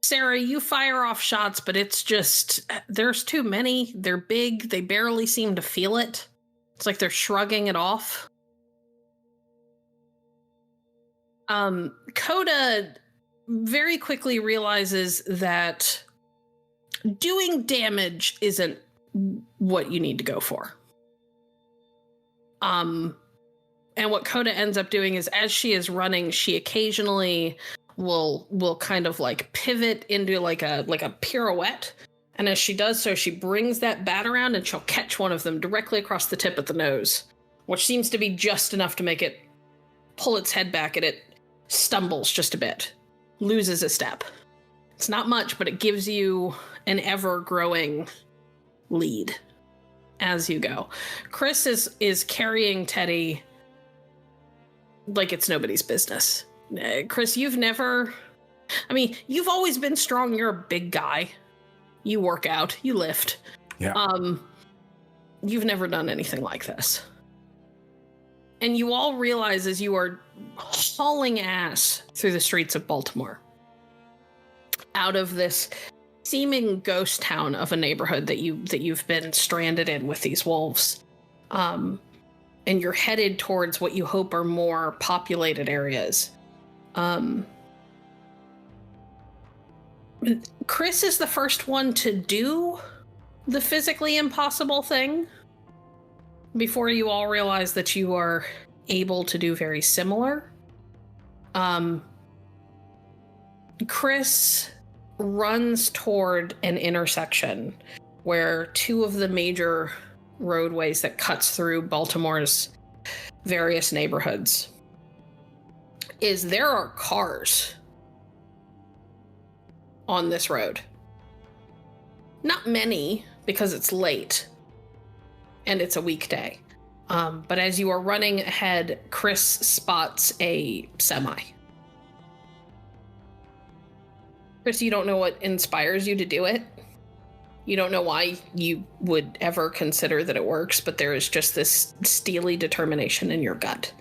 Speaker 1: Sarah, you fire off shots, but it's just, there's too many. They're big. They barely seem to feel it. It's like they're shrugging it off. Coda, very quickly realizes that doing damage isn't what you need to go for. And what Coda ends up doing is, as she is running, she occasionally will kind of like pivot into like a pirouette. And as she does so, she brings that bat around and she'll catch one of them directly across the tip of the nose, which seems to be just enough to make it pull its head back, and it stumbles just a bit, loses a step. It's not much, but it gives you an ever-growing lead as you go. Kris is carrying Teddy like it's nobody's business. Kris, you've always been strong. You're a big guy. You work out, you lift.
Speaker 5: Yeah.
Speaker 1: You've never done anything like this. And you all realize as you are hauling ass through the streets of Baltimore, out of this seeming ghost town of a neighborhood that you've been stranded in with these wolves, and you're headed towards what you hope are more populated areas. Kris is the first one to do the physically impossible thing before you all realize that you are able to do very similar. Kris runs toward an intersection where two of the major roadways that cuts through Baltimore's various neighborhoods there are cars on this road. Not many, because it's late and it's a weekday. But as you are running ahead, Kris spots a semi. Kris, you don't know what inspires you to do it. You don't know why you would ever consider that it works, but there is just this steely determination in your gut.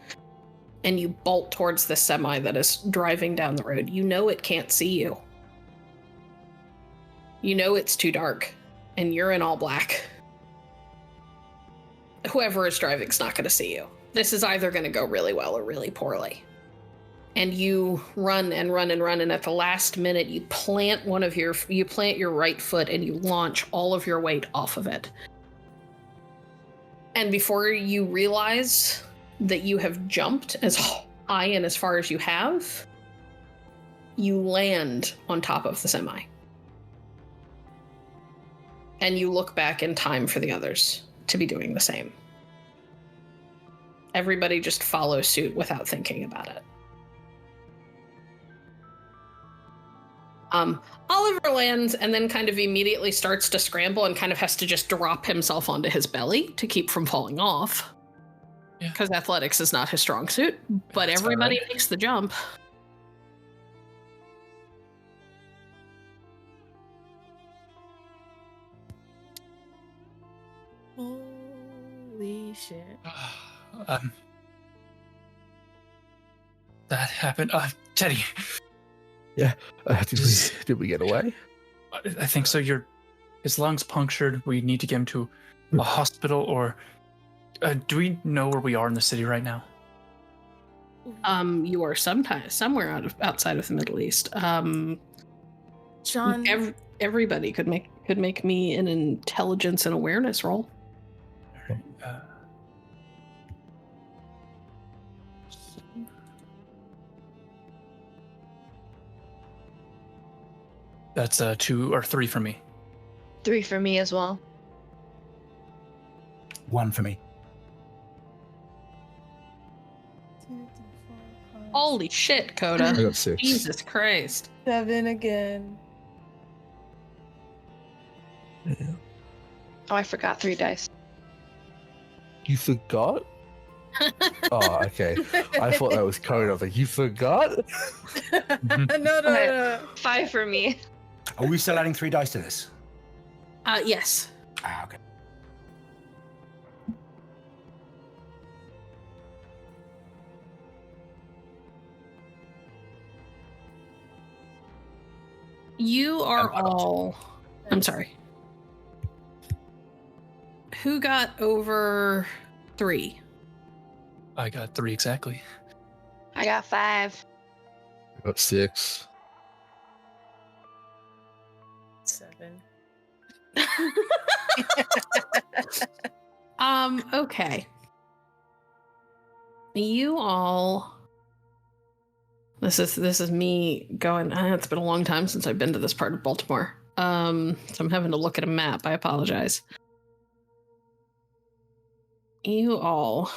Speaker 1: And you bolt towards the semi that is driving down the road. You know it can't see you. You know it's too dark, and you're in all black. Whoever is driving's not going to see you. This is either going to go really well or really poorly. And you run and run and run, and at the last minute, you plant your right foot and you launch all of your weight off of it. And before you realize that you have jumped as high and as far as you have, you land on top of the semi. And you look back in time for the others to be doing the same. Everybody just follows suit without thinking about it. Oliver lands and then kind of immediately starts to scramble and kind of has to just drop himself onto his belly to keep from falling off. Because athletics is not his strong suit, but that's everybody makes the jump.
Speaker 3: Holy shit.
Speaker 2: That happened. Teddy.
Speaker 6: Yeah. Did we get away?
Speaker 2: I think so. His lungs punctured. We need to get him to a hospital, or do we know where we are in the city right now?
Speaker 1: You are somewhere outside of the Middle East.
Speaker 3: John,
Speaker 1: everybody could make me an intelligence and awareness roll.
Speaker 2: All right. That's 2 or 3 for me.
Speaker 4: 3 for me as well.
Speaker 5: 1 for me.
Speaker 1: Holy shit, Coda.
Speaker 6: I got 6.
Speaker 1: Jesus Christ.
Speaker 3: 7 again.
Speaker 6: Yeah.
Speaker 4: Oh, I forgot 3 dice.
Speaker 6: You forgot? Oh, okay. I thought that was Coda. I was like, you forgot?
Speaker 3: No.
Speaker 4: 5 for me.
Speaker 5: Are we still adding 3 dice to this?
Speaker 1: Yes.
Speaker 5: Okay.
Speaker 1: You are all... I'm sorry. Who got over 3?
Speaker 2: I got 3 exactly.
Speaker 4: I got 5.
Speaker 6: I got 6.
Speaker 3: 7.
Speaker 1: Okay. You all. This is me going. It's been a long time since I've been to this part of Baltimore. So I'm having to look at a map. I apologize. You all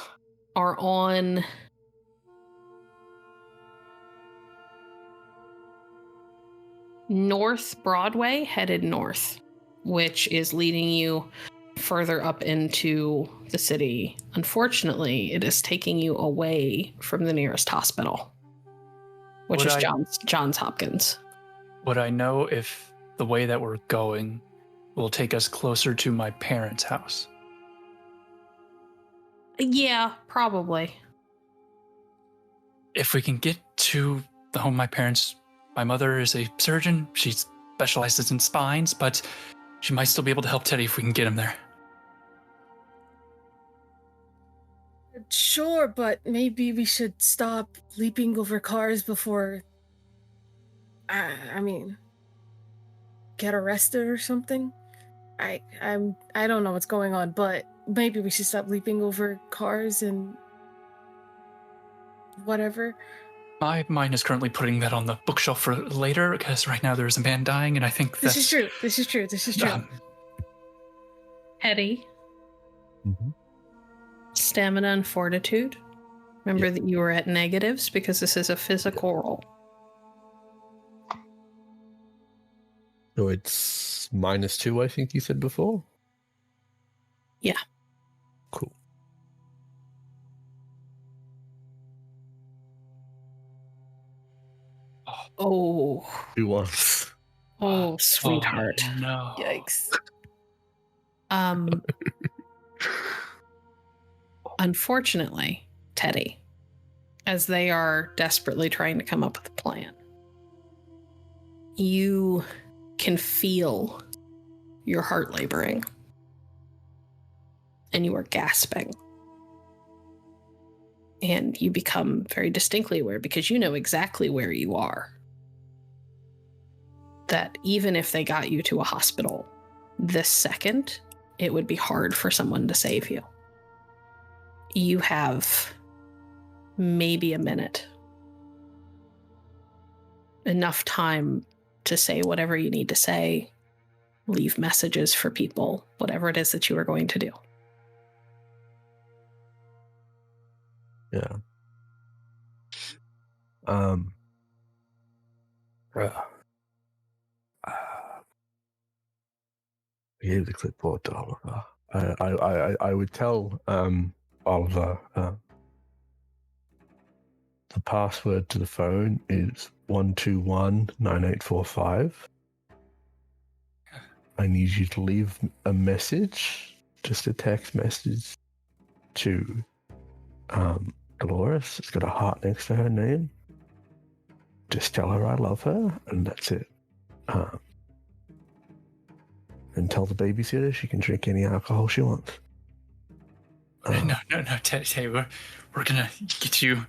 Speaker 1: are on North Broadway, headed north, which is leading you further up into the city. Unfortunately, it is taking you away from the nearest hospital, which is Johns Hopkins.
Speaker 2: Would I know if the way that we're going will take us closer to my parents' house?
Speaker 1: Yeah, probably.
Speaker 2: If we can get to the home of my parents, my mother is a surgeon. She specializes in spines, but she might still be able to help Teddy if we can get him there.
Speaker 3: Sure, but maybe we should stop leaping over cars before, I mean, get arrested or something. I don't know what's going on, but maybe we should stop leaping over cars and whatever.
Speaker 2: My mind is currently putting that on the bookshelf for later, because right now there's a man dying, and I think
Speaker 3: This is true.
Speaker 1: Teddy.
Speaker 6: Mm-hmm.
Speaker 1: Stamina and fortitude. Remember that you were at negatives because this is a physical roll.
Speaker 6: So it's -2, I think you said before?
Speaker 1: Yeah.
Speaker 6: Cool.
Speaker 1: Oh.
Speaker 6: 2 1s.
Speaker 1: Oh, sweetheart.
Speaker 2: Oh, no.
Speaker 3: Yikes.
Speaker 1: Unfortunately, Teddy, as they are desperately trying to come up with a plan, you can feel your heart laboring and you are gasping. And you become very distinctly aware, because you know exactly where you are, that even if they got you to a hospital this second, it would be hard for someone to save you. You have maybe a minute. Enough time to say whatever you need to say, leave messages for people, whatever it is that you are going to do.
Speaker 6: Yeah. I gave the clipboard to Oliver. I would tell Oliver the password to the phone is 1219845. I need you to leave a message, just a text message to Dolores. It's got a heart next to her name. Just tell her I love her, and that's it. And tell the babysitter she can drink any alcohol she wants.
Speaker 2: No, Teddy, we're gonna get you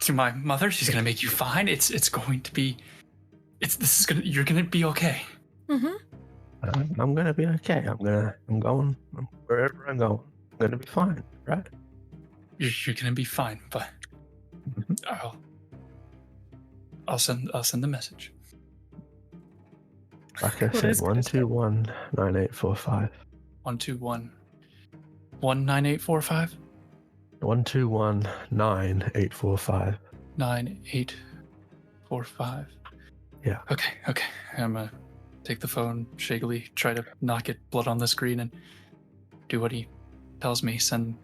Speaker 2: to my mother. She's gonna make you fine. It's going to be. You're gonna be okay.
Speaker 3: Mm-hmm.
Speaker 6: I'm gonna be okay. I'm going wherever I'm going. I'm gonna be fine, right?
Speaker 2: You're gonna be fine, but I'll send the message.
Speaker 6: Like I said, 1219845.
Speaker 2: 121-19845.
Speaker 6: 1219845.
Speaker 2: 9845.
Speaker 6: Yeah.
Speaker 2: Okay. I'm gonna take the phone, shakily, try to not get blood on the screen, and do what he tells me. Send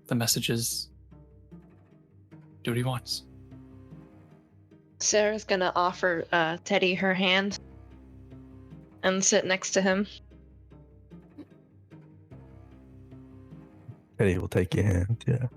Speaker 2: the messages. Do what he wants.
Speaker 4: Sarah's gonna offer Teddy her hand and sit next to him.
Speaker 6: Teddy will take your hand, yeah.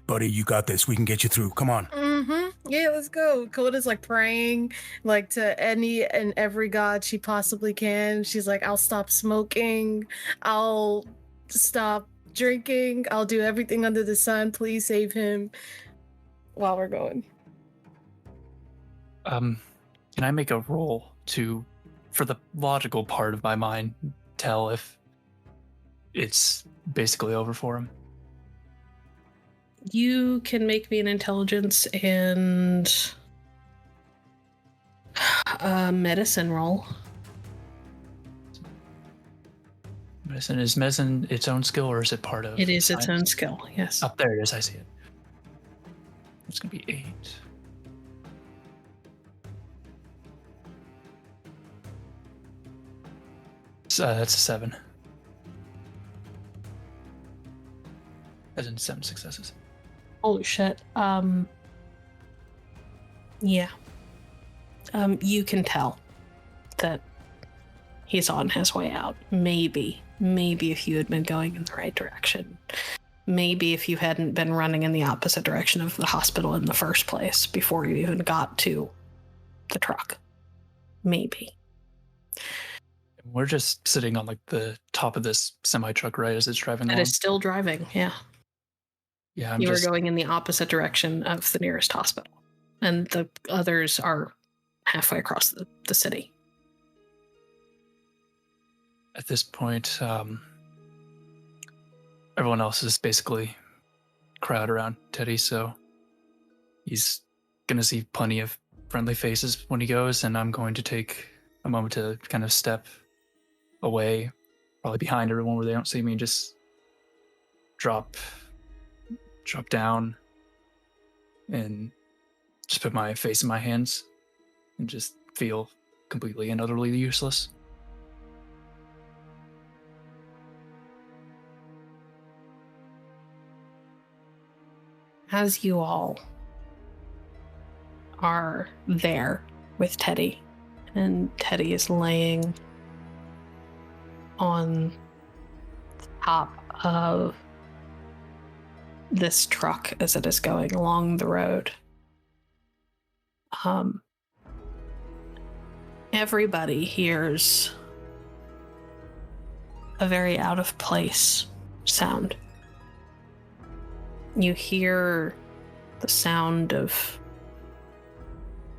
Speaker 5: Buddy, you got this. We can get you through. Come on.
Speaker 3: Mm-hmm. Yeah, let's go. Coda's like praying like to any and every god she possibly can. She's like, I'll stop smoking. I'll stop drinking. I'll do everything under the sun. Please save him while we're going.
Speaker 2: Can I make a roll for the logical part of my mind, tell if it's basically over for him?
Speaker 1: You can make me an intelligence and a medicine roll.
Speaker 2: Is medicine its own skill, or is it part of
Speaker 1: It is its
Speaker 2: science?
Speaker 1: own skill, yes.
Speaker 2: Up there it is, I see it. It's going to be 8. So, that's a 7. As in 7 successes.
Speaker 1: Holy shit. Yeah. You can tell that he's on his way out. Maybe if you had been going in the right direction. Maybe if you hadn't been running in the opposite direction of the hospital in the first place before you even got to the truck. Maybe.
Speaker 2: We're just sitting on like the top of this semi-truck, right, as it's driving
Speaker 1: That
Speaker 2: along?
Speaker 1: is still driving, yeah.
Speaker 2: Yeah,
Speaker 1: You were going in the opposite direction of the nearest hospital. And the others are halfway across the city.
Speaker 2: At this point, everyone else is basically crowd around Teddy, so he's going to see plenty of friendly faces when he goes, and I'm going to take a moment to kind of step away, probably behind everyone where they don't see me, and just drop down and just put my face in my hands and just feel completely and utterly useless.
Speaker 1: As you all are there with Teddy, and Teddy is laying on the top of this truck as it is going along the road. Everybody hears a very out of place sound. You hear the sound of,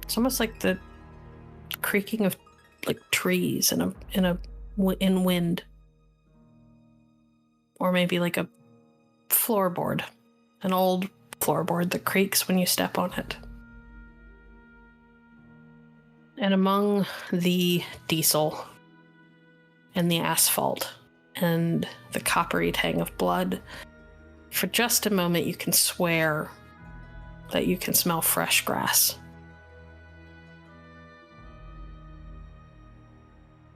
Speaker 1: it's almost like the creaking of like trees in wind, or maybe like a floorboard, an old floorboard that creaks when you step on it. And among the diesel and the asphalt and the coppery tang of blood, for just a moment you can swear that you can smell fresh grass.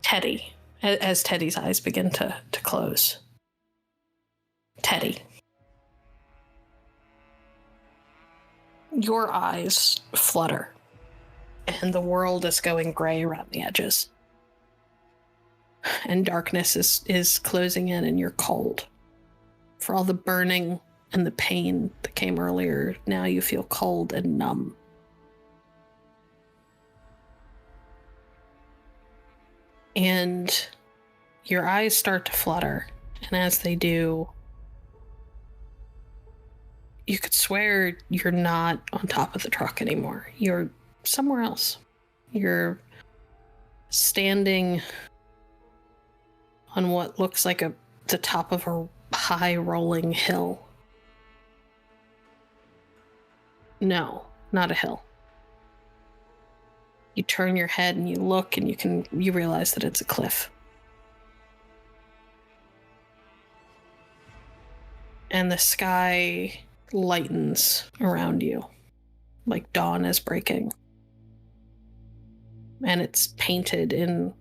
Speaker 1: Teddy, as Teddy's eyes begin to close. Teddy. Your eyes flutter, and the world is going gray around the edges. And darkness is closing in, and you're cold. For all the burning and the pain that came earlier, now you feel cold and numb. And your eyes start to flutter, and as they do, you could swear you're not on top of the truck anymore. You're somewhere else. You're standing on what looks like the top of a high rolling hill. No, not a hill. You turn your head and you look, and you realize that it's a cliff. And the sky lightens around you, like dawn is breaking. And it's painted in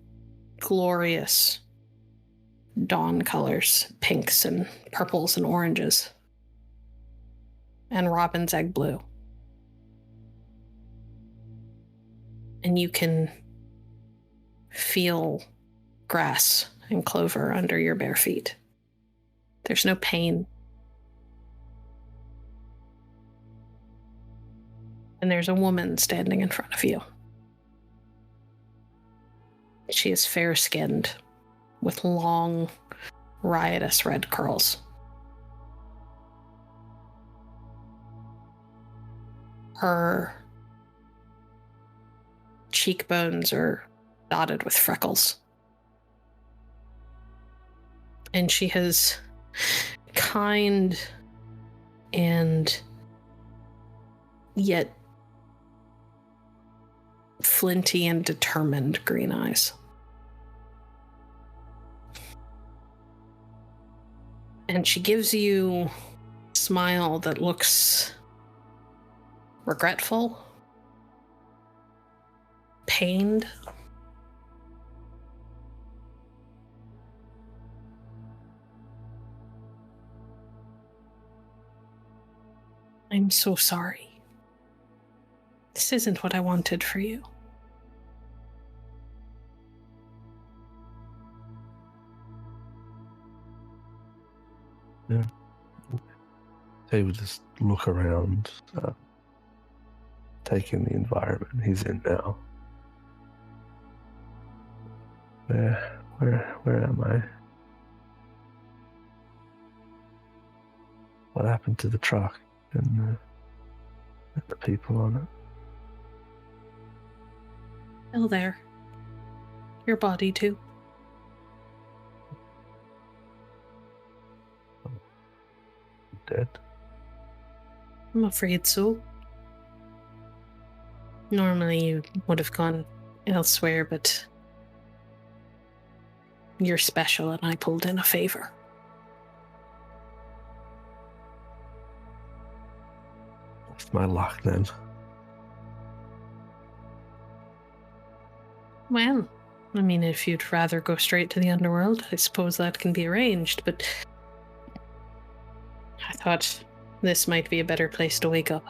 Speaker 1: glorious dawn colors, pinks and purples and oranges, and robin's egg blue. And you can feel grass and clover under your bare feet. There's no pain. And there's a woman standing in front of you. She is fair-skinned, with long, riotous red curls. Her cheekbones are dotted with freckles. And she has kind and yet flinty and determined green eyes. And she gives you a smile that looks regretful, pained. I'm so sorry. This isn't what I wanted for you.
Speaker 6: Yeah. He would just look around, taking the environment he's in now. Where am I? What happened to the truck and the people on it?
Speaker 1: Still there. Your body, too.
Speaker 6: Dead?
Speaker 1: I'm afraid so. Normally you would have gone elsewhere, but you're special and I pulled in a favor.
Speaker 6: That's my luck then.
Speaker 1: Well, I mean, if you'd rather go straight to the underworld, I suppose that can be arranged, but I thought this might be a better place to wake up.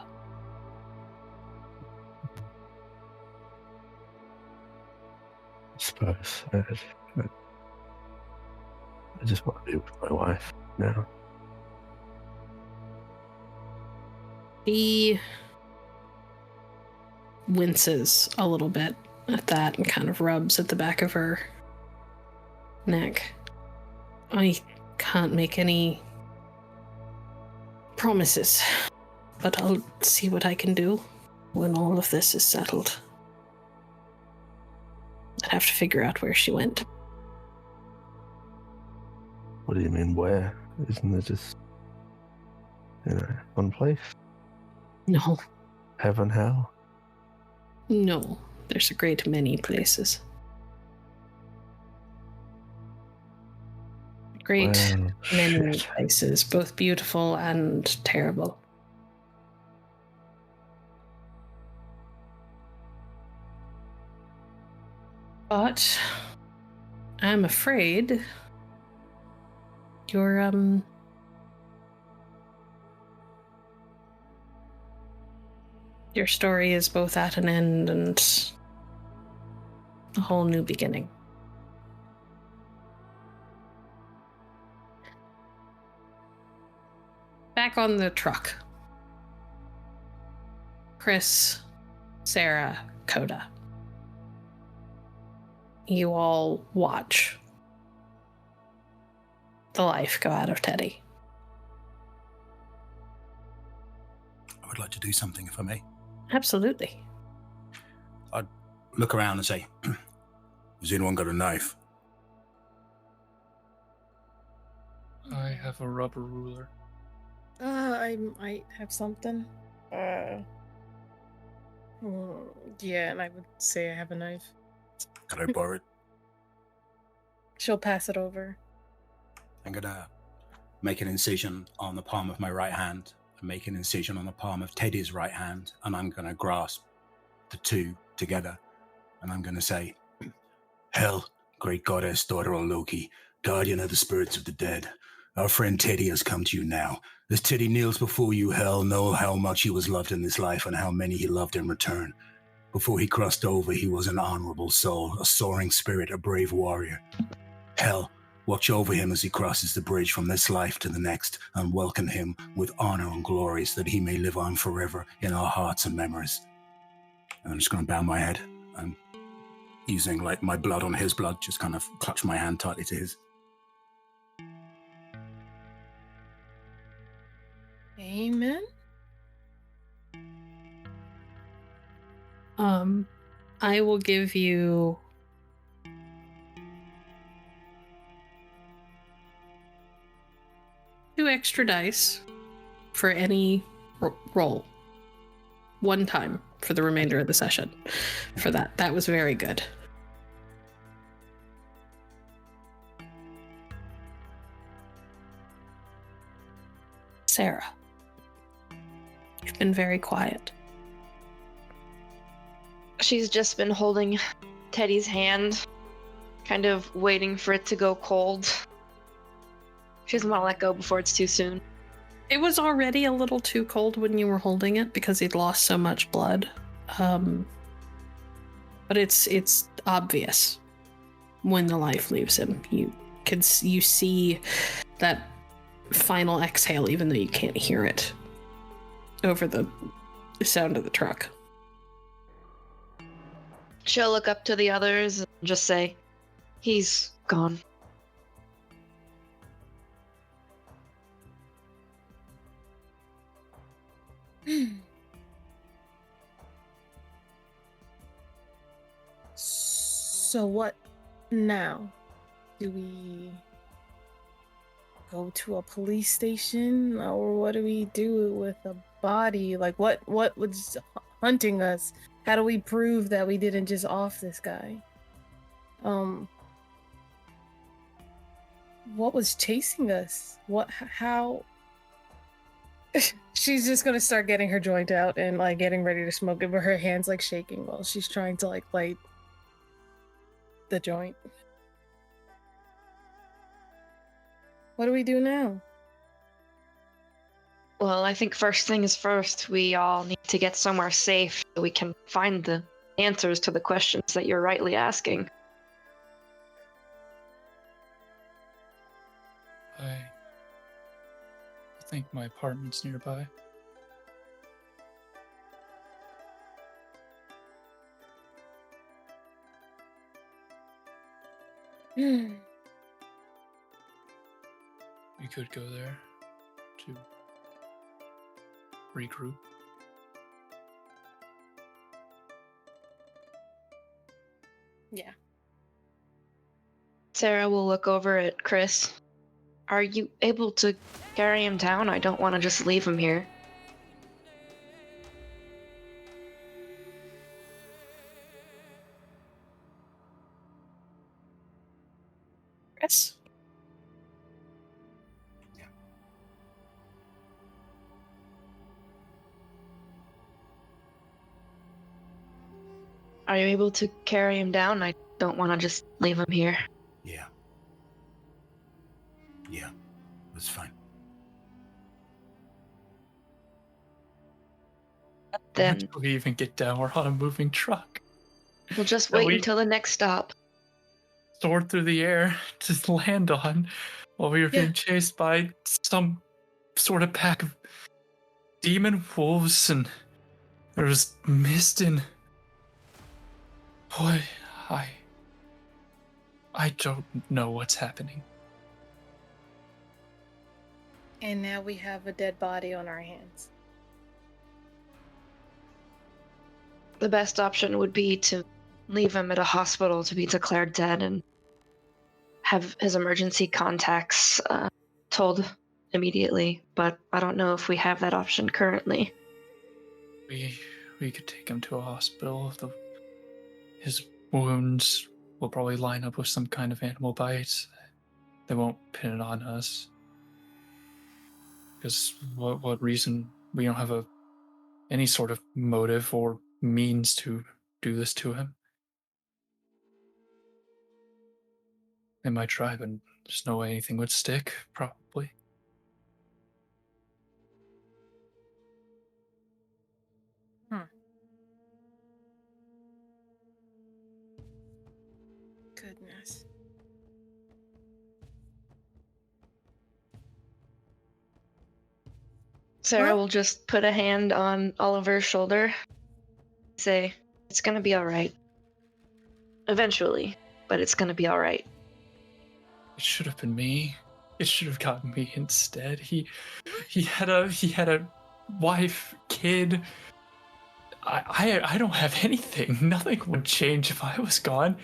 Speaker 6: I suppose. I just want to be with my wife now.
Speaker 1: She winces a little bit at that and kind of rubs at the back of her neck. I can't make any promises, but I'll see what I can do when all of this is settled. I'd have to figure out where she went.
Speaker 6: What do you mean, where? Isn't there just, one place?
Speaker 1: No,
Speaker 6: Heaven, hell?
Speaker 1: no, there's a great many places. Great
Speaker 6: Well,
Speaker 1: many
Speaker 6: shit.
Speaker 1: places, both beautiful and terrible. But I'm afraid your story is both at an end and a whole new beginning. Back on the truck. Kris, Sarah, Coda. You all watch the life go out of Teddy.
Speaker 5: I would like to do something, if I may.
Speaker 1: Absolutely.
Speaker 5: I'd look around and say, has anyone got a knife?
Speaker 2: I have a rubber ruler.
Speaker 3: I might have something. Yeah, and I would say I have a knife.
Speaker 5: Could I borrow it?
Speaker 3: She'll pass it over.
Speaker 5: I'm gonna make an incision on the palm of my right hand and make an incision on the palm of Teddy's right hand, and I'm gonna grasp the two together, and I'm gonna say, Hell, great goddess, daughter of Loki, guardian of the spirits of the dead, our friend Teddy has come to you now. As Teddy kneels before you, Hell, know how much he was loved in this life and how many he loved in return. Before he crossed over, he was an honorable soul, a soaring spirit, a brave warrior. Hell, watch over him as he crosses the bridge from this life to the next, and welcome him with honor and glories that he may live on forever in our hearts and memories. And I'm just going to bow my head and using like my blood on his blood, just kind of clutch my hand tightly to his.
Speaker 3: Amen.
Speaker 1: I will give you 2 extra dice for any roll. 1 time for the remainder of the session. For that. That was very good. Sarah, you've been very quiet.
Speaker 4: She's just been holding Teddy's hand, kind of waiting for it to go cold. She doesn't want to let go before it's too soon.
Speaker 1: It was already a little too cold when you were holding it because he'd lost so much blood. But it's obvious when the life leaves him. You see that final exhale, even though you can't hear it over the sound of the truck.
Speaker 4: She'll look up to the others and just say, "He's gone."
Speaker 3: So what now? Do we go to a police station, or what do we do with a body? Like what was hunting us? How do we prove that we didn't just off this guy? What was chasing us? How? She's just gonna start getting her joint out and like getting ready to smoke it, but her hands like shaking while she's trying to like light the joint. What do we do now?
Speaker 4: Well, I think first things first, we all need to get somewhere safe so we can find the answers to the questions that you're rightly asking.
Speaker 2: I think my apartment's nearby. We could go there to regroup.
Speaker 3: Yeah.
Speaker 4: Sarah will look over at Kris. Are you able to carry him down? I don't want to just leave him here.
Speaker 1: Kris?
Speaker 4: Are you able to carry him down? I don't want to just leave him here.
Speaker 5: Yeah. Yeah, that's fine.
Speaker 2: Then
Speaker 4: Then
Speaker 2: we even get down. We're on a moving truck.
Speaker 4: we'll just
Speaker 2: No,
Speaker 4: wait
Speaker 2: we-
Speaker 4: until the next stop.
Speaker 2: Soared through the air to land on while we were being chased by some sort of pack of demon wolves, and there was mist and boy, I don't know what's happening.
Speaker 3: And now we have a dead body on our hands.
Speaker 4: The best option would be to leave him at a hospital to be declared dead and have his emergency contacts told immediately, but I don't know if we have that option currently.
Speaker 2: We could take him to a hospital. His wounds will probably line up with some kind of animal bites. They won't pin it on us. Because what reason? We don't have any sort of motive or means to do this to him. They might try, but there's no way anything would stick, probably.
Speaker 3: Goodness.
Speaker 4: Sarah
Speaker 3: Well-
Speaker 4: will just put a hand on Oliver's shoulder, say, "It's gonna be alright. Eventually, but it's gonna be alright."
Speaker 2: It should have been me. It should have gotten me instead. He had a wife, kid. I don't have anything. Nothing would change if I was gone.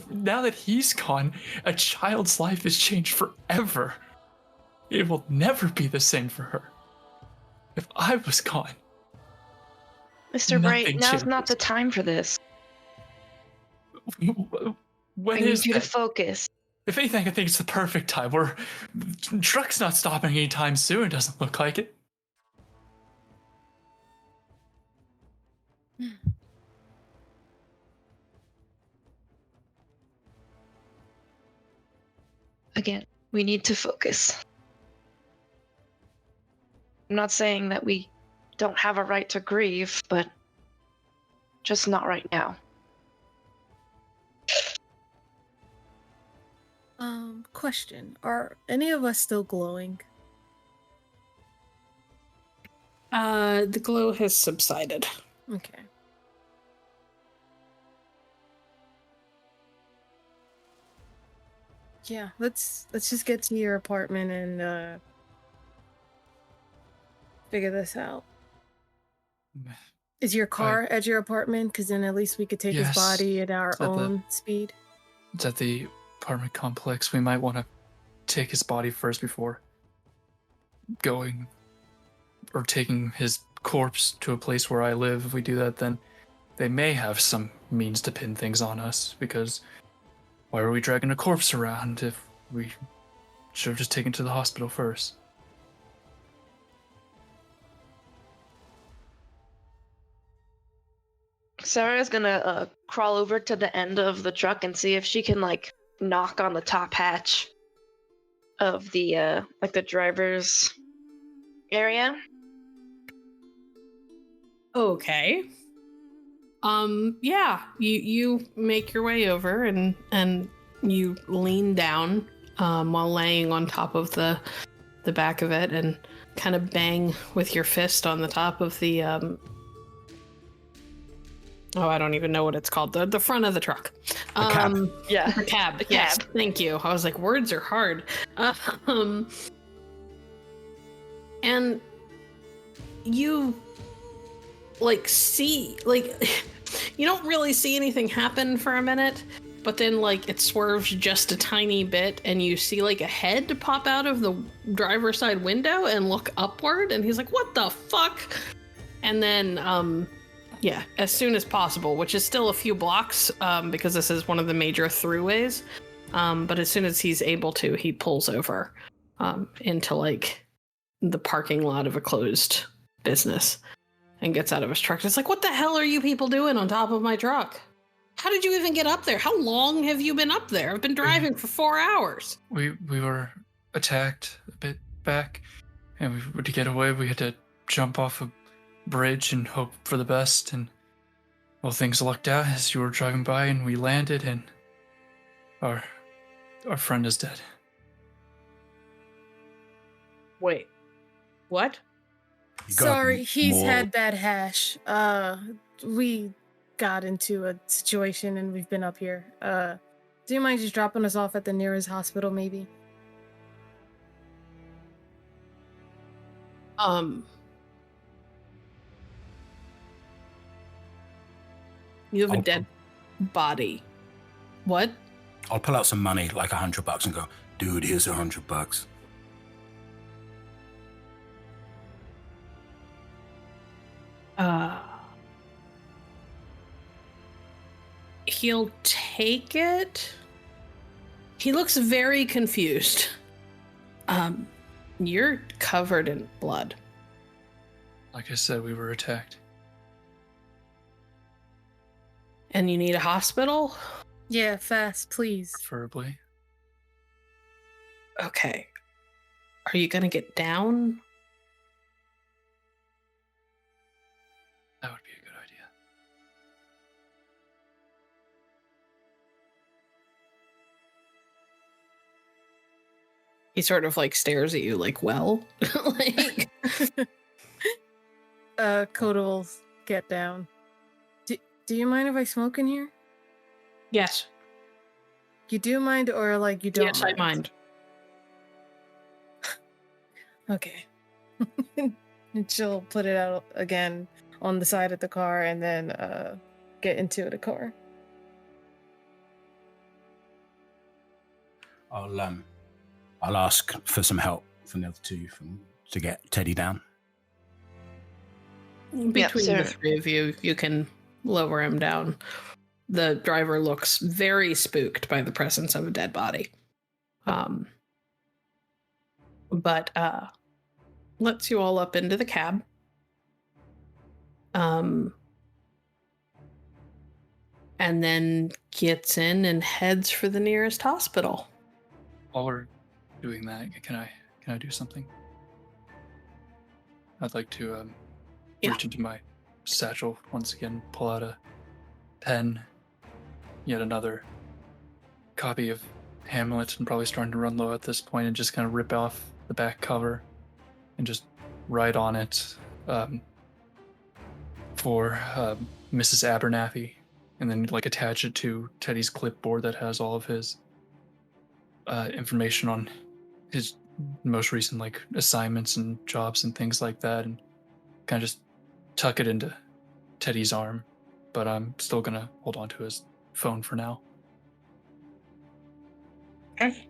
Speaker 2: Now that he's gone, a child's life is changed forever. It will never be the same for her. If I was gone.
Speaker 4: Mr. Bright,
Speaker 2: nothing
Speaker 4: now's not the
Speaker 2: changes.
Speaker 4: time for this.
Speaker 2: When
Speaker 4: I
Speaker 2: is
Speaker 4: need you to
Speaker 2: that?
Speaker 4: focus.
Speaker 2: If anything, I think it's the perfect time. Truck's not stopping anytime soon. Doesn't look like it.
Speaker 4: Again, we need to focus. I'm not saying that we don't have a right to grieve, but just not right now.
Speaker 3: Question. Are any of us still glowing?
Speaker 1: The glow has subsided.
Speaker 3: Okay. Yeah, let's just get to your apartment and figure this out. Is your car at your apartment? Because then at least we could take his
Speaker 2: Yes.
Speaker 3: body at our
Speaker 2: It's at the-
Speaker 3: own speed.
Speaker 2: It's at the apartment complex. We might want to take his body first before going or taking his corpse to a place where I live. If we do that, then they may have some means to pin things on us, because why are we dragging a corpse around if we should have just taken it to the hospital first?
Speaker 4: Sarah's gonna crawl over to the end of the truck and see if she can knock on the top hatch of the the driver's area.
Speaker 1: Okay. Yeah, you make your way over and you lean down while laying on top of the back of it and kind of bang with your fist on the top of the I don't even know what it's called. The front of the truck.
Speaker 5: The cab.
Speaker 4: Yeah.
Speaker 1: The cab.
Speaker 4: The
Speaker 1: Yes,
Speaker 4: cab.
Speaker 1: thank you. I was like, words are hard. And you see you don't really see anything happen for a minute, but then it swerves just a tiny bit and you see a head pop out of the driver's side window and look upward, and he's like, what the fuck? And then yeah, as soon as possible, which is still a few blocks because this is one of the major throughways, but as soon as he's able to, he pulls over into the parking lot of a closed business and gets out of his truck. It's like, what the hell are you people doing on top of my truck? How did you even get up there? How long have you been up there? I've been driving for 4 hours.
Speaker 2: We were attacked a bit back, and to get away, we had to jump off a bridge and hope for the best. And well, things lucked out as you were driving by, and we landed, and our friend is dead.
Speaker 1: Wait, what?
Speaker 5: You got
Speaker 3: Sorry, he's
Speaker 5: more-
Speaker 3: had bad hash. We got into a situation and we've been up here. Do you mind just dropping us off at the nearest hospital, maybe?
Speaker 1: You have a
Speaker 5: I'll-
Speaker 1: dead body. What?
Speaker 5: I'll pull out some money, like $100, and go, dude, here's $100.
Speaker 1: He'll take it. He looks very confused. You're covered in blood.
Speaker 2: Like I said, we were attacked.
Speaker 1: And you need a hospital?
Speaker 3: Yeah, fast, please.
Speaker 2: Preferably.
Speaker 1: Okay. Are you gonna get down?
Speaker 2: That would be a good idea.
Speaker 1: He sort of stares at you well.
Speaker 3: Coda will get down. Do you mind if I smoke in here?
Speaker 1: Yes.
Speaker 3: You do mind, or you don't?
Speaker 1: Yes, I mind.
Speaker 3: Okay. And she'll put it out again. on the side of the car and then get into the car.
Speaker 5: I'll ask for some help from the other two to get Teddy down.
Speaker 1: Between the three of you, you can lower him down. The driver looks very spooked by the presence of a dead body. But lets you all up into the cab. And then gets in and heads for the nearest hospital.
Speaker 2: While we're doing that, can I do something? I'd like to reach into my satchel once again, pull out a pen, yet another copy of Hamlet, and probably starting to run low at this point, and just kind of rip off the back cover and just write on it for Mrs. Abernathy, and then like attach it to Teddy's clipboard that has all of his information on his most recent like assignments and jobs and things like that, and kind of just tuck it into Teddy's arm. But I'm still gonna hold on to his phone for now.
Speaker 1: Okay.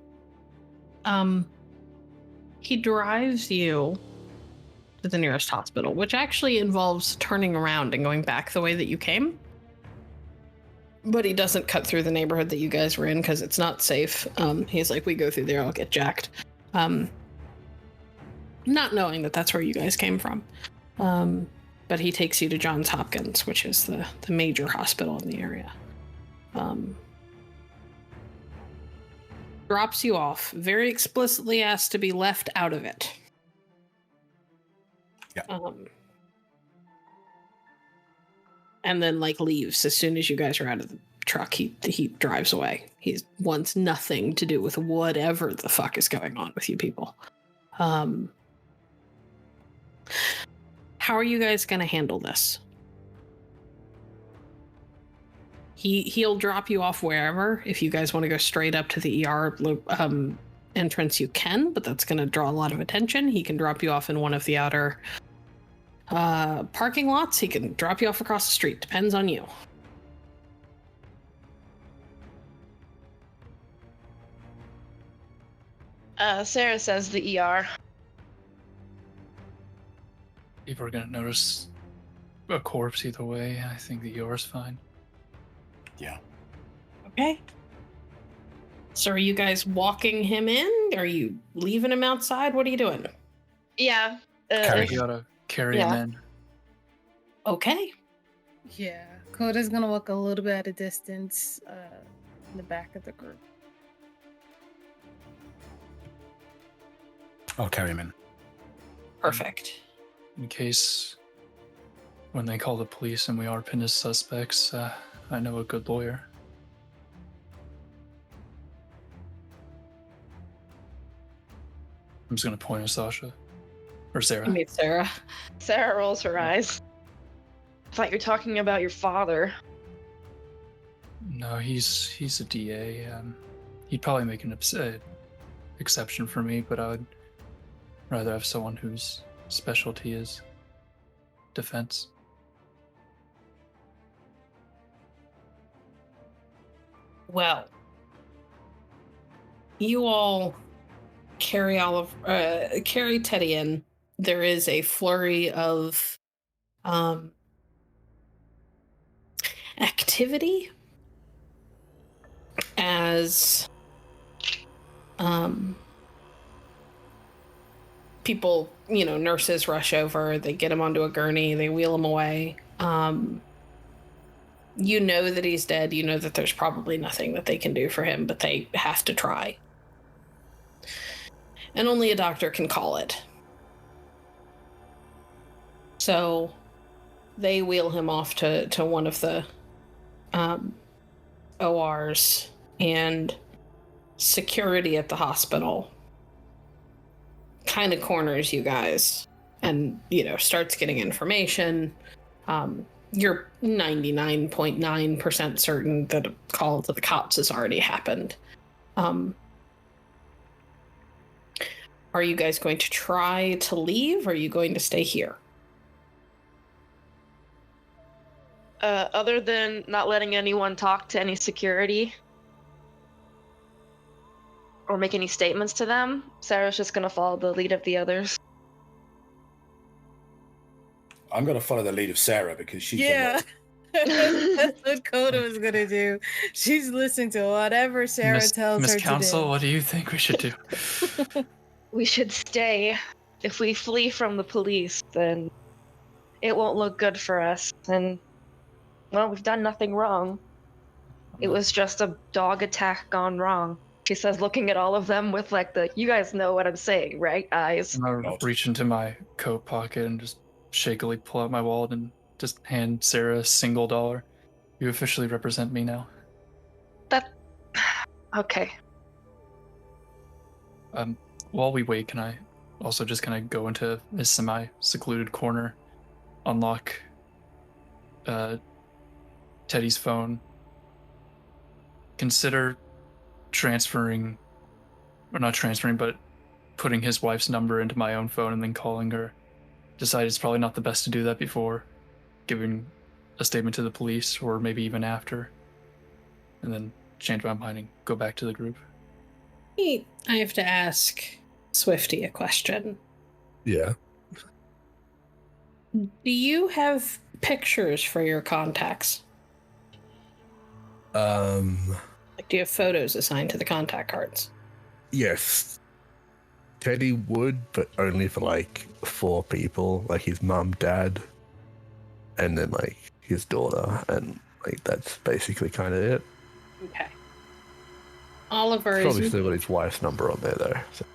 Speaker 1: He drives you to the nearest hospital, which actually involves turning around and going back the way that you came. But he doesn't cut through the neighborhood that you guys were in because it's not safe. He's like, we go through there, I'll get jacked. Not knowing that that's where you guys came from. But he takes you to Johns Hopkins, which is the major hospital in the area. Drops you off, very explicitly asked to be left out of it.
Speaker 5: Yeah.
Speaker 1: And then like leaves as soon as you guys are out of the truck. He drives away. He wants nothing to do with whatever the fuck is going on with you people. How are you guys going to handle this? He'll drop you off wherever. If you guys want to go straight up to the ER entrance, you can, but that's going to draw a lot of attention. He can drop you off in one of the outer parking lots. He can drop you off across the street. Depends on you.
Speaker 4: Sarah says the ER.
Speaker 2: People are gonna notice a corpse either way. I think the ER is fine.
Speaker 5: Yeah.
Speaker 1: Okay. So are you guys walking him in? Are you leaving him outside? What are you doing?
Speaker 4: Yeah.
Speaker 2: You gotta carry him in.
Speaker 1: Okay.
Speaker 3: Yeah, Coda's gonna walk a little bit at a distance in the back of the group.
Speaker 5: I'll carry him in.
Speaker 1: Perfect.
Speaker 2: In case when they call the police and we are pinned as suspects, I know a good lawyer. I'm just gonna point at Sasha. Or Sarah.
Speaker 1: I mean, Sarah.
Speaker 4: Sarah rolls her eyes. I thought you were talking about your father.
Speaker 2: No, he's a DA. He'd probably make an exception for me, but I would rather have someone whose specialty is defense.
Speaker 1: Well, you all carry carry Teddy in. There is a flurry of activity as people, nurses rush over, they get him onto a gurney, they wheel him away. You know that he's dead. You know that there's probably nothing that they can do for him, but they have to try. And only a doctor can call it. So they wheel him off to one of the ORs, and security at the hospital kind of corners you guys and, starts getting information. You're 99.9% certain that a call to the cops has already happened. Are you guys going to try to leave, or are you going to stay here?
Speaker 4: Other than not letting anyone talk to any security or make any statements to them, Sarah's just gonna follow the lead of the others.
Speaker 5: I'm going to follow the lead of Sarah because she's
Speaker 3: Yeah. That's what Coda was gonna do. She's listening to whatever Sarah tells
Speaker 2: Miss
Speaker 3: her
Speaker 2: Counsel,
Speaker 3: to
Speaker 2: what do you think we should do?
Speaker 3: do.
Speaker 4: We should stay. If we flee from the police, then it won't look good for us. And, well, we've done nothing wrong. It was just a dog attack gone wrong. She says, looking at all of them with, like, the, you guys know what I'm saying, right? Eyes.
Speaker 2: I'm gonna reach into my coat pocket and just shakily pull out my wallet and just hand Sarah a $1. You officially represent me now.
Speaker 4: That... Okay.
Speaker 2: While we wait, can I also just kind of go into a semi-secluded corner, unlock Teddy's phone, consider transferring, or not transferring, but putting his wife's number into my own phone and then calling her. Decide it's probably not the best to do that before giving a statement to the police, or maybe even after, and then change my mind and go back to the group.
Speaker 1: I have to ask Swifty a question.
Speaker 6: Yeah.
Speaker 1: Do you have pictures for your contacts? Like, do you have photos assigned to the contact cards?
Speaker 6: Yes. Teddy would, but only for like 4 people, like his mum, dad, and then like his daughter, and like that's basically kind of it.
Speaker 1: Okay. Oliver
Speaker 6: Probably
Speaker 1: is
Speaker 6: still got his wife's number on there though. So.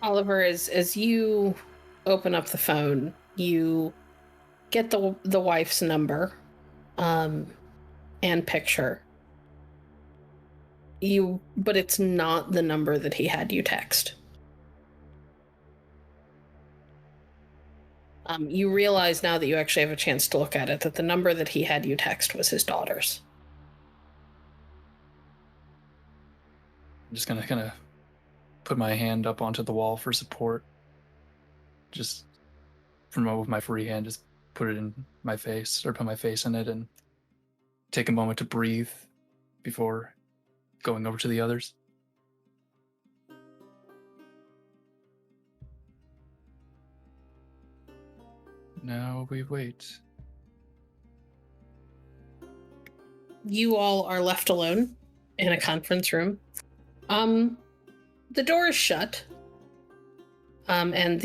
Speaker 1: Oliver is, as you open up the phone, you get the wife's number, and picture. But it's not the number that he had you text. You realize now that you actually have a chance to look at it that the number that he had you text was his daughter's.
Speaker 2: I'm just gonna kind of put my hand up onto the wall for support. Just with my free hand, just put it in my face, or put my face in it, and take a moment to breathe before going over to the others. Now we wait.
Speaker 1: You all are left alone in a conference room. The door is shut. And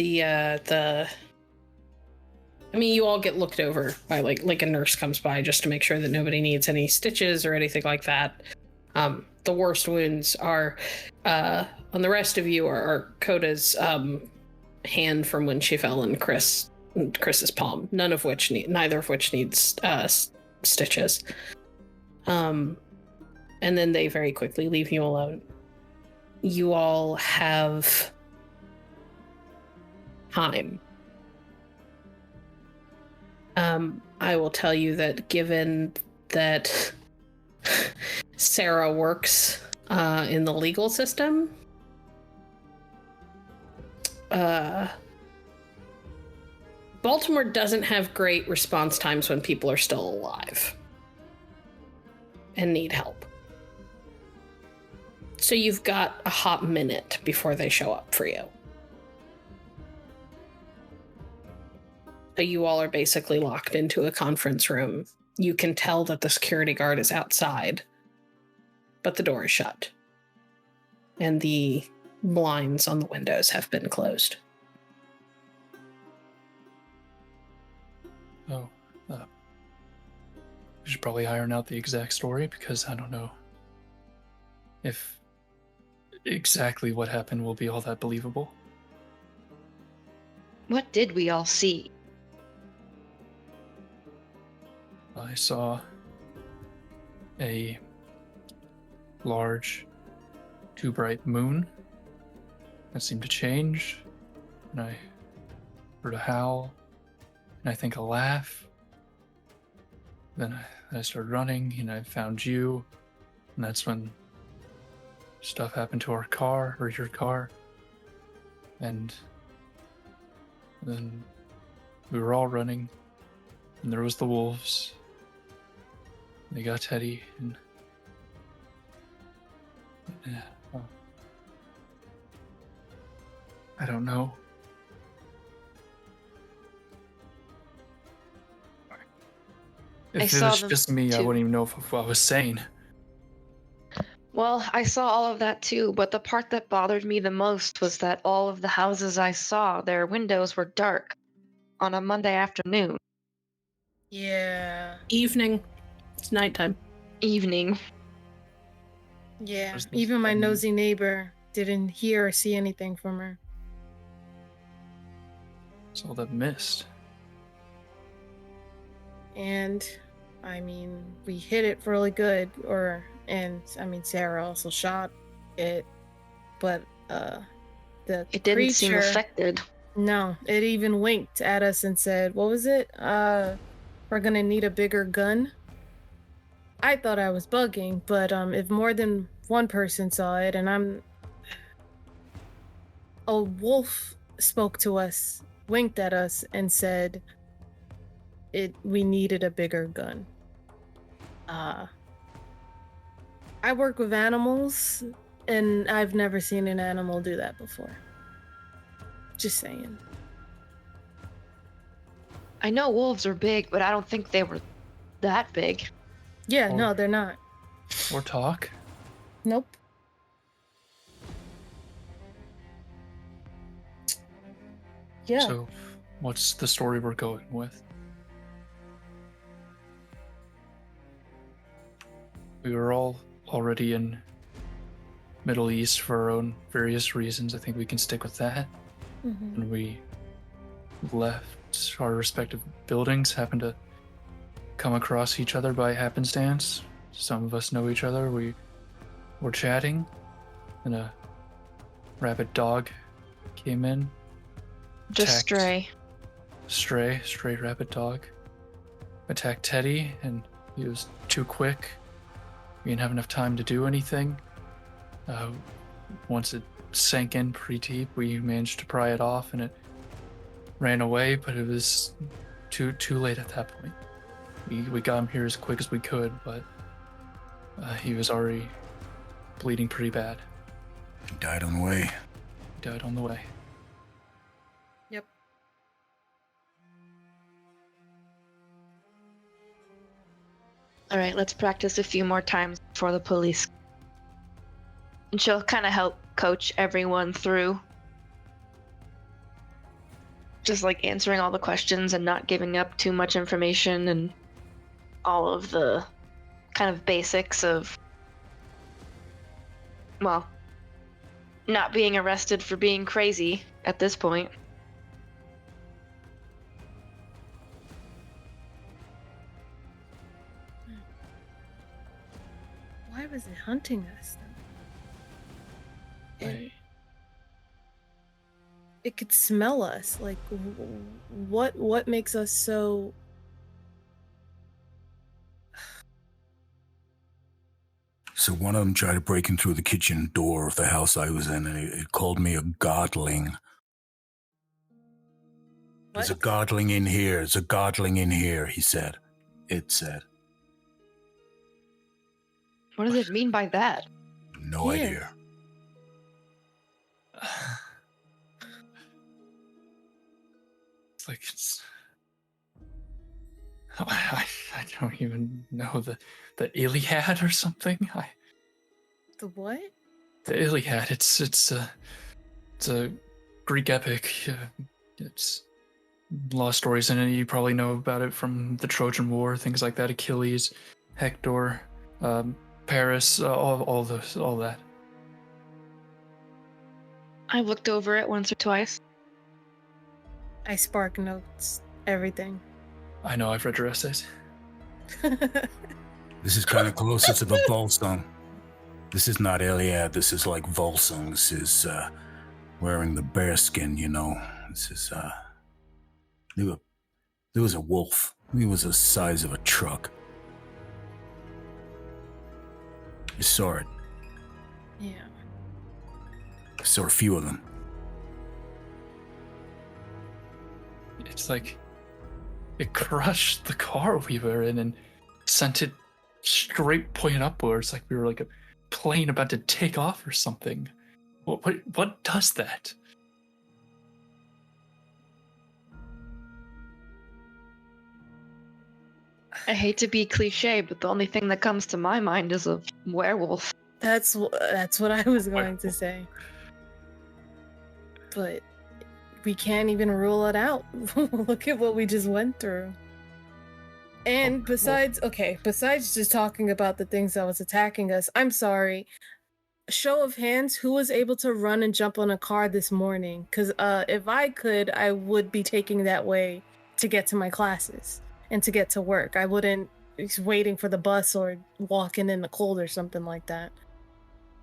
Speaker 1: you all get looked over by like a nurse comes by just to make sure that nobody needs any stitches or anything like that. The worst wounds are on the rest of you are Coda's hand from when she fell in Chris's palm. Neither of which needs stitches. And then they very quickly leave you alone. You all have time. I will tell you that given that Sarah works in the legal system, Baltimore doesn't have great response times when people are still alive and need help. So you've got a hot minute before they show up for you. So you all are basically locked into a conference room. You can tell that the security guard is outside, but the door is shut. And the blinds on the windows have been closed.
Speaker 2: Oh, we should probably iron out the exact story, because I don't know if exactly what happened will be all that believable.
Speaker 4: What did we all see?
Speaker 2: I saw a large, too bright moon that seemed to change, and I heard a howl, and I think a laugh. Then I started running, and I found you, and that's when stuff happened to our car, or your car, and then we were all running, And there was the wolves. They got Teddy, and yeah, well, I don't know.
Speaker 4: I
Speaker 2: If it
Speaker 4: saw
Speaker 2: was
Speaker 4: them
Speaker 2: just me, I
Speaker 4: too.
Speaker 2: wouldn't even know if I was sane.
Speaker 4: Well, I saw all of that too, but the part that bothered me the most was that all of the houses I saw, their windows were dark on a Monday afternoon,
Speaker 3: Yeah.
Speaker 1: Evening. It's nighttime.
Speaker 4: evening.
Speaker 3: Yeah.
Speaker 2: There's this
Speaker 3: Even my
Speaker 2: thing-
Speaker 3: nosy neighbor didn't hear or see anything from her.
Speaker 2: It's all that mist.
Speaker 3: And I mean, we hit it really good, Sarah also shot it, but the
Speaker 4: It didn't seem
Speaker 3: creature-
Speaker 4: affected.
Speaker 3: No, it even winked at us and said, what was it? We're gonna need a bigger gun. I thought I was bugging, but if more than one person saw it, and a wolf spoke to us, winked at us, and said we needed a bigger gun. I work with animals, and I've never seen an animal do that before. Just saying.
Speaker 4: I know wolves are big, but I don't think they were that big.
Speaker 3: Yeah,
Speaker 2: Oh.
Speaker 3: no, they're not.
Speaker 2: Or talk.
Speaker 3: Nope. Yeah.
Speaker 2: So, what's the story we're going with? We were all already in Middle East for our own various reasons. I think we can stick with that.
Speaker 3: Mhm.
Speaker 2: And we left our respective buildings, happened to come across each other by happenstance. Some of us know each other. We were chatting, and a rabid dog came in.
Speaker 4: Just
Speaker 2: attacked-
Speaker 4: stray.
Speaker 2: Stray rabid dog. Attacked Teddy, and he was too quick. We didn't have enough time to do anything. Once it sank in pretty deep, we managed to pry it off, and it ran away, but it was too late at that point. We got him here as quick as we could, but he was already bleeding pretty bad.
Speaker 5: He died on the way.
Speaker 2: He died on the way.
Speaker 3: Yep.
Speaker 4: All right, let's practice a few more times before the police. And she'll kind of help coach everyone through. Just like answering all the questions and not giving up too much information and all of the kind of basics of, well, not being arrested for being crazy at this point.
Speaker 3: Why was it hunting us, though? And it could smell us. Like, what makes us so...
Speaker 5: So one of them tried to break in through the kitchen door of the house I was in, and it called me a godling. There's a
Speaker 3: What?
Speaker 5: godling in here. There's a godling in here, he said. It said.
Speaker 4: What does it mean by that?
Speaker 5: No
Speaker 3: Yeah.
Speaker 5: idea.
Speaker 2: It's like I don't even know the Iliad or something.
Speaker 3: The what?
Speaker 2: The Iliad. It's a Greek epic. It's a lot of stories in it. You probably know about it from the Trojan War, things like that. Achilles, Hector, Paris, all that.
Speaker 4: I looked over it once or twice.
Speaker 3: I spark notes. Everything.
Speaker 2: I know. I've read your essays.
Speaker 5: This is kind of closer to the Volsung. This is not Iliad. This is like Volsung. This is wearing the bear skin, you know. This is there was a wolf. He was the size of a truck. You saw it.
Speaker 3: Yeah.
Speaker 5: I saw a few of them.
Speaker 2: It's like it crushed the car we were in and sent it straight point upwards, like we were like a plane about to take off or something. What does that?
Speaker 4: I hate to be cliche, but the only thing that comes to my mind is a werewolf.
Speaker 3: That's what I was going to say. But we can't even rule it out. Look at what we just went through. And besides just talking about the things that was attacking us, I'm sorry. Show of hands, who was able to run and jump on a car this morning? Because if I could, I would be taking that way to get to my classes and to get to work. I wouldn't be waiting for the bus or walking in the cold or something like that.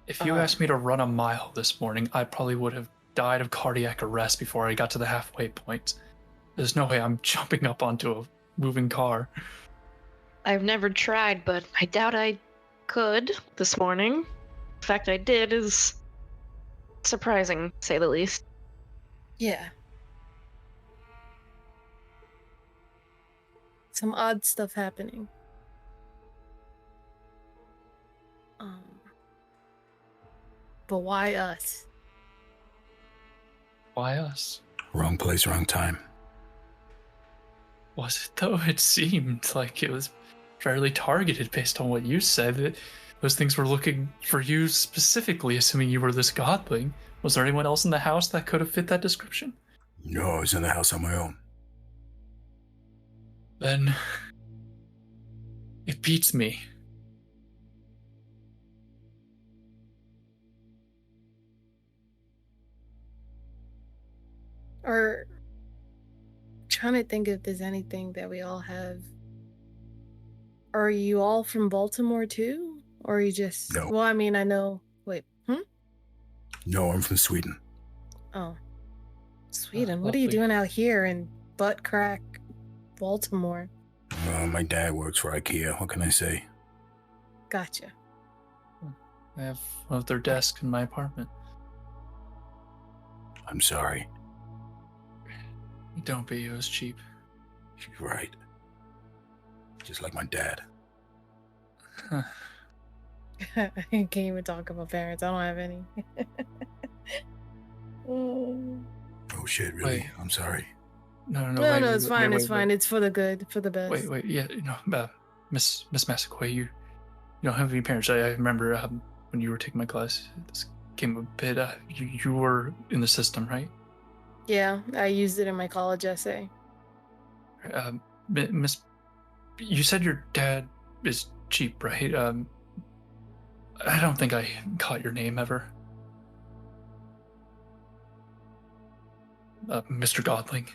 Speaker 2: If you asked me to run a mile this morning, I probably would have died of cardiac arrest before I got to the halfway point. There's no way I'm jumping up onto a moving car.
Speaker 4: I've never tried, but I doubt I could this morning. The fact I did is surprising, to say the least.
Speaker 3: Yeah. Some odd stuff happening. But why us?
Speaker 2: Why us?
Speaker 5: Wrong place, wrong time.
Speaker 2: Was it though? It seemed like it was fairly targeted based on what you said. That those things were looking for you specifically, assuming you were this godling. Was there anyone else in the house that could have fit that description?
Speaker 5: No, I was in the house on my own.
Speaker 2: Then it beats me.
Speaker 3: Or trying to think if there's anything that we all have. Are you all from Baltimore too? Or are you just...
Speaker 5: No.
Speaker 3: Well, I mean, I know... Wait,
Speaker 5: No, I'm from Sweden.
Speaker 3: Oh. Sweden? What are you doing out here in butt crack Baltimore?
Speaker 5: My dad works for IKEA. What can I say?
Speaker 3: Gotcha.
Speaker 2: I have one of their desks in my apartment.
Speaker 5: I'm sorry.
Speaker 2: Don't be, it was cheap.
Speaker 5: You're right. Just like my dad.
Speaker 2: Huh.
Speaker 3: I can't even talk about parents. I don't have any.
Speaker 5: Oh shit, really?
Speaker 2: Wait.
Speaker 5: I'm sorry.
Speaker 2: No,
Speaker 3: No,
Speaker 2: wait,
Speaker 3: it's fine.
Speaker 2: wait,
Speaker 3: It's fine. It's for the good, for the best.
Speaker 2: Wait, yeah, Miss Massaquoi, you don't have any parents. I remember when you were taking my class, this came a bit, you were in the system, right?
Speaker 3: Yeah, I used it in my college essay.
Speaker 2: Miss, you said your dad is cheap, right? I don't think I caught your name ever. Mr. Godling.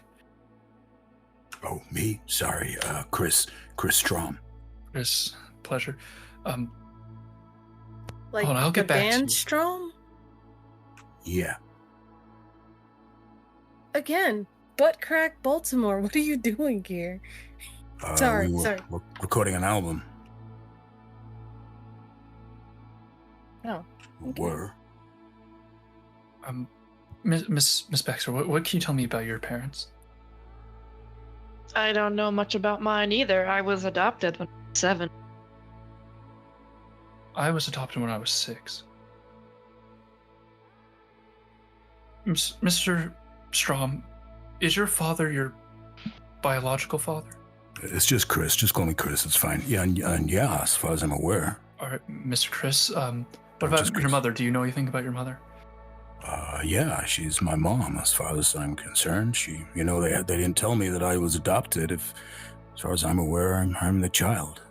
Speaker 5: Oh, me? Sorry, Kris Strom.
Speaker 2: Kris, pleasure.
Speaker 3: Like
Speaker 2: hold on, I'll get back to
Speaker 3: band
Speaker 2: you.
Speaker 3: Strom?
Speaker 5: Yeah.
Speaker 3: Again, butt crack Baltimore. What are you doing here? Sorry.
Speaker 5: We're recording an album.
Speaker 3: Oh. Okay.
Speaker 5: Were.
Speaker 2: Miss Baxter, what can you tell me about your parents?
Speaker 4: I don't know much about mine either. I was adopted when I was 7.
Speaker 2: I was adopted when I was 6. Mr. Strom, is your father your biological father?
Speaker 5: It's just Kris. Just call me Kris. It's fine. Yeah, and yeah, as far as I'm aware.
Speaker 2: All right, Mr. Kris. What about your mother? Do you know anything about your mother?
Speaker 5: Yeah, she's my mom. As far as I'm concerned, they didn't tell me that I was adopted. As far as I'm aware, I'm the child.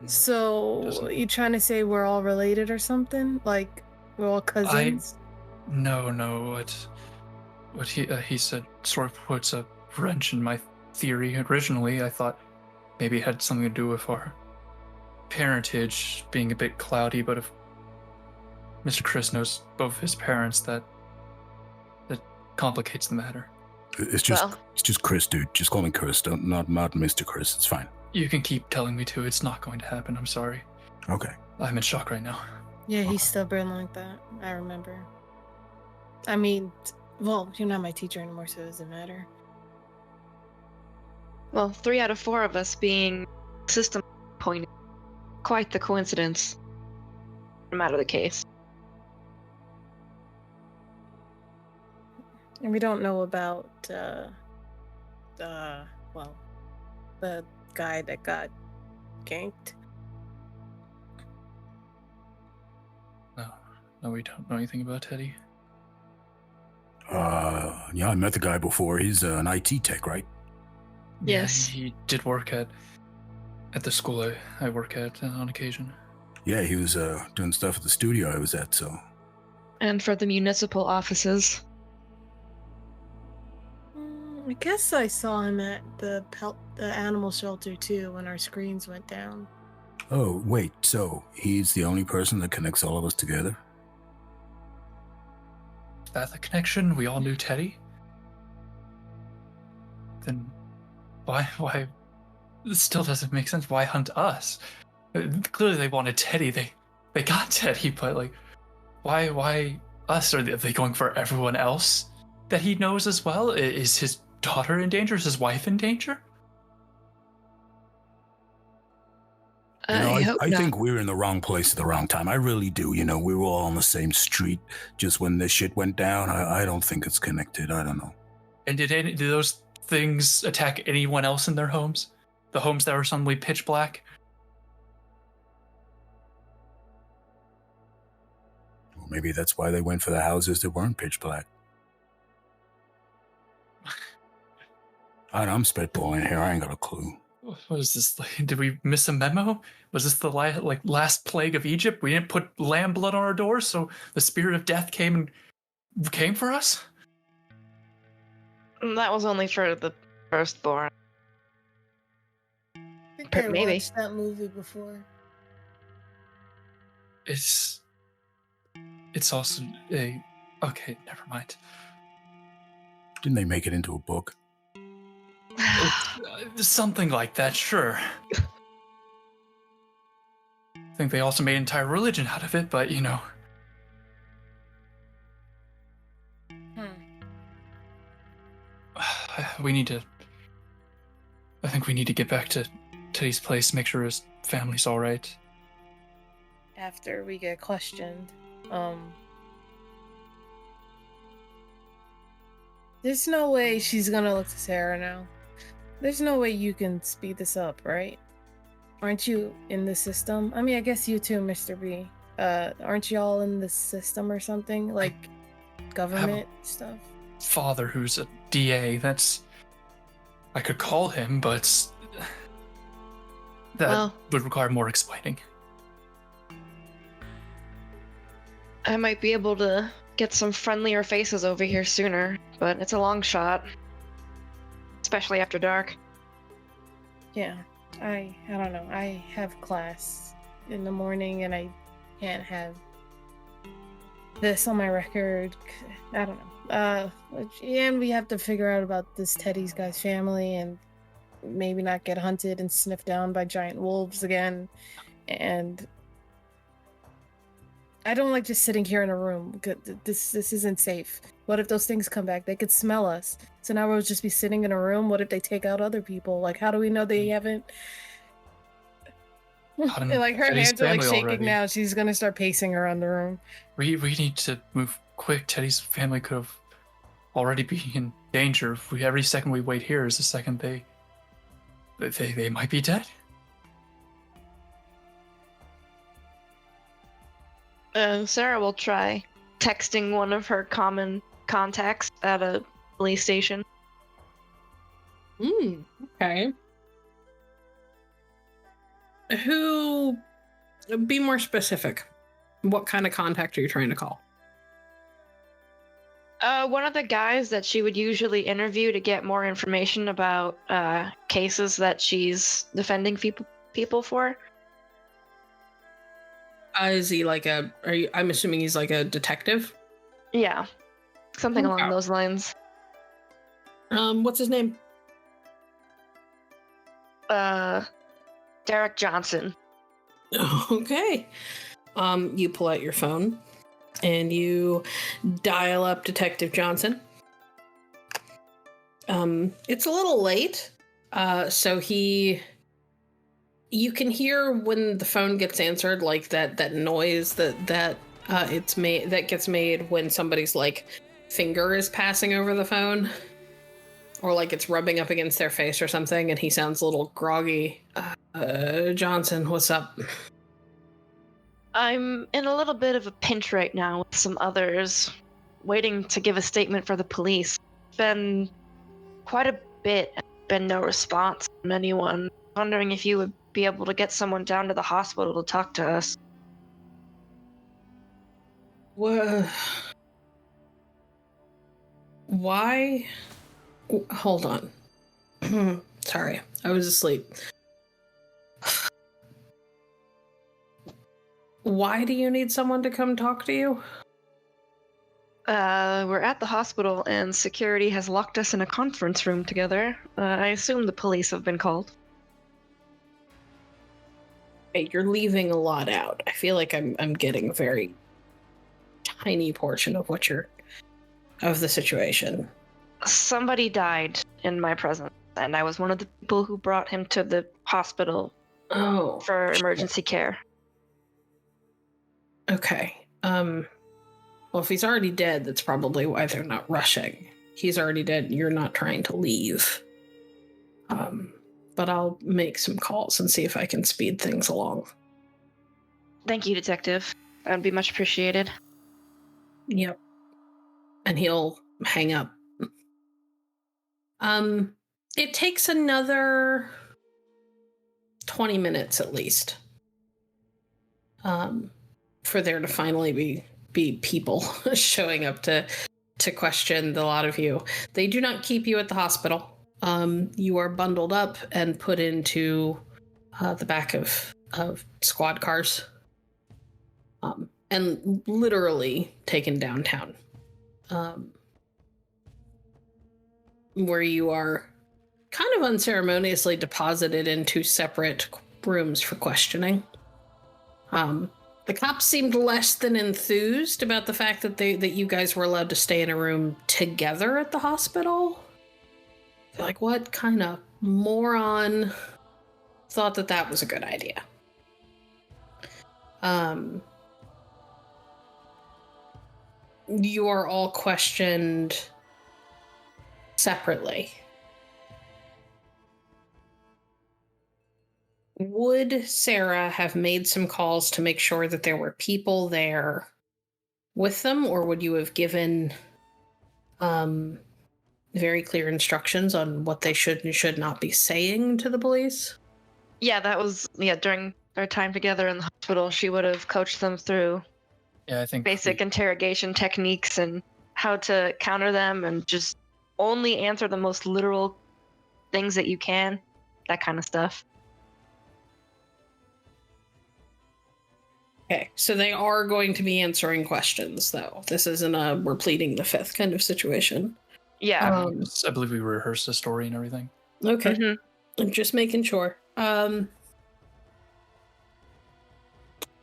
Speaker 3: So, you trying to say we're all related or something? Like, we're all cousins?
Speaker 2: No. What he said sort of puts a wrench in my theory. Originally, I thought maybe it had something to do with our parentage being a bit cloudy, but if Mr. Kris knows both his parents, that complicates the matter.
Speaker 5: It's just Kris, dude. Just call me Kris. Not Mr. Kris. It's fine.
Speaker 2: You can keep telling me to. It's not going to happen. I'm sorry.
Speaker 5: Okay.
Speaker 2: I'm in shock right now.
Speaker 3: Yeah, he's stubborn like that. I remember. I mean, well, you're not my teacher anymore, so it doesn't matter.
Speaker 4: Well, 3 out of 4 of us being system pointed. Quite the coincidence. No matter the case.
Speaker 3: And we don't know about, the guy that got ganked.
Speaker 2: No, we don't know anything about Teddy.
Speaker 5: Yeah, I met the guy before. He's an IT tech, right?
Speaker 4: Yes.
Speaker 2: Yeah, he did work at the school I work at on occasion.
Speaker 5: Yeah, he was doing stuff at the studio I was at, so.
Speaker 4: And for the municipal offices.
Speaker 3: I guess I saw him at the animal shelter too when our screens went down.
Speaker 5: Oh, wait, so he's the only person that connects all of us together?
Speaker 2: Is that the connection? We all knew Teddy? Then why this still doesn't make sense. Why hunt us? Clearly they wanted Teddy. They got Teddy, but like why us? Are they going for everyone else that he knows as well? Is his daughter in danger? Is his wife in danger?
Speaker 5: I think we're in the wrong place at the wrong time. I really do. We were all on the same street just when this shit went down. I don't think it's connected. I don't know.
Speaker 2: And did those things attack anyone else in their homes? The homes that were suddenly pitch black?
Speaker 5: Well, maybe that's why they went for the houses that weren't pitch black. I'm spitballing here. I ain't got a clue.
Speaker 2: What is this? Did we miss a memo? Was this the last plague of Egypt? We didn't put lamb blood on our doors, so the spirit of death came for us?
Speaker 4: That was only for the firstborn.
Speaker 3: I think I
Speaker 4: Maybe.
Speaker 3: watched that movie before.
Speaker 2: It's also okay, never mind.
Speaker 5: Didn't they make it into a book?
Speaker 2: Something like that, sure. I think they also made an entire religion out of it, but I think we need to get back to Teddy's place, make sure his family's all right.
Speaker 3: After we get questioned, there's no way she's gonna look to Sarah now. There's no way you can speed this up, right? Aren't you in the system? I mean, I guess you too, Mr. B. Aren't y'all in the system or something? Like, government stuff?
Speaker 2: Father who's a DA, I could call him, but that would require more explaining.
Speaker 4: I might be able to get some friendlier faces over here sooner, but it's a long shot. Especially after dark.
Speaker 3: Yeah, I don't know. I have class in the morning and I can't have this on my record. I don't know. And we have to figure out about this Teddy's guy's family and maybe not get hunted and sniffed down by giant wolves again. And I don't like just sitting here in a room. This isn't safe. What if those things come back? They could smell us. So now we'll just be sitting in a room. What if they take out other people? Like, how do we know they haven't? Like, her hands are like shaking
Speaker 2: already.
Speaker 3: now. She's gonna start pacing around the room.
Speaker 2: We need to move quick. Teddy's family could have already been in danger. Every second we wait here is the second they might be dead.
Speaker 4: Sarah will try texting one of her common contacts at a police station.
Speaker 1: Okay. Who? Be more specific. What kind of contact are you trying to call?
Speaker 4: One of the guys that she would usually interview to get more information about cases that she's defending people for.
Speaker 1: Is he like I'm assuming he's like a detective?
Speaker 4: Yeah, something along those lines.
Speaker 1: What's his name?
Speaker 4: Derek Johnson.
Speaker 1: Okay. You pull out your phone and you dial up Detective Johnson. It's a little late. So you can hear when the phone gets answered, like that noise that it's made, that gets made when somebody's like finger is passing over the phone, or like it's rubbing up against their face or something, and he sounds a little groggy. Johnson, what's up?
Speaker 4: I'm in a little bit of a pinch right now with some others, waiting to give a statement for the police. It's been quite a bit, been no response from anyone. Wondering if you would be able to get someone down to the hospital to talk to us.
Speaker 1: Whoa. Why? Hold on. Sorry, I was asleep. Why do you need someone to come talk to you?
Speaker 4: We're at the hospital and security has locked us in a conference room together. I assume the police have been called.
Speaker 1: Hey, you're leaving a lot out. I feel like I'm getting a very tiny portion of of the situation.
Speaker 4: Somebody died in my presence, and I was one of the people who brought him to the hospital for emergency care.
Speaker 1: Okay. Well, if he's already dead, that's probably why they're not rushing. He's already dead. You're not trying to leave. But I'll make some calls and see if I can speed things along.
Speaker 4: Thank you, Detective. That would be much appreciated.
Speaker 1: Yep. And he'll hang up. It takes another 20 minutes at least. For there to finally be people showing up to question the lot of you. They do not keep you at the hospital. You are bundled up and put into the back of squad cars, and literally taken downtown, where you are kind of unceremoniously deposited into separate rooms for questioning. The cops seemed less than enthused about the fact that you guys were allowed to stay in a room together at the hospital. They're like, what kind of moron thought that was a good idea? You are all questioned separately. Would Sarah have made some calls to make sure that there were people there with them, or would you have given very clear instructions on what they should and should not be saying to the police?
Speaker 4: Yeah, that was during our time together in the hospital. She would have coached them through
Speaker 2: I think
Speaker 4: basic interrogation techniques and how to counter them, and just only answer the most literal things that you can, that kind of stuff.
Speaker 1: Okay, so they are going to be answering questions, though. This isn't a we're pleading the fifth kind of situation.
Speaker 4: Yeah.
Speaker 2: I believe we rehearsed the story and everything.
Speaker 1: Okay.
Speaker 4: Mm-hmm.
Speaker 1: I'm just making sure.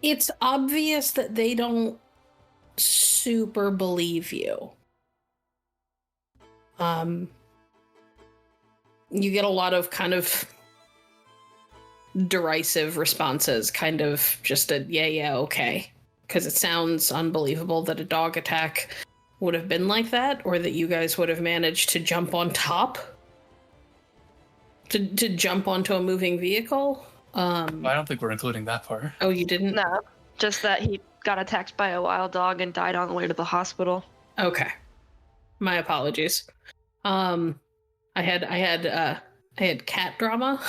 Speaker 1: It's obvious that they don't super believe you. You get a lot of kind of derisive responses, kind of just a yeah, okay. Because it sounds unbelievable that a dog attack would have been like that, or that you guys would have managed to jump on top. To jump onto a moving vehicle?
Speaker 2: I don't think we're including that part.
Speaker 1: Oh, you didn't?
Speaker 4: No, just that he got attacked by a wild dog and died on the way to the hospital.
Speaker 1: Okay. My apologies. I had cat drama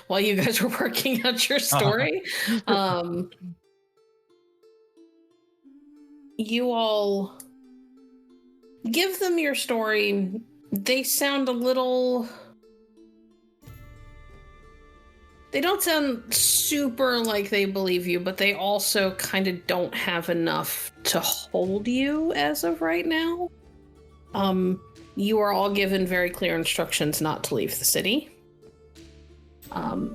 Speaker 1: while you guys were working out your story. You all give them your story. They sound a little... They don't sound super like they believe you, but they also kind of don't have enough to hold you as of right now. You are all given very clear instructions not to leave the city. I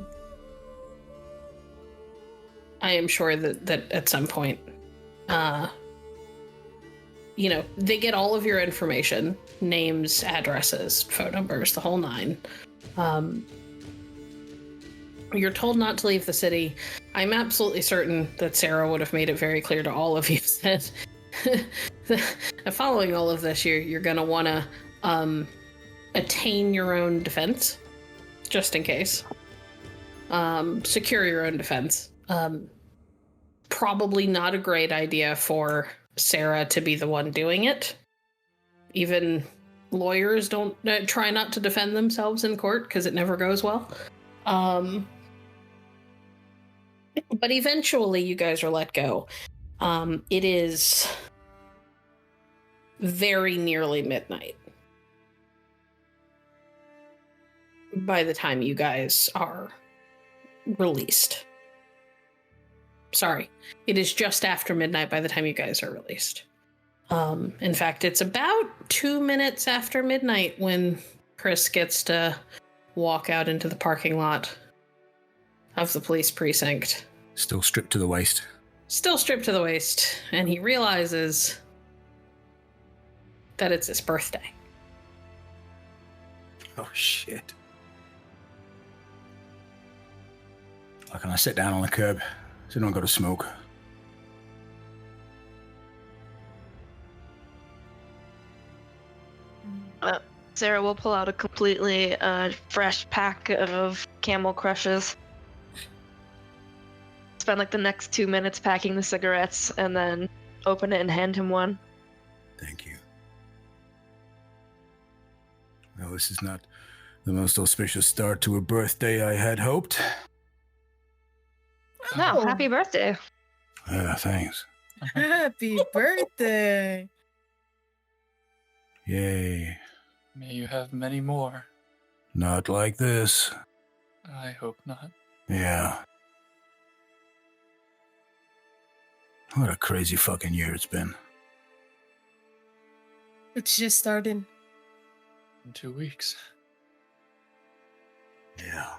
Speaker 1: am sure that at some point, they get all of your information, names, addresses, phone numbers, the whole nine. You're told not to leave the city. I'm absolutely certain that Sarah would have made it very clear to all of you that following all of this, you're going to want to attain your own defense, just in case. Secure your own defense. Probably not a great idea for Sarah to be the one doing it. Even lawyers don't try not to defend themselves in court because it never goes well. But eventually you guys are let go. It is very nearly midnight by the time you guys are released. Sorry, it is just after midnight by the time you guys are released. In fact, it's about 2 minutes after midnight when Kris gets to walk out into the parking lot of the police precinct.
Speaker 5: Still stripped to the waist.
Speaker 1: Still stripped to the waist, and he realizes that it's his birthday.
Speaker 5: Oh, shit. Can I sit down on the curb? So I don't got to smoke.
Speaker 4: Sarah will pull out a completely fresh pack of Camel Crushes. Spend like the next 2 minutes packing the cigarettes and then open it and hand him one.
Speaker 5: Thank you. Well, this is not the most auspicious start to a birthday I had hoped.
Speaker 4: No, happy birthday.
Speaker 5: Thanks.
Speaker 3: Happy birthday.
Speaker 5: Yay.
Speaker 2: May you have many more.
Speaker 5: Not like this.
Speaker 2: I hope not.
Speaker 5: Yeah. What a crazy fucking year it's been.
Speaker 3: It's just started.
Speaker 2: In 2 weeks.
Speaker 5: Yeah.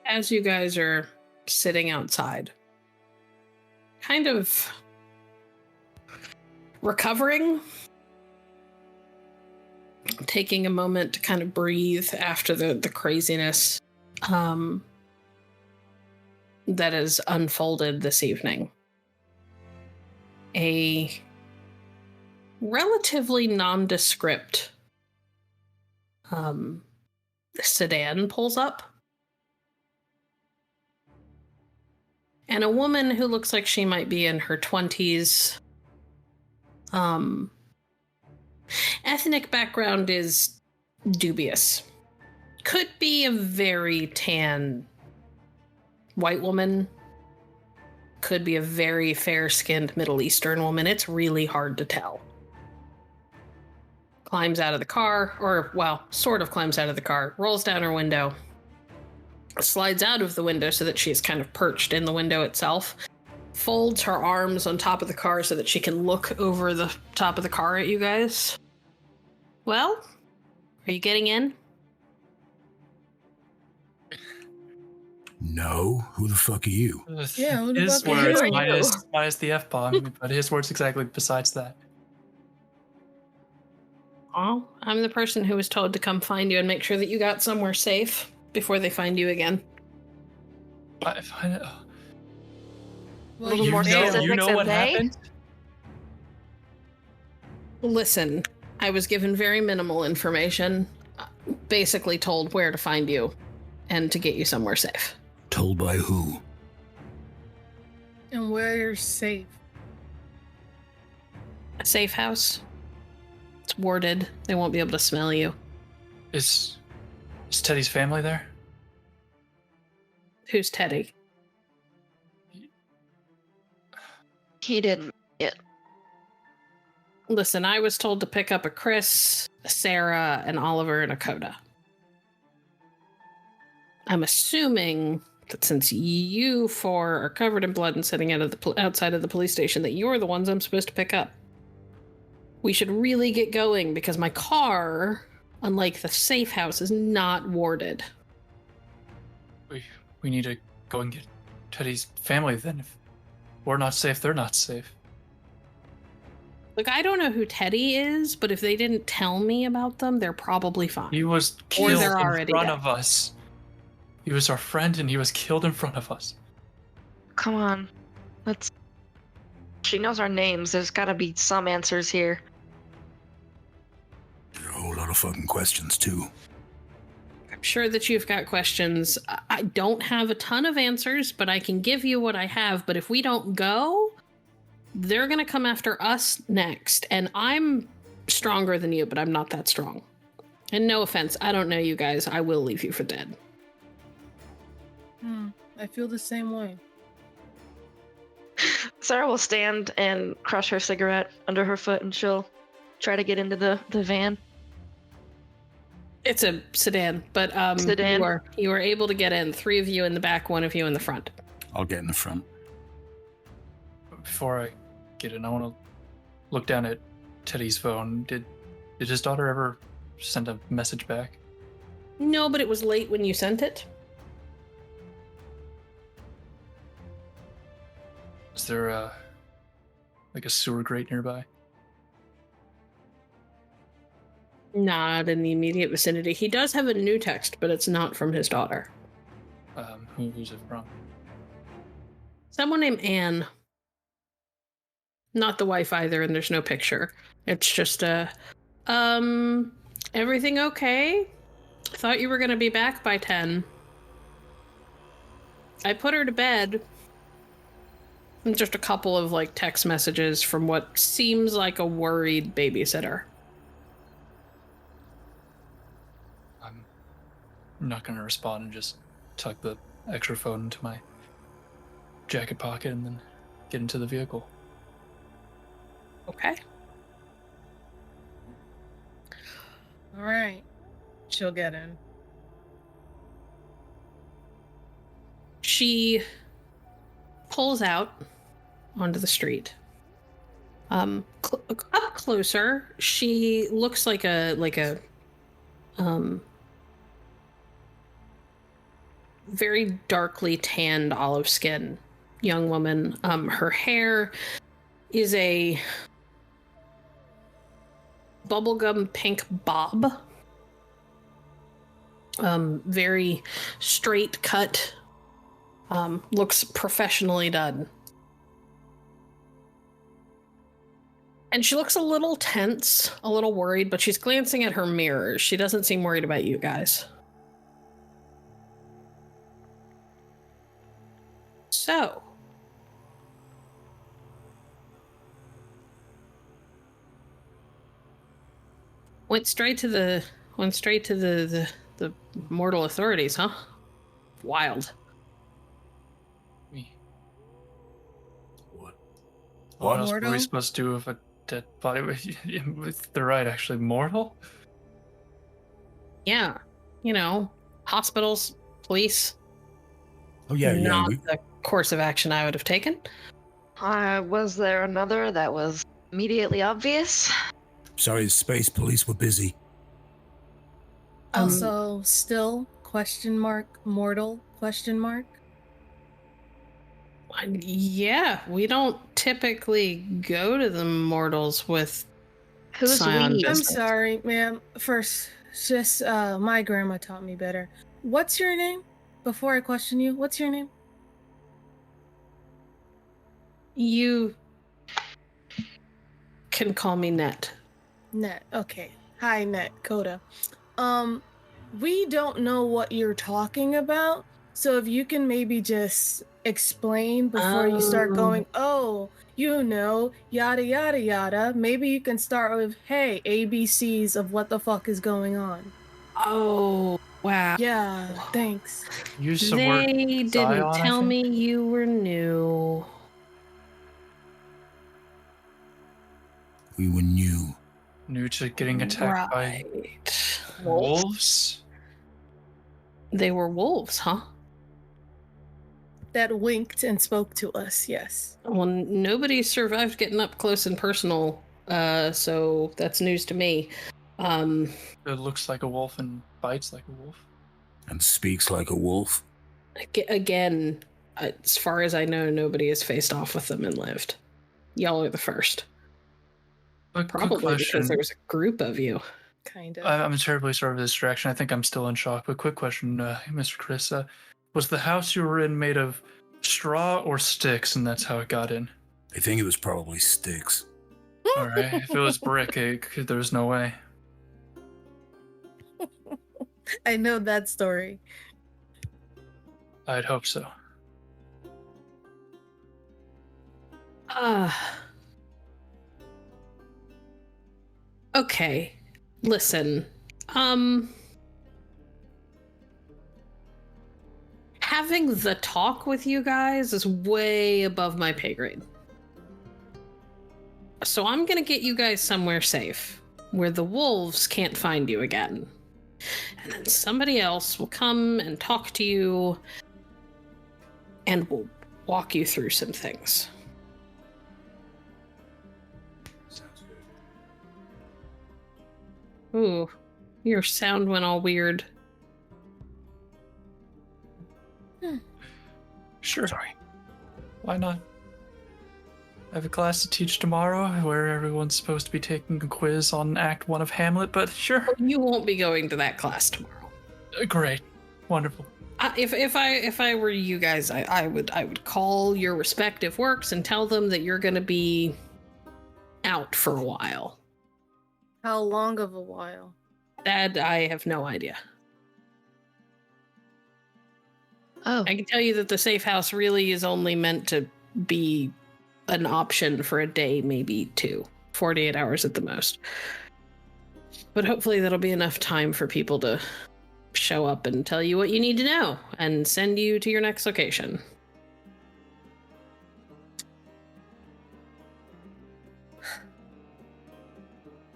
Speaker 1: As you guys are sitting outside, kind of recovering, taking a moment to kind of breathe after the craziness that has unfolded this evening. A relatively nondescript sedan pulls up. And a woman who looks like she might be in her 20s. Ethnic background is dubious. Could be a very tan white woman. Could be a very fair-skinned Middle Eastern woman. It's really hard to tell. Climbs out of the car, or, well, sort of climbs out of the car, rolls down her window, slides out of the window so that she's kind of perched in the window itself, folds her arms on top of the car so that she can look over the top of the car at you guys. Well, are you getting in?
Speaker 5: No? Who the fuck are you?
Speaker 3: Yeah, who the
Speaker 2: His
Speaker 3: fuck are
Speaker 2: words
Speaker 3: you?
Speaker 2: minus the F-bomb, but his words exactly besides that.
Speaker 1: Oh, I'm the person who was told to come find you and make sure that you got somewhere safe before they find you again.
Speaker 2: Well,
Speaker 3: Well,
Speaker 4: more specifics
Speaker 2: you know
Speaker 4: than
Speaker 2: what
Speaker 4: they?
Speaker 2: happened?
Speaker 1: Listen, I was given very minimal information, basically told where to find you and to get you somewhere safe.
Speaker 5: Told by who?
Speaker 3: And where you're safe.
Speaker 1: A safe house. It's warded. They won't be able to smell you.
Speaker 2: Is Teddy's family there?
Speaker 1: Who's Teddy?
Speaker 4: He didn't.
Speaker 1: Listen, I was told to pick up a Kris, a Sarah, an Oliver, and a Coda. I'm assuming that since you four are covered in blood and sitting outside of the police station, that you're the ones I'm supposed to pick up. We should really get going because my car, unlike the safe house, is not warded.
Speaker 2: We need to go and get Teddy's family then. If we're not safe, they're not safe.
Speaker 1: Look, I don't know who Teddy is, but if they didn't tell me about them, they're probably fine.
Speaker 2: He was killed
Speaker 1: they're
Speaker 2: in
Speaker 1: already
Speaker 2: front
Speaker 1: dead.
Speaker 2: of us. He was our friend, and he was killed in front of us.
Speaker 4: Come on. Let's. She knows our names. There's gotta be some answers here.
Speaker 5: There are a whole lot of fucking questions, too.
Speaker 1: I'm sure that you've got questions. I don't have a ton of answers, but I can give you what I have. But if we don't go, they're going to come after us next. And I'm stronger than you, but I'm not that strong. And no offense, I don't know you guys. I will leave you for dead.
Speaker 3: I feel the same way.
Speaker 4: Sarah will stand and crush her cigarette under her foot, and she'll try to get into the van.
Speaker 1: It's a sedan, but
Speaker 4: Sedan.
Speaker 1: You are able to get in. 3 of you in the back, 1 of you in the front.
Speaker 5: I'll get in the front.
Speaker 2: Before I get in, I want to look down at Teddy's phone. Did his daughter ever send a message back?
Speaker 1: No, but it was late when you sent it.
Speaker 2: Is there like a sewer grate nearby?
Speaker 1: Not in the immediate vicinity. He does have a new text, but it's not from his daughter.
Speaker 2: Who's it from?
Speaker 1: Someone named Anne. Not the wife either, and there's no picture. It's just everything okay? Thought you were gonna be back by 10. I put her to bed. And just a couple of like text messages from what seems like a worried babysitter.
Speaker 2: I'm not gonna respond and just tuck the extra phone into my jacket pocket and then get into the vehicle.
Speaker 1: Okay.
Speaker 3: All right. She'll get in.
Speaker 1: She pulls out onto the street. Up closer, she looks like a very darkly tanned olive skin young woman. Her hair is a bubblegum pink bob. Very straight cut. Looks professionally done. And she looks a little tense, a little worried, but she's glancing at her mirrors. She doesn't seem worried about you guys. So. Went straight to the mortal authorities, huh? Wild.
Speaker 2: Me.
Speaker 5: What?
Speaker 2: What else were
Speaker 3: Mortal?
Speaker 2: we supposed to do with a dead body? They're right, actually. Mortal?
Speaker 1: Yeah. You know, hospitals, police.
Speaker 5: Oh, yeah.
Speaker 1: Not
Speaker 5: We,
Speaker 1: the course of action I would have taken.
Speaker 4: Was there another that was immediately obvious?
Speaker 5: sorry, the space police were busy.
Speaker 3: Also, still, ? Mortal ?
Speaker 1: Yeah, we don't typically go to the mortals with
Speaker 4: Who's
Speaker 1: Cyan
Speaker 4: we?
Speaker 3: I'm
Speaker 1: business.
Speaker 3: sorry, ma'am. First, just, my grandma taught me better. What's your name? Before I question you, what's your name?
Speaker 1: You can call me Net.
Speaker 3: Net. Okay. Hi, Net. Coda. We don't know what you're talking about, so if you can maybe just explain before you start going, oh, you know, yada yada yada. Maybe you can start with, hey, ABCs of what the fuck is going on.
Speaker 1: Oh, wow.
Speaker 3: Yeah, thanks.
Speaker 2: Use some word
Speaker 1: They
Speaker 2: Cyan,
Speaker 1: didn't
Speaker 2: I
Speaker 1: tell
Speaker 2: think?
Speaker 1: me you were new.
Speaker 5: We were new.
Speaker 2: New to getting attacked by
Speaker 1: Right.
Speaker 2: wolves?
Speaker 1: They were wolves, huh?
Speaker 3: That winked and spoke to us, yes.
Speaker 1: Well, nobody survived getting up close and personal, so that's news to me.
Speaker 2: It looks like a wolf and bites like a wolf.
Speaker 5: And speaks like a wolf.
Speaker 1: Again, as far as I know, nobody has faced off with them and lived. Y'all are the first.
Speaker 2: Quick
Speaker 1: Probably
Speaker 2: question.
Speaker 1: because there was a group of you.
Speaker 3: Kind of.
Speaker 2: I'm terribly sorry for this distraction. I think I'm still in shock. But quick question, Mr. Kris. Was the house you were in made of straw or sticks, and that's how it got in?
Speaker 5: I think it was probably sticks.
Speaker 2: All right. If it was brick, there's no way.
Speaker 3: I know that story.
Speaker 2: I'd hope so.
Speaker 1: Okay. Listen. Having the talk with you guys is way above my pay grade. So I'm gonna get you guys somewhere safe, where the wolves can't find you again. And then somebody else will come and talk to you, and will walk you through some things.
Speaker 5: Sounds good.
Speaker 1: Ooh, your sound went all weird.
Speaker 2: Sure.
Speaker 5: Sorry.
Speaker 2: Why not? I have a class to teach tomorrow where everyone's supposed to be taking a quiz on Act 1 of Hamlet, but sure.
Speaker 1: You won't be going to that class tomorrow.
Speaker 2: Great. Wonderful.
Speaker 1: If I were you guys, I would call your respective works and tell them that you're going to be out for a while.
Speaker 3: How long of a while?
Speaker 1: That I have no idea.
Speaker 4: Oh,
Speaker 1: I can tell you that the safe house really is only meant to be an option for a day, maybe 2, 48 hours at the most. But hopefully that'll be enough time for people to show up and tell you what you need to know and send you to your next location.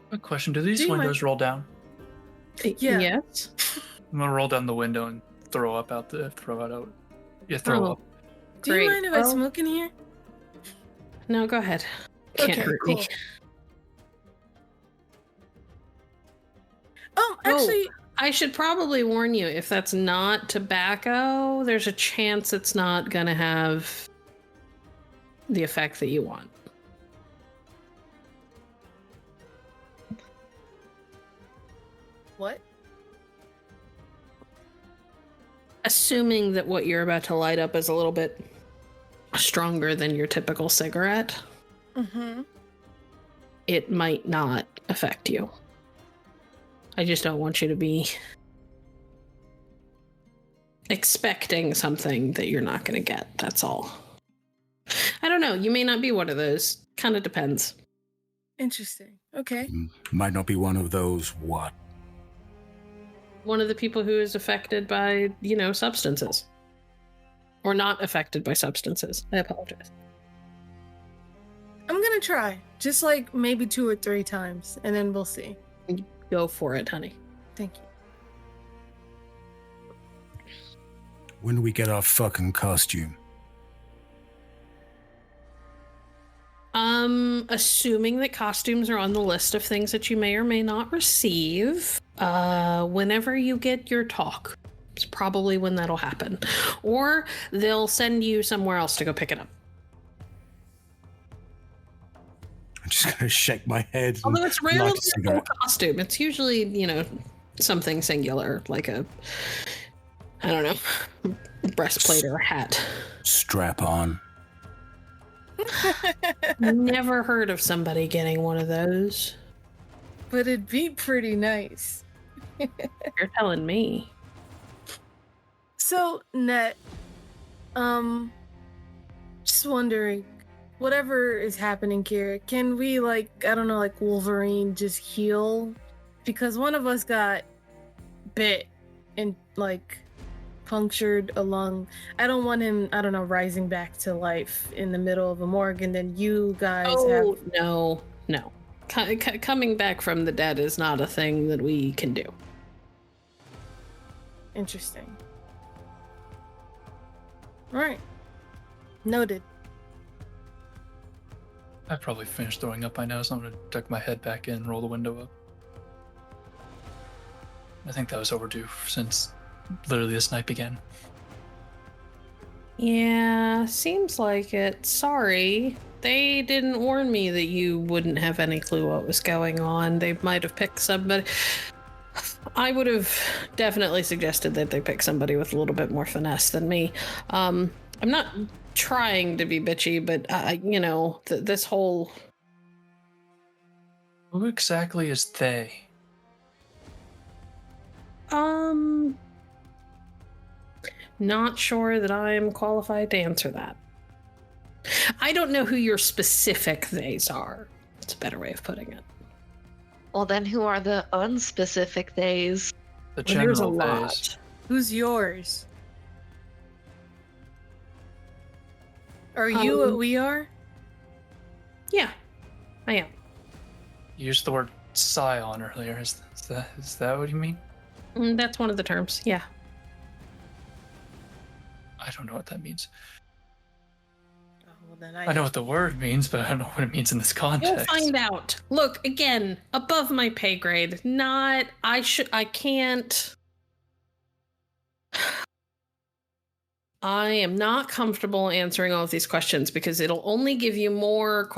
Speaker 2: Quick question. Do these
Speaker 3: Do you
Speaker 2: windows roll down?
Speaker 3: Yeah.
Speaker 1: Yes.
Speaker 2: I'm gonna roll down the window and throw up.
Speaker 3: Oh.
Speaker 2: Up.
Speaker 3: Do
Speaker 1: Great.
Speaker 3: you mind if I smoke in here?
Speaker 1: No, go ahead. Can't
Speaker 3: Okay,
Speaker 1: hurt
Speaker 3: cool.
Speaker 1: me.
Speaker 3: Actually,
Speaker 1: I should probably warn you, if that's not tobacco, there's a chance it's not going to have the effect that you want.
Speaker 3: what?
Speaker 1: Assuming that what you're about to light up is a little bit stronger than your typical cigarette,
Speaker 3: Mm-hmm.
Speaker 1: it might not affect you. I just don't want you to be expecting something that you're not going to get. That's all. I don't know. You may not be one of those. Kind of depends.
Speaker 3: Interesting. Okay.
Speaker 5: Might not be one of those what?
Speaker 1: One of the people who is affected by, substances. Or not affected by substances. I apologize.
Speaker 3: I'm gonna try. Just like maybe 2 or 3 times, and then we'll see.
Speaker 1: Go for it, honey.
Speaker 3: Thank you.
Speaker 5: When do we get our fucking costume?
Speaker 1: Assuming that costumes are on the list of things that you may or may not receive, whenever you get your talk, it's probably when that'll happen. Or they'll send you somewhere else to go pick it up.
Speaker 5: I'm just gonna shake my head. and
Speaker 1: Although it's
Speaker 5: light
Speaker 1: rarely
Speaker 5: a
Speaker 1: a full
Speaker 5: cigarette.
Speaker 1: costume. It's usually, something singular, like a, I don't know, breastplate or a hat.
Speaker 5: Strap on.
Speaker 1: Never heard of somebody getting one of those.
Speaker 3: But it'd be pretty nice.
Speaker 1: You're telling me.
Speaker 3: So, Net, just wondering, whatever is happening here, can we, like Wolverine, just heal? Because one of us got bit and, punctured a lung. I don't want him, rising back to life in the middle of a morgue, and then you guys have...
Speaker 1: No. Coming back from the dead is not a thing that we can do.
Speaker 3: Interesting. Alright. Noted.
Speaker 2: I've probably finished throwing up by now, so I'm gonna tuck my head back in and roll the window up. I think that was overdue since literally this night began.
Speaker 1: Yeah, seems like it. Sorry. They didn't warn me that you wouldn't have any clue what was going on. They might have picked somebody. I would have definitely suggested that they pick somebody with a little bit more finesse than me. I'm not trying to be bitchy, but this whole...
Speaker 2: Who exactly is they?
Speaker 1: Not sure that I am qualified to answer that. I don't know who your specific theys are. That's a better way of putting it.
Speaker 4: Well, then who are the unspecific theys?
Speaker 2: The
Speaker 1: Well, there's a
Speaker 2: general
Speaker 1: lot.
Speaker 2: phase.
Speaker 3: Who's yours? Are you what we are?
Speaker 1: Yeah, I am.
Speaker 2: You used the word Cyan earlier. Is that what you mean?
Speaker 1: That's one of the terms, yeah.
Speaker 2: I don't know what that means.
Speaker 3: Oh, well, then
Speaker 2: I know what the word means, but I don't know what it means in this context.
Speaker 1: You'll find out. Look, again, above my pay grade. I can't. I am not comfortable answering all of these questions because it'll only give you more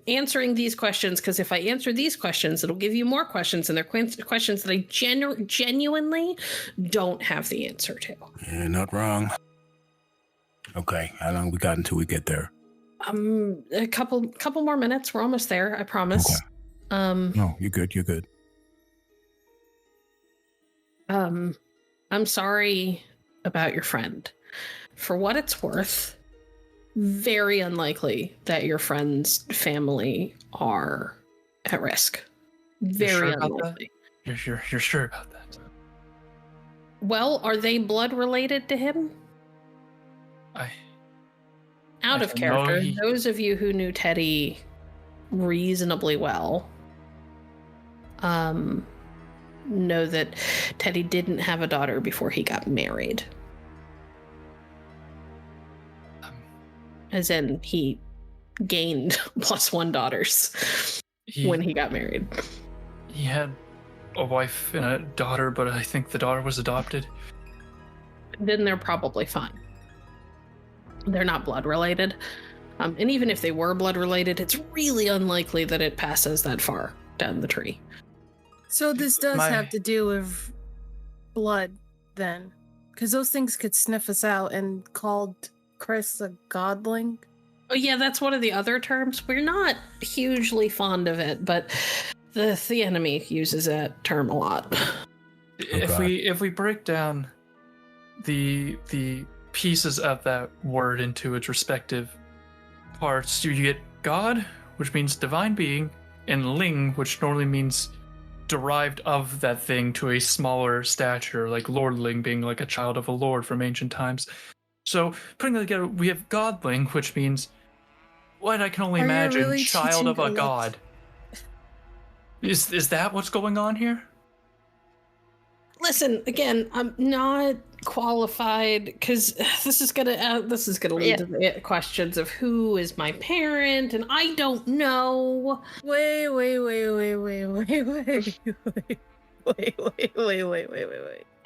Speaker 1: answering these questions, because if I answer these questions, it'll give you more questions, and they're questions that I genuinely don't have the answer to.
Speaker 5: You're not wrong. Okay, how long we got until we get there?
Speaker 1: A couple more minutes. We're almost there, I promise.
Speaker 5: Okay. No, you're good. You're good.
Speaker 1: I'm sorry about your friend. For what it's worth, very unlikely that your friend's family are at risk. Very unlikely.
Speaker 2: You're sure about that?
Speaker 1: Well, are they blood related to him? Out of character, those of you who knew Teddy reasonably well know that Teddy didn't have a daughter before he got married. As in, he gained +1 daughters when he got married.
Speaker 2: He had a wife and a daughter, but I think the daughter was adopted.
Speaker 1: Then they're probably fine. They're not blood related. And even if they were blood related, it's really unlikely that it passes that far down the tree.
Speaker 3: So this does have to do with blood, then. Because those things could sniff us out and called Kris a godling.
Speaker 1: Oh yeah, that's one of the other terms. We're not hugely fond of it, but the enemy uses that term a lot.
Speaker 2: If we break down the pieces of that word into its respective parts, you get God, which means divine being, and Ling, which normally means derived of that thing to a smaller stature, like lordling being like a child of a lord from ancient times. So putting that together, we have godling, which means what I can only imagine, really child of a god. Is that what's going on here?
Speaker 1: Listen, again, I'm not qualified because this is gonna lead to the questions of who is my parent, and I don't know.
Speaker 3: Wait.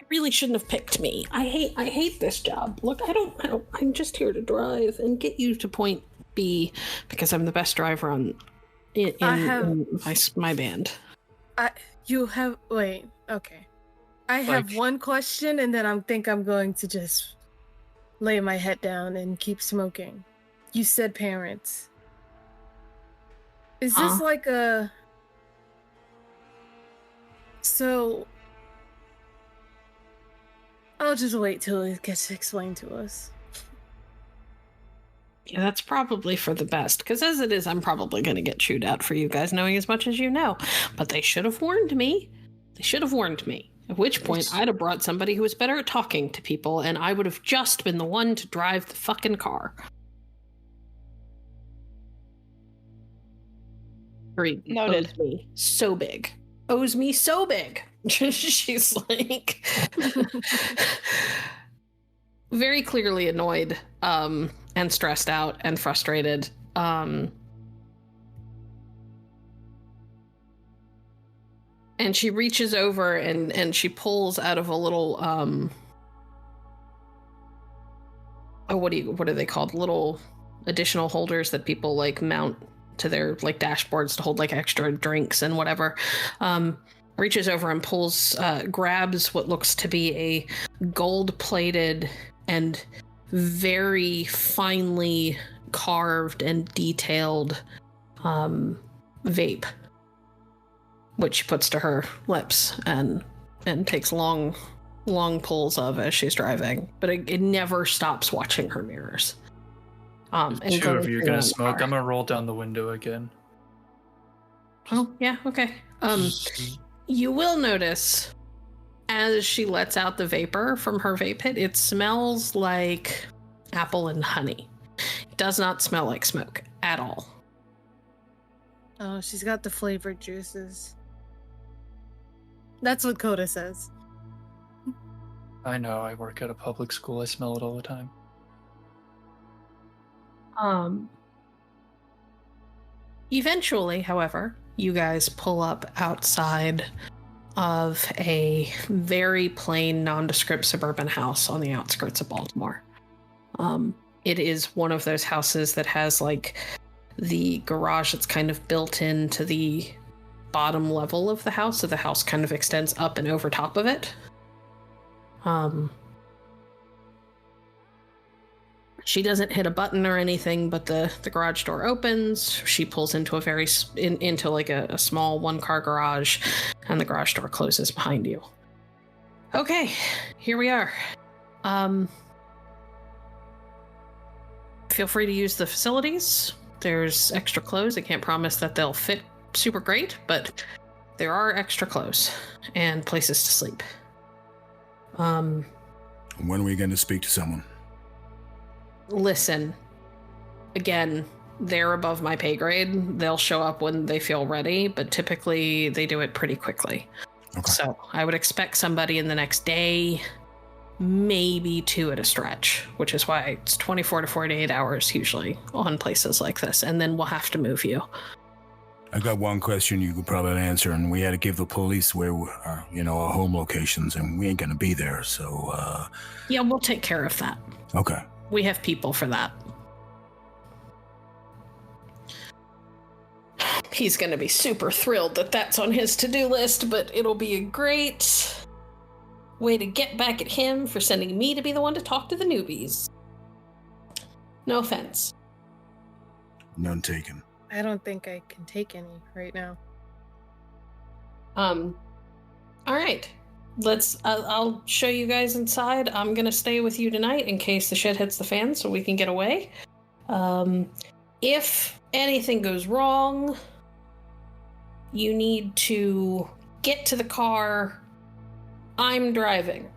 Speaker 1: Really shouldn't have picked me. I hate this job. Look, I'm just here to drive and get you to point B because I'm the best driver in my band.
Speaker 3: Okay. I have one question, and then I think I'm going to just lay my head down and keep smoking. You said parents. Is this like a... So... I'll just wait till it gets explained to us.
Speaker 1: Yeah, that's probably for the best, because as it is, I'm probably going to get chewed out for you guys knowing as much as you know. But they should have warned me. At which point, I'd have brought somebody who was better at talking to people, and I would have just been the one to drive the fucking car.
Speaker 4: Noted.
Speaker 1: Owes me so big. She's like... very clearly annoyed and stressed out and frustrated. And she reaches over and she pulls out of a little what are they called? Little additional holders that people like mount to their like dashboards to hold like extra drinks and whatever. Reaches over and grabs what looks to be a gold-plated and very finely carved and detailed vape, which she puts to her lips and takes long pulls of as she's driving. But it never stops watching her mirrors. And
Speaker 2: two of you are gonna smoke.
Speaker 1: car.
Speaker 2: I'm gonna roll down the window again.
Speaker 1: Oh, yeah, okay. You will notice as she lets out the vapor from her vape pit, it smells like apple and honey. It does not smell like smoke at all.
Speaker 3: Oh, she's got the flavored juices. That's what Coda says.
Speaker 2: I know, I work at a public school. I smell it all the time.
Speaker 1: Eventually, however, you guys pull up outside of a very plain, nondescript suburban house on the outskirts of Baltimore. It is one of those houses that has like the garage that's kind of built into the bottom level of the house, so the house kind of extends up and over top of it. She doesn't hit a button or anything, but the garage door opens. She pulls into into like a small one-car garage, and the garage door closes behind you. Okay, here we are. Feel free to use the facilities. There's extra clothes. I can't promise that they'll fit super great, but there are extra clothes and places to sleep.
Speaker 5: When are we going to speak to someone?
Speaker 1: Listen, again, they're above my pay grade. They'll show up when they feel ready, but typically they do it pretty quickly.
Speaker 5: Okay.
Speaker 1: So I would expect somebody in the next day, maybe 2 at a stretch, which is why it's 24 to 48 hours usually on places like this, and then we'll have to move you.
Speaker 5: I got one question you could probably answer, and we had to give the police where our home locations, and we ain't going to be there, so...
Speaker 1: Yeah, we'll take care of that.
Speaker 5: Okay.
Speaker 1: We have people for that. He's going to be super thrilled that that's on his to-do list, but it'll be a great way to get back at him for sending me to be the one to talk to the newbies. No offense.
Speaker 5: None taken.
Speaker 3: I don't think I can take any right now.
Speaker 1: All right. I'll show you guys inside. I'm gonna stay with you tonight in case the shit hits the fan so we can get away. If anything goes wrong, you need to get to the car. I'm driving.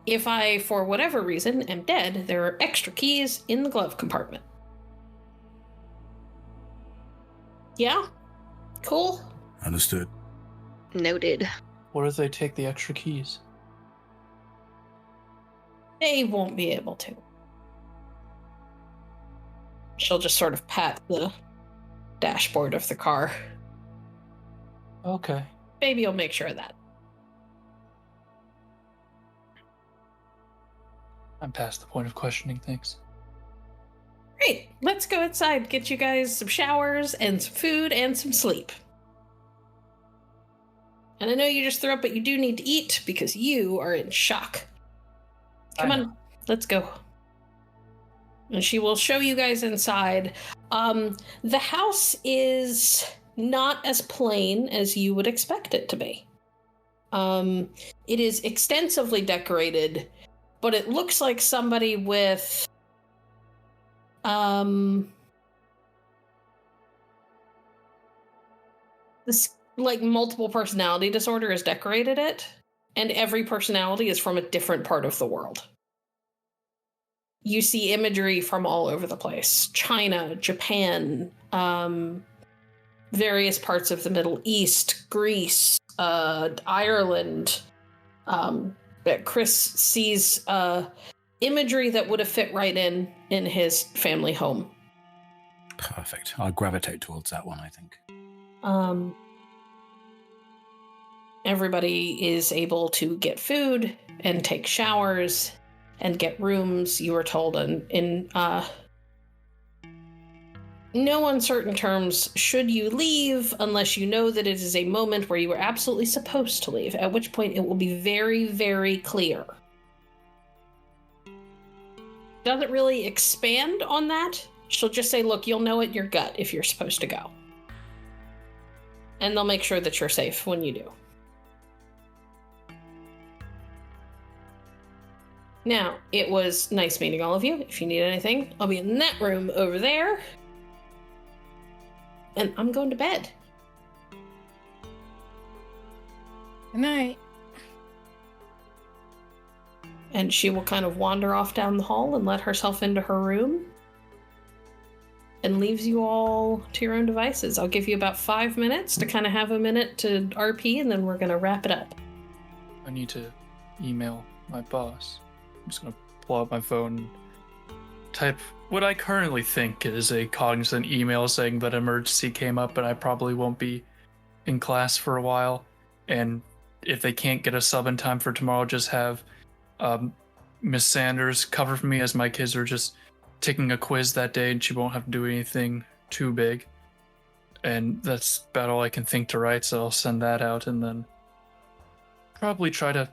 Speaker 1: If I, for whatever reason, am dead, there are extra keys in the glove compartment. Yeah? Cool?
Speaker 5: Understood.
Speaker 4: Noted.
Speaker 2: What if they take the extra keys?
Speaker 1: They won't be able to. She'll just sort of pat the dashboard of the car.
Speaker 2: Okay.
Speaker 1: Maybe you'll make sure of that.
Speaker 2: I'm past the point of questioning things.
Speaker 1: Great. Let's go outside, get you guys some showers and some food and some sleep. And I know you just threw up, but you do need to eat because you are in shock. Come on, let's go. And she will show you guys inside. The house is not as plain as you would expect it to be. It is extensively decorated, but it looks like somebody with this like multiple personality disorder has decorated it, and every personality is from a different part of the world. You see imagery from all over the place. China, Japan, various parts of the Middle East, Greece, Ireland. Kris sees imagery that would have fit right in his family home.
Speaker 5: Perfect. I'll gravitate towards that one, I think.
Speaker 1: Everybody is able to get food and take showers and get rooms. You were told in no uncertain terms should you leave unless you know that it is a moment where you were absolutely supposed to leave, at which point it will be very, very clear. Doesn't really expand on that. She'll just say, look, you'll know it in your gut if you're supposed to go. And they'll make sure that you're safe when you do. Now, it was nice meeting all of you. If you need anything, I'll be in that room over there. And I'm going to bed.
Speaker 3: Good night.
Speaker 1: And she will kind of wander off down the hall and let herself into her room. And leaves you all to your own devices. I'll give you about 5 minutes to kind of have a minute to RP, and then we're going to wrap it up.
Speaker 2: I need to email my boss. I'm just going to pull out my phone, type what I currently think is a cognizant email saying that emergency came up and I probably won't be in class for a while. And if they can't get a sub in time for tomorrow, just have Miss Sanders cover for me, as my kids are just taking a quiz that day and she won't have to do anything too big. And that's about all I can think to write, so I'll send that out and then probably try to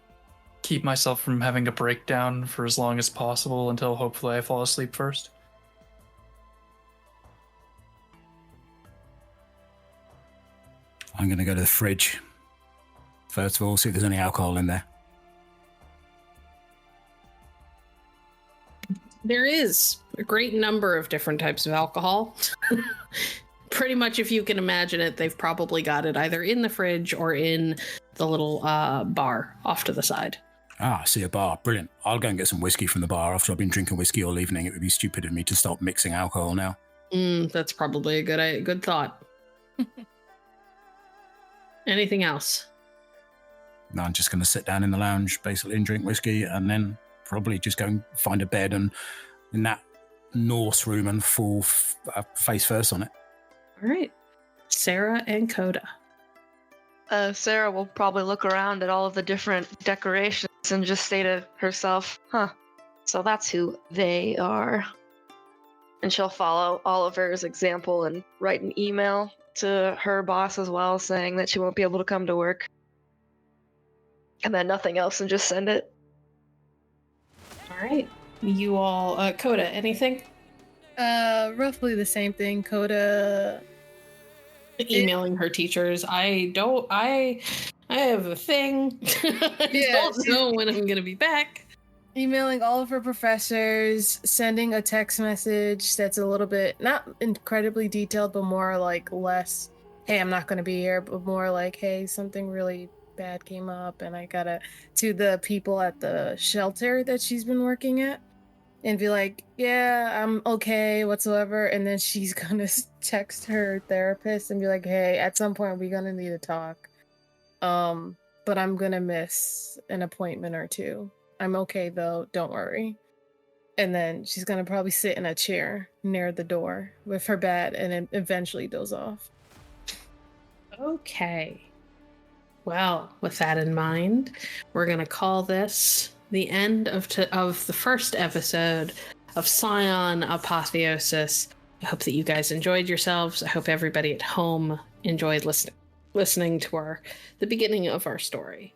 Speaker 2: keep myself from having a breakdown for as long as possible until hopefully I fall asleep first.
Speaker 5: I'm going to go to the fridge. First of all, see if there's any alcohol in there.
Speaker 1: There is a great number of different types of alcohol. Pretty much, if you can imagine it, they've probably got it either in the fridge or in the little bar off to the side.
Speaker 5: Ah, I see a bar. Brilliant. I'll go and get some whiskey from the bar after I've been drinking whiskey all evening. It would be stupid of me to stop mixing alcohol now.
Speaker 1: That's probably a good thought. Anything else?
Speaker 5: No, I'm just going to sit down in the lounge, basically, and drink whiskey, and then probably just go and find a bed and in that Norse room and fall face first on it.
Speaker 1: All right. Sarah and Coda.
Speaker 4: Sarah will probably look around at all of the different decorations and just say to herself, so that's who they are. And she'll follow Oliver's example and write an email to her boss as well, saying that she won't be able to come to work. And then nothing else, and just send it.
Speaker 1: All right. You all, Coda, anything?
Speaker 3: Roughly the same thing. Coda
Speaker 1: Emailing her teachers. I have a thing. I don't know when I'm gonna be back.
Speaker 3: Emailing all of her professors, sending a text message that's a little bit, not incredibly detailed, but more like less, hey, I'm not gonna be here, but more like, hey, something really bad came up and I gotta, to the people at the shelter that she's been working at, and be like, yeah, I'm okay whatsoever. And then she's gonna text her therapist and be like, hey, at some point we're gonna need to talk, but I'm gonna miss an appointment or two. I'm okay though, don't worry. And then she's gonna probably sit in a chair near the door with her bat and then eventually doze off.
Speaker 1: Okay. Well, with that in mind, we're going to call this the end of the first episode of Cyan Apotheosis. I hope that you guys enjoyed yourselves. I hope everybody at home enjoyed listening to the beginning of our story.